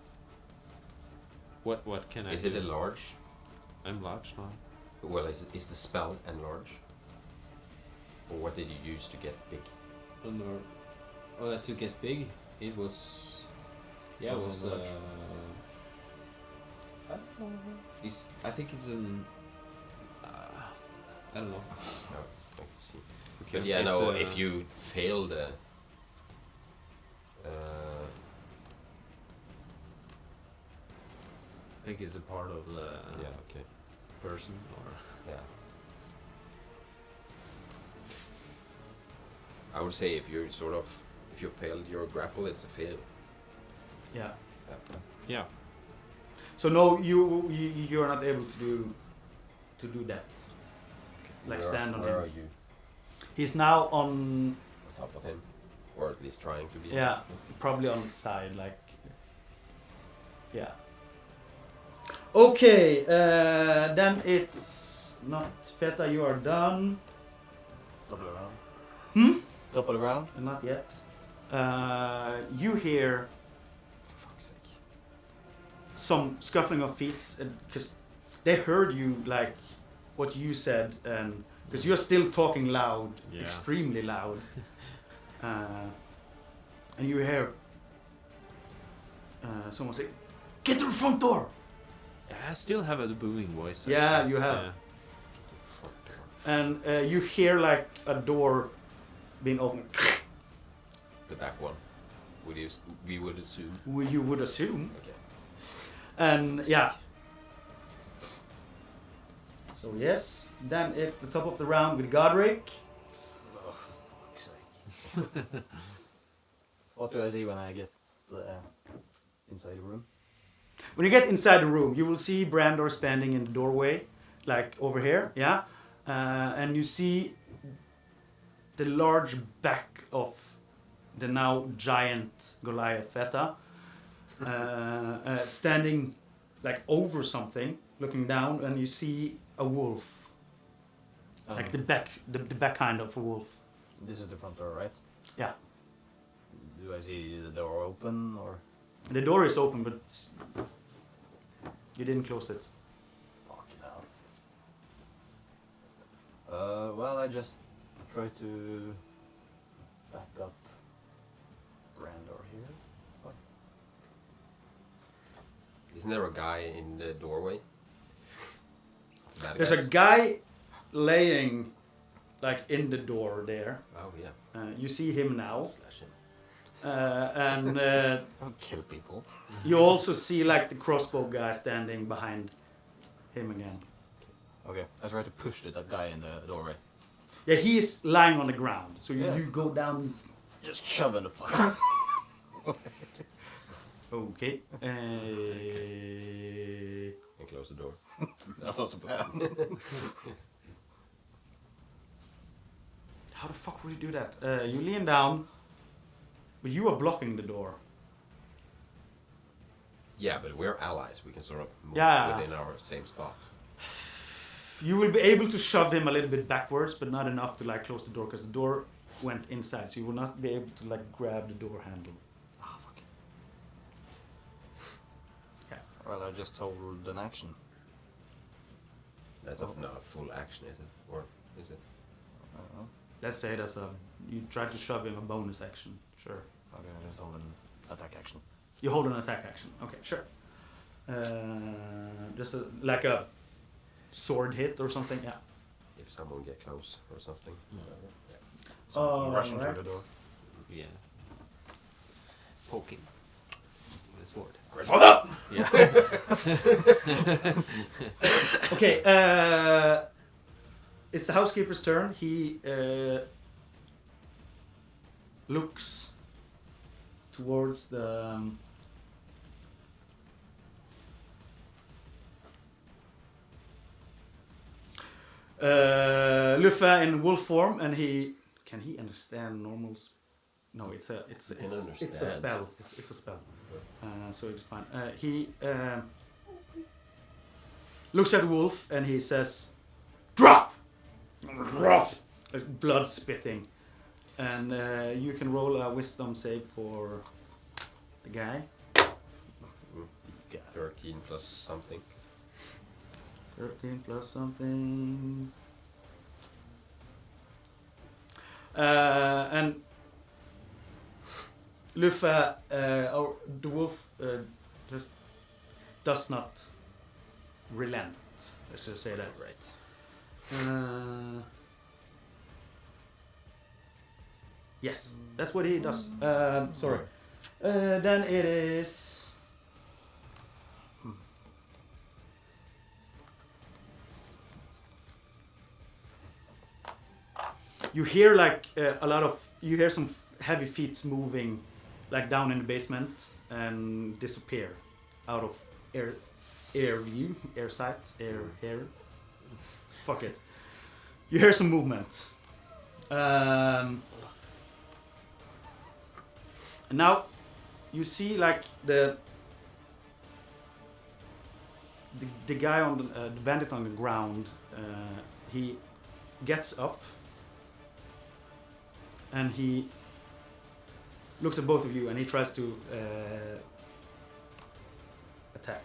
S2: What can I
S3: Is
S2: do?
S3: it enlarge?
S2: I'm large now.
S3: Well, is the spell enlarge? Or what did you use to get big?
S2: To get big, it was. Yeah, it was. I don't know. I think it's an. I don't know.
S3: No, I can see.
S2: Okay,
S3: But yeah,
S2: it's,
S3: no, if you fail the...
S2: I think it's a part of the
S3: yeah, okay.
S2: person or.
S3: Yeah. I would say if you failed your grapple, it's a fail.
S1: Yeah.
S3: Yeah.
S2: Yeah.
S1: So no, you're not able to do that. Like stand on
S3: Where
S1: him.
S3: are you?
S1: He's now on.
S3: Top of him? Or at least trying to be?
S1: Yeah, probably on the side, like. Yeah. Okay, then it's not Feta. You are done.
S5: Top of the round.
S1: Hmm?
S5: Top of the round.
S1: Not yet. You hear, for fuck's sake, some scuffling of feet, because they heard you like what you said, and because you're still talking loud,
S2: Yeah.
S1: extremely loud, and you hear someone say, "Get to the front door!"
S2: I still have a booming voice.
S1: Yeah,
S2: actually.
S1: you have.
S2: Yeah.
S3: Front door.
S1: And you hear like a door being opened.
S3: The back one. We would assume.
S1: You would assume.
S3: Okay.
S1: And yeah. So yes, then it's the top of the round with Godrick.
S5: Oh, fuck's sake. What do I see when I get inside the room?
S1: When you get inside the room, you will see Brandur standing in the doorway, like over here, yeah. And you see the large back of the now giant Goliath Feta, standing like over something, looking down, and you see a wolf, like the back kind of a wolf.
S5: This is the front door, right?
S1: Yeah.
S5: Do I see the door open or?
S1: The door is open, but you didn't close it.
S5: Fucking hell. Well, I just try to back up Brandur here. What?
S3: Isn't there a guy in the doorway? Bad
S1: There's
S3: guys?
S1: a guy laying like in the door there.
S3: Oh yeah.
S1: You see him now.
S3: Slash him.
S1: And
S5: Don't kill people.
S1: you also see like the crossbow guy standing behind him again.
S5: Okay, I try to push that guy in the doorway.
S1: Yeah, he is lying on the ground. So
S5: Yeah.
S1: you go down.
S5: Just shove in the fuck.
S1: Okay.
S3: And close the door.
S5: That was a plan.
S1: How the fuck would you do that? You lean down, but you are blocking the door.
S3: Yeah, but we're allies. We can sort of move
S1: Yeah.
S3: within our same spot.
S1: You will be able to shove him a little bit backwards, but not enough to like close the door, because the door went inside, so you will not be able to like grab the door handle.
S5: Ah, fuck. Well, I just hold an action.
S3: That's not a full action, is it? Or is it?
S5: I don't know.
S1: Let's say that's you try to shove him a bonus action. Sure.
S5: Okay, I just hold an attack action.
S1: You hold an attack action. Okay, sure. Just like a sword hit or something. Yeah.
S3: If someone get close or something.
S5: So I'm rushing
S1: right.
S5: through the door.
S2: Yeah. Poking with a sword.
S3: Grandfather!
S2: Yeah.
S1: Okay. It's the housekeeper's turn. He looks towards the. Luvve in wolf form, and can he understand normals? No, it's a spell. It's a spell. So it's fine. He looks at the wolf and he says, "Drop!" Rough, blood spitting, and you can roll a wisdom save for the guy.
S3: 13 plus something.
S1: 13 plus something. And Luvve, or the wolf, just does not relent. Let's just say that.
S3: Right.
S1: Yes, that's what he does. Sorry. Then it is. You hear like you hear some heavy feet moving, like down in the basement and disappear out of air view, air sight, air. Fuck it. You hear some movement. And now you see like the guy on the bandit on the ground. He gets up and he looks at both of you and he tries to attack.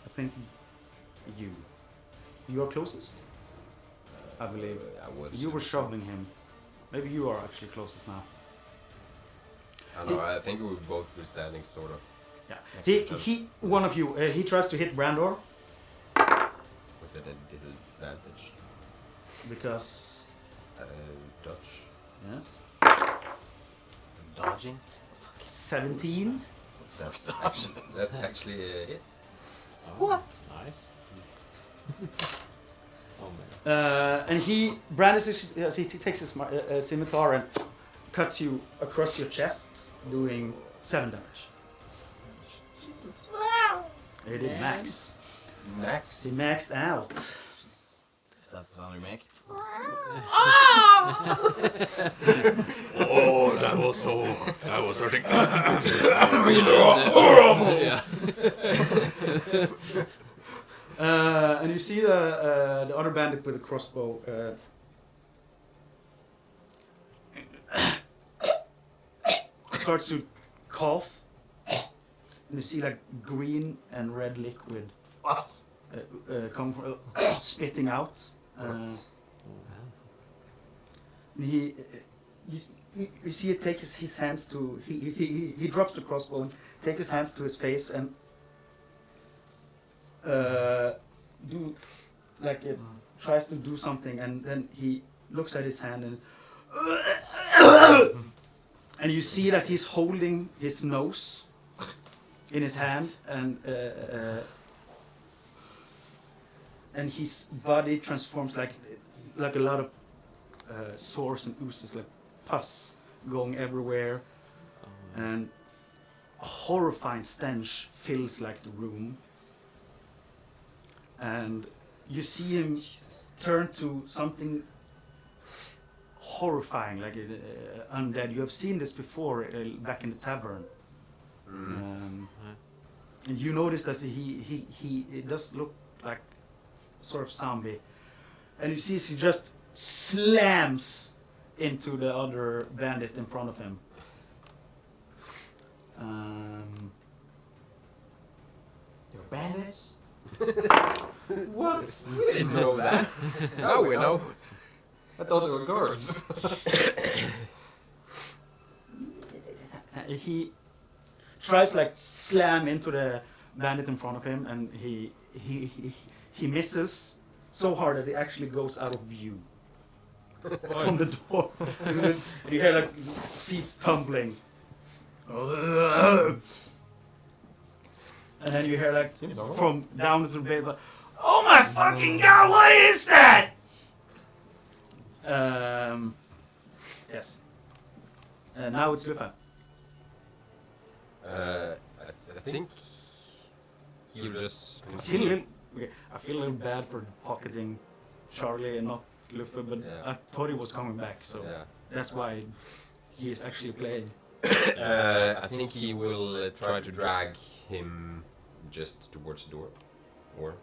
S1: I think you are closest, I believe.
S3: I would
S1: You were
S3: assume.
S1: shoving him. Maybe you are actually closest now.
S3: I don't know, I think we would both be standing sort of
S1: Yeah. One of you, he tries to hit Brandur
S3: with an advantage.
S1: because
S3: Dutch.
S1: yes,
S5: Dodging?
S1: 17.
S3: That's actually it.
S2: What? Nice. Oh man.
S1: And he brandishes, he takes his scimitar and cuts you across your chest, doing 7 damage.
S2: Jesus.
S1: He did
S2: Man.
S1: max.
S3: Max.
S1: He maxed out.
S5: Is that the sound you make?
S1: Oh, that was hurting.
S2: Yeah.
S1: And you see the other bandit with the crossbow. Starts to cough. And you see like green and red liquid.
S5: What?
S1: Come from, spitting out. And you see it take his hands to he drops the crossbow and take his hands to his face and do like it tries to do something, and then he looks at his hand and and you see that he's holding his nose in his hand, and his body transforms like a lot of sores and oozes, like pus going everywhere, and a horrifying stench fills like the room, and you see him turn to something horrifying, like undead. You have seen this before back in the tavern. And you notice that he does look like sort of zombie, and you see he just slams into the other bandit in front of him.
S5: You're bandits?
S3: What? We didn't know that. Now we know.
S5: I thought they were guards.
S1: He tries like slam into the bandit in front of him, and he misses so hard that it actually goes out of view from the door. And you hear like feet tumbling, and then you hear like from down to the bed, like, "Oh my fucking god, what is that?" Yes. Now it's Luvve.
S3: I think he just.
S1: I feel a little bad for pocketing Charlie and not Luvve, but
S3: Yeah.
S1: I thought he was coming back, so
S3: Yeah.
S1: that's why he is actually playing.
S3: I think he will try to drag him just towards the door, or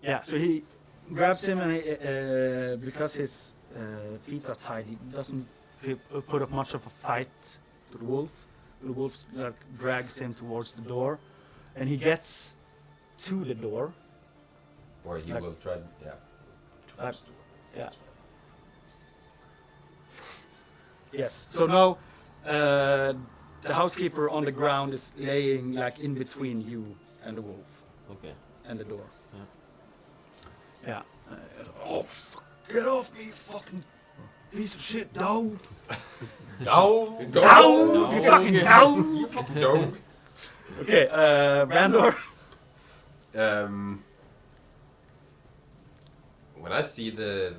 S1: Yeah, so he grabs him, and because his feet are tied, he doesn't put up much of a fight to the wolf. The wolf drags him towards the door, and he gets to the door.
S3: or he
S1: Like-
S3: will try. Yeah. Towards the door.
S1: Yeah.
S3: That's right.
S1: Yes. So now the housekeeper on the ground is laying like in between you and the wolf
S2: Okay.
S1: and the door.
S2: Yeah.
S1: Yeah. Oh, fuck, get off me, fucking piece of shit, dog.
S3: Down!
S1: Down! You fucking down!
S3: You fucking dog!
S1: Okay, Brandur.
S3: When I see the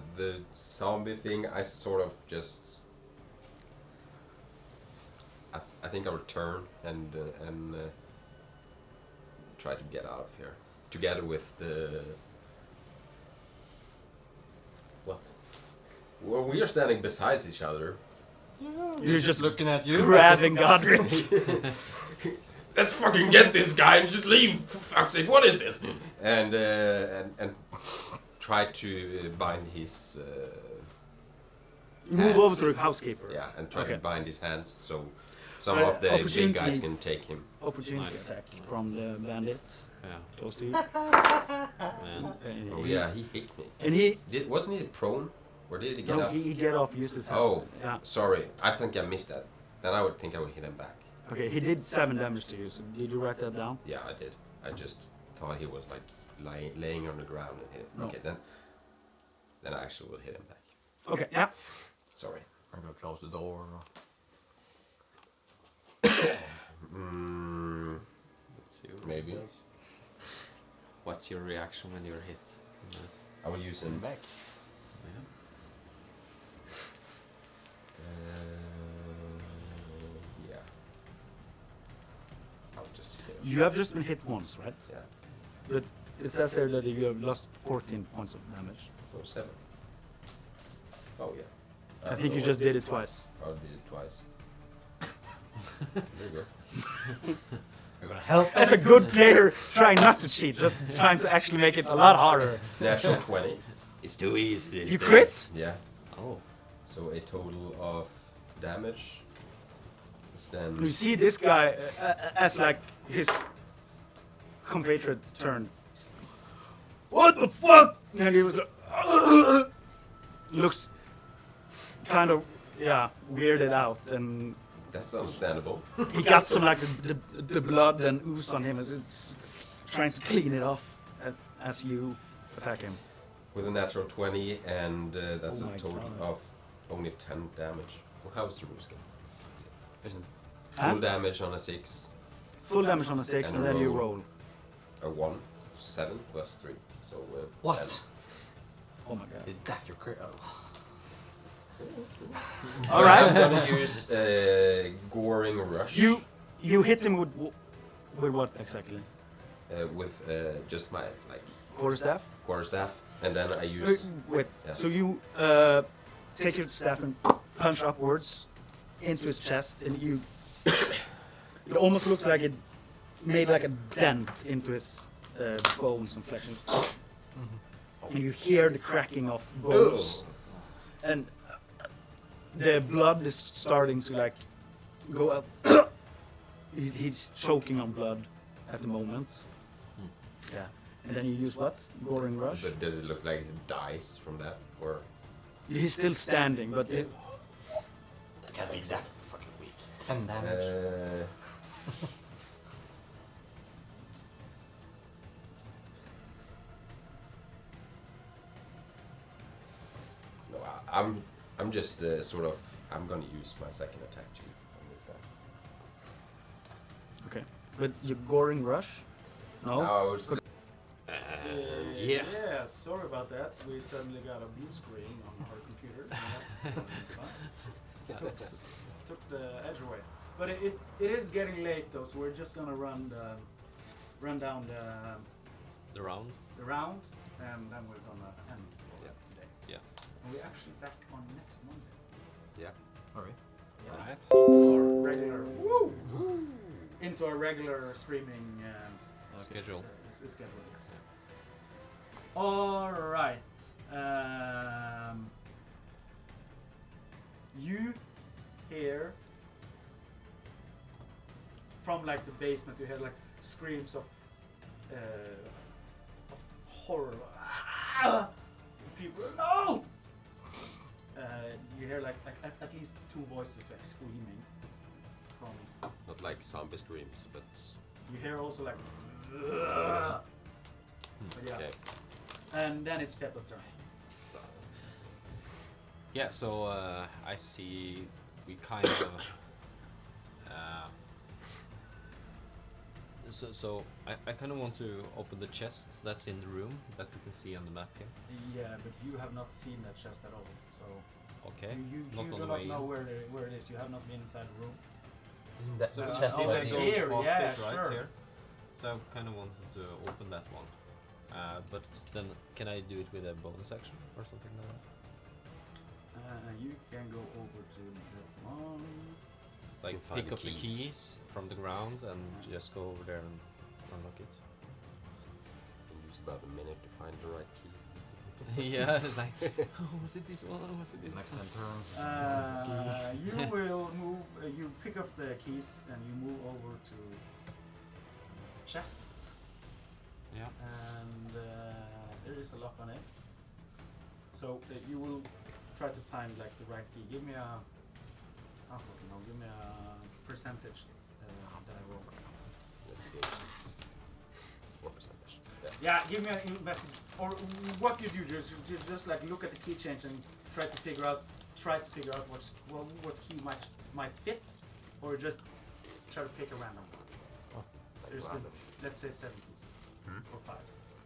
S3: zombie thing, I sort of just. I think I will turn and try to get out of here, together with the. What? Well, we are standing beside each other.
S1: You're just
S5: looking at you.
S1: grabbing Godrick.
S3: Let's fucking get this guy and just leave. For fuck's sake, what is this? And try to bind his.
S1: You move over to the housekeeper.
S3: Yeah, and try
S1: Okay.
S3: to bind his hands so some
S1: Uh,
S3: of the big
S1: opportunity-
S3: guys can take him.
S1: Opportunity
S2: Nice.
S1: attack from the bandits
S2: Yeah.
S1: close to you.
S2: Man.
S1: And
S3: Oh
S1: he-
S3: yeah, he hit me.
S1: And he
S3: Wasn't he prone? Or did he get
S1: no,
S3: up?
S1: he get up, used his hand.
S3: Oh,
S1: Yeah.
S3: sorry. I think I missed that. Then I would think I would hit him back.
S1: Okay, he did 7 damage to you. So did you write that down?
S3: Yeah, I did. I just thought he was like laying on the ground and hit.
S1: No.
S3: Okay, then I actually will hit him back.
S1: Okay, yeah.
S3: Sorry.
S5: I'm gonna close the door.
S3: Let's see. Maybe.
S2: What's your reaction when you're hit?
S3: I will use him back.
S2: Yeah.
S3: Yeah. I'll just hit him.
S1: You have just been hit once, right?
S3: Yeah.
S1: But it says here that you have lost 14 points of damage.
S3: So 7. Oh yeah.
S1: I think you just did it twice.
S3: I did it twice. There you go.
S5: You're gonna help.
S1: As a good player, trying not to cheat, just trying to actually make it a lot harder.
S3: Natural 20.
S2: It's too easy.
S1: You crit?
S3: Yeah.
S2: Oh.
S3: So a total of damage is then.
S1: You see this guy as like his compatriot turned. What the fuck? And he was like, looks kind of weirded out, and
S3: That's understandable.
S1: he got some like the blood and ooze on him as he's trying to clean it off as you attack him.
S3: With a natural 20, and that's
S1: Oh
S3: a
S1: my
S3: total
S1: God.
S3: of only 10 damage. Well, how's the rules go?
S5: Isn't
S1: Huh?
S3: Full damage on a 6,
S1: Full damage on a 6, and then you roll.
S3: a 1, 7 plus 3. So
S5: what?
S3: 10.
S1: Oh my god.
S5: Is that your crit? Oh.
S1: All right.
S3: I'm gonna use Goring Rush.
S1: You hit him with what exactly?
S3: With just my like
S1: Quarterstaff?
S3: quarterstaff, and then I use.
S1: Wait.
S3: Yeah.
S1: So you take your staff and punch upwards into his chest, and you. It almost looks like it made like a dent into his bones and flesh, and you hear the cracking of bones, and the blood is starting to like go up. He's choking on blood at the moment. Yeah. And then you use what? Goring Rush?
S3: But does it look like it dies from that, or?
S1: He's still standing, but it,
S5: That can't be exactly fucking weak. 10 damage.
S3: No, I'm just sort of. I'm gonna use my second attack too on this guy.
S1: okay. But you Goring Rush? No?
S3: No, it's,
S2: Yeah.
S1: Yeah, sorry about that. We suddenly got a blue screen on our computer. And that's took the edge away. But it is getting late though, so we're just gonna run down
S2: The round.
S1: the round, and then we're gonna end
S3: Yeah.
S1: today.
S2: Yeah.
S1: And we're actually back on next Monday.
S5: Alright.
S1: Yeah.
S2: Alright.
S1: Our regular into our regular streaming
S2: Schedule.
S1: schedule. Yes. All right. You hear from like the basement. You hear like screams of horror. Ah! People, no! You hear like at least 2 voices like screaming from.
S3: not like zombie screams, but
S1: You hear also like. But yeah.
S3: okay.
S1: And then it's Feta's turn.
S2: Yeah, so I see we kind of. So I kind of want to open the chest that's in the room that we can see on the map here.
S1: Yeah, but you have not seen that chest at all. So
S2: Okay.
S1: you
S2: Not on
S1: do
S2: the
S1: not
S2: way
S1: know
S2: in.
S1: where it is. You have not been inside the room.
S5: Isn't that
S2: So
S5: the
S2: I
S5: chest
S2: see
S1: oh,
S5: right
S2: that
S1: the
S2: go
S5: here?
S1: gear,
S2: past
S1: yeah,
S2: it right
S1: sure.
S2: here. So I kind of wanted to open that one. But then can I do it with a bonus action or something like that?
S1: You can go over to that one.
S2: Like
S3: You'll find
S2: pick
S3: the
S2: up the
S3: keys.
S2: keys from the ground and just go over there and unlock it.
S3: Use about a minute to find the right key.
S2: Yeah, it's like, oh, was it this one? Was it this
S5: Next
S2: one?
S5: 10 turns.
S1: You will move. You pick up the keys and you move over to the chest,
S2: Yeah.
S1: and there is a lock on it. So you will try to find like the right key. Give me a. I don't know. Give me a percentage that I roll.
S3: Investigation. Or percentage. Yeah.
S1: Yeah, give me an investigation. Or what you do, just like look at the key change and try to figure out what key might fit, or just try to pick a random one.
S3: Like
S1: There's
S3: random.
S1: let's say 7 keys or 5,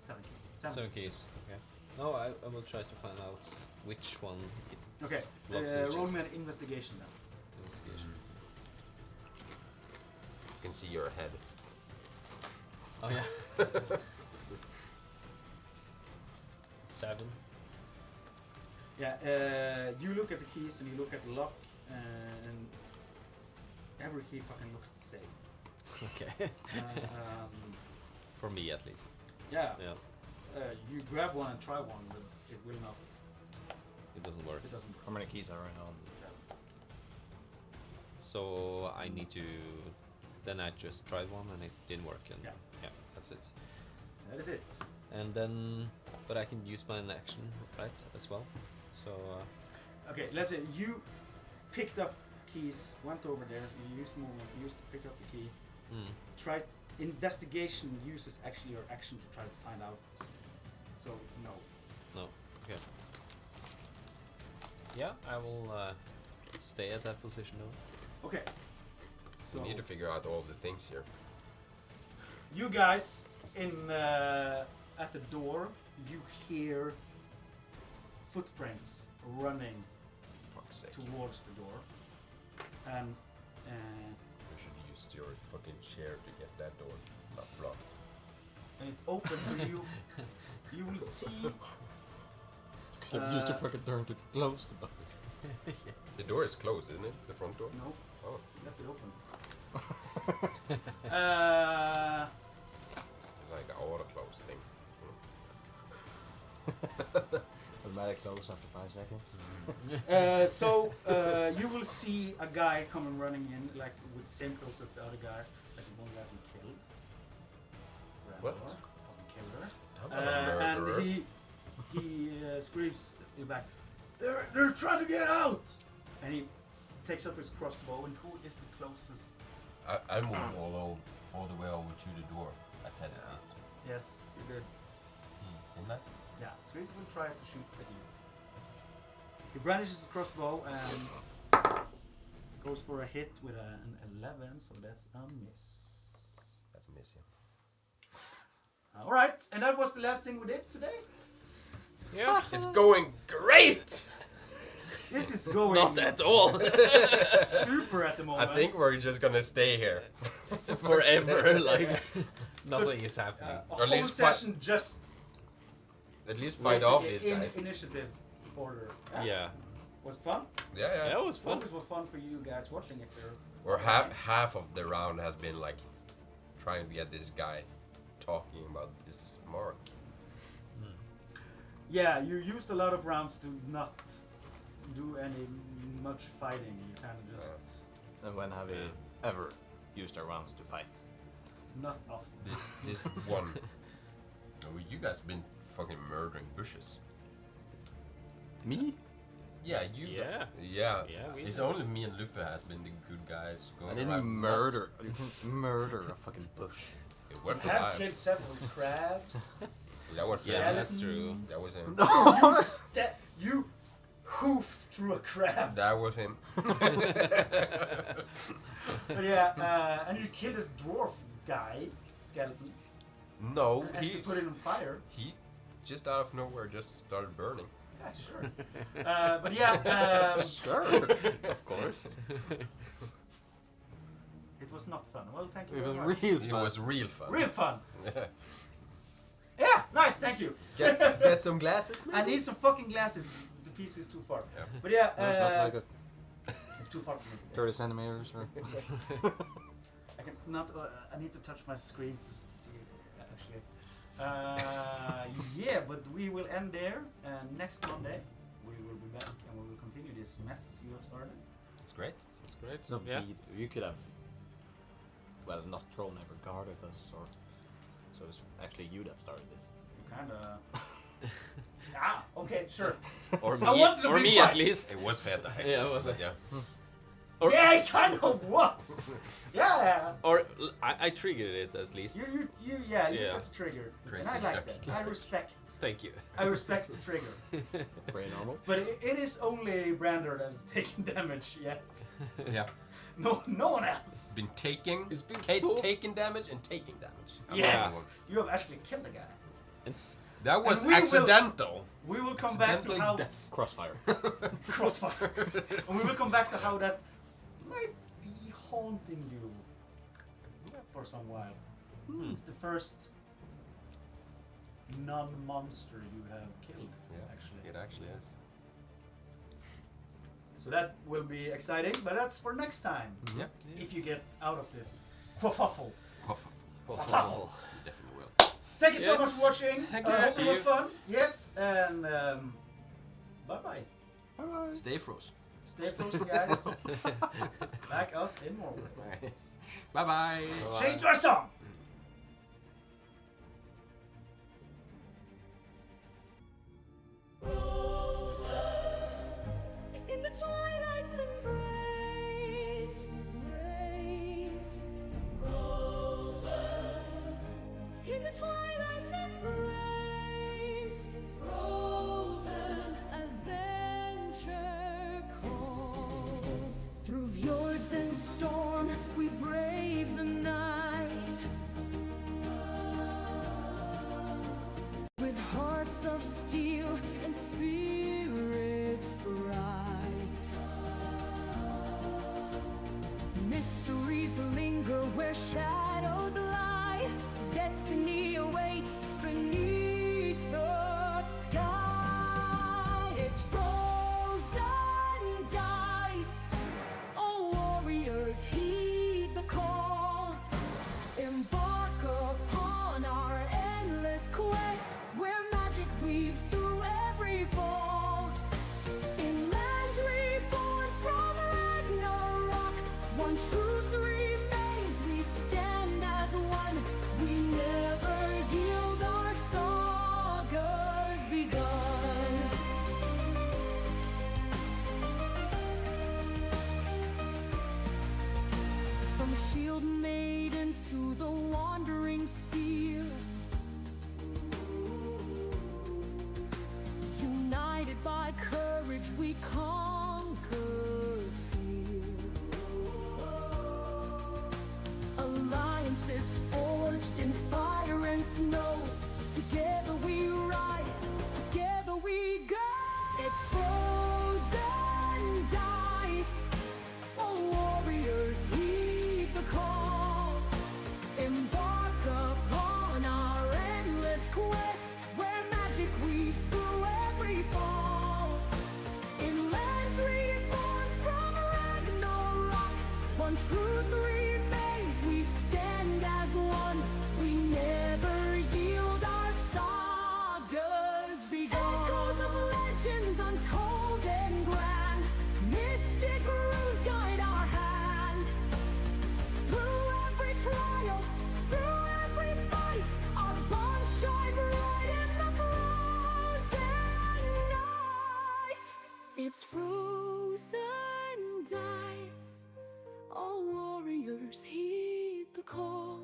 S1: 7 keys.
S2: 7 keys. Okay. No, I will try to find out which one it
S1: Okay,
S2: blocks in the
S1: roll
S2: chest.
S1: me an investigation then.
S2: Investigation.
S3: You can see your head.
S2: Oh yeah. 7.
S1: Yeah, you look at the keys and you look at the lock, and every key fucking looks the same.
S2: Okay. For me at least.
S1: Yeah.
S2: Yeah.
S1: You grab one and try one, but it will not.
S2: It doesn't work.
S1: It doesn't work.
S5: How many keys are in on?
S1: 7.
S2: So I need to. Then I just tried one and it didn't work. And
S1: Yeah.
S2: that's it.
S1: That is it.
S2: And then, but I can use my action, right, as well. So.
S1: Okay, let's say you picked up keys, went over there, you used movement, you used to pick up the key. Try investigation uses actually your action to try to find out. So no.
S2: No. Okay. Yeah, I will stay at that position now.
S1: Okay. So
S3: We need to figure out all the things here.
S1: you guys in at the door, you hear footprints running
S3: Fuck's sake.
S1: towards the door, and
S3: You should use your fucking chair to get that door not blocked.
S1: it's open, so you will see.
S5: Could have used your fucking turn to close the door.
S3: The door is closed, isn't it? The front door?
S1: No,
S3: Oh.
S1: you left it open.
S3: It's like an auto close thing.
S5: Automatic close after 5 seconds.
S1: So you will see a guy coming running in, like with the same clothes as the other guys, like the one guy's been killed.
S3: What?
S1: Fucking killer.
S3: I'm not a murderer.
S1: And he screams you back. They're trying to get out! And he takes up his crossbow. And who is the closest?
S3: I moved all the way over to the door. I said at least.
S1: Yes, you did.
S3: Didn't I?
S1: Yeah, so he will try to shoot at you. He brandishes the crossbow and goes for a hit with an 11, so that's a miss.
S3: That's a miss, yeah.
S1: Alright, and that was the last thing we did today.
S2: Yeah.
S3: It's going great!
S1: This is going
S2: Not at all.
S1: super at the moment.
S3: I think we're just gonna stay here.
S2: Forever, like nothing is happening.
S1: a
S3: Or at
S1: whole
S3: least
S1: session just
S3: At least fight off
S1: basically
S3: these guys.
S1: in initiative order.
S2: Yeah.
S1: Was fun?
S3: Yeah, yeah.
S2: That was fun.
S1: Hope it was fun for you guys watching if you're.
S3: Or half of the round has been like trying to get this guy talking about this mark.
S1: Yeah, you used a lot of rounds to not do any much fighting. You kind of just
S5: And when have we ever used our rounds to fight?
S1: not often.
S3: This one. Oh, you guys have been fucking murdering bushes.
S5: Me?
S3: Yeah, you.
S2: Yeah.
S3: Yeah.
S2: Yeah, we
S3: It's
S2: have.
S3: only me and Luvve has been the good guys going
S5: I didn't
S3: around.
S5: murder. You can murder a fucking bush.
S3: It went
S1: Have
S3: alive.
S1: killed several crabs.
S3: That was
S2: Yeah,
S3: him.
S2: that's true.
S3: That was him.
S1: You hoofed through a crab.
S3: That was him.
S1: But yeah, and you killed this dwarf guy, skeleton,
S3: No,
S1: and actually put it on fire.
S3: he just out of nowhere just started burning.
S1: Yeah, sure. But yeah,
S5: Sure. Of course.
S1: it was not fun. Well, thank you
S5: It
S1: very
S5: was
S1: much.
S5: real
S3: It
S5: fun.
S3: was real fun.
S1: Real fun.
S3: Yeah.
S1: Yeah, nice, thank you.
S3: Get some glasses,
S1: I need some fucking glasses. The piece is too far.
S3: Yeah.
S1: But yeah,
S5: No, it's not like a
S1: it's too far for me.
S5: 30 centimeters or.
S1: I can not. I need to touch my screen to see it, actually. Yeah, but we will end there. And next Monday we will be back and we will continue this mess you have started.
S3: It's great.
S2: That's great.
S5: So
S2: Yeah.
S5: you could have, well, not thrown ever guarded us, or so it's actually you that started this.
S1: You kind of. Okay, sure.
S2: Or me,
S1: I wanted a
S2: or
S1: big
S2: me
S1: fight.
S2: at least.
S3: It was Feta.
S2: Yeah, it was
S3: But
S2: it?
S3: yeah.
S2: Or,
S1: Yeah, it kind of was. Yeah.
S2: or I triggered it at least.
S1: You you
S2: Yeah.
S1: set the trigger,
S3: Crazy
S1: and I like
S3: duck.
S1: that. I respect.
S2: Thank you.
S1: I respect the trigger.
S5: Very normal.
S1: But it is only Brandur that has taken damage yet.
S3: Yeah.
S1: No one else.
S3: Been taking.
S2: It's been so-
S3: taking damage and taking damage.
S1: Yes, you have actually killed a guy.
S2: It's
S3: That was
S1: And we will-
S3: accidental.
S1: We will come back to
S3: Accidentally
S1: how
S3: death.
S5: Crossfire.
S1: crossfire, and we will come back to how that might be haunting you for some while. It's the first non-monster you have killed.
S3: Yeah,
S1: Actually.
S3: it actually is.
S1: So that will be exciting, but that's for next time.
S3: Yeah.
S1: If you get out of this quaffle.
S3: Waffle. Definitely will.
S1: Thank you so
S2: Yes.
S1: much for watching.
S3: Thank
S1: I
S3: you.
S1: hope
S3: See
S1: it was
S3: you.
S1: fun. Yes, and bye-bye.
S3: Stay frozen.
S1: Stay frozen, guys. Like us in Norway.
S3: Bye bye.
S1: Change to our song.
S7: In the twilight's embrace, frozen. In the twilight's embrace, frozen. Adventure calls. Through fjords and storm, we brave the night. With hearts of steel and spirits bright. Mysteries linger where shadows lie. Destiny awaits beneath the sky. It's frozen dice. Oh, warriors, heed the call. Embark upon our endless quest, where magic weaves through every fall. In lands reborn from Ragnarok, one truth remains, we stand as one. We never yield, our saga's begun. From shield maidens to the wandering seer, united by courage, we conquer fear. Alliances forged in fire and snow. Together we rise, together we go. It's frozen dice. Oh, warriors, heed the call. Embark upon our endless quest, where magic weaves through every fall. In lands reborn from Ragnarok, one truth remains, we stand as one. We never yield, our saga's begun. Echoes of legends untold and grand, mystic runes guide our hand. Through every trial, through every fight, our bonds shine bright in the frozen night. It's frozen dice. All warriors heed the call.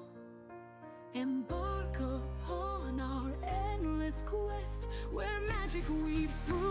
S7: Embark upon our endless quest, where magic weaves through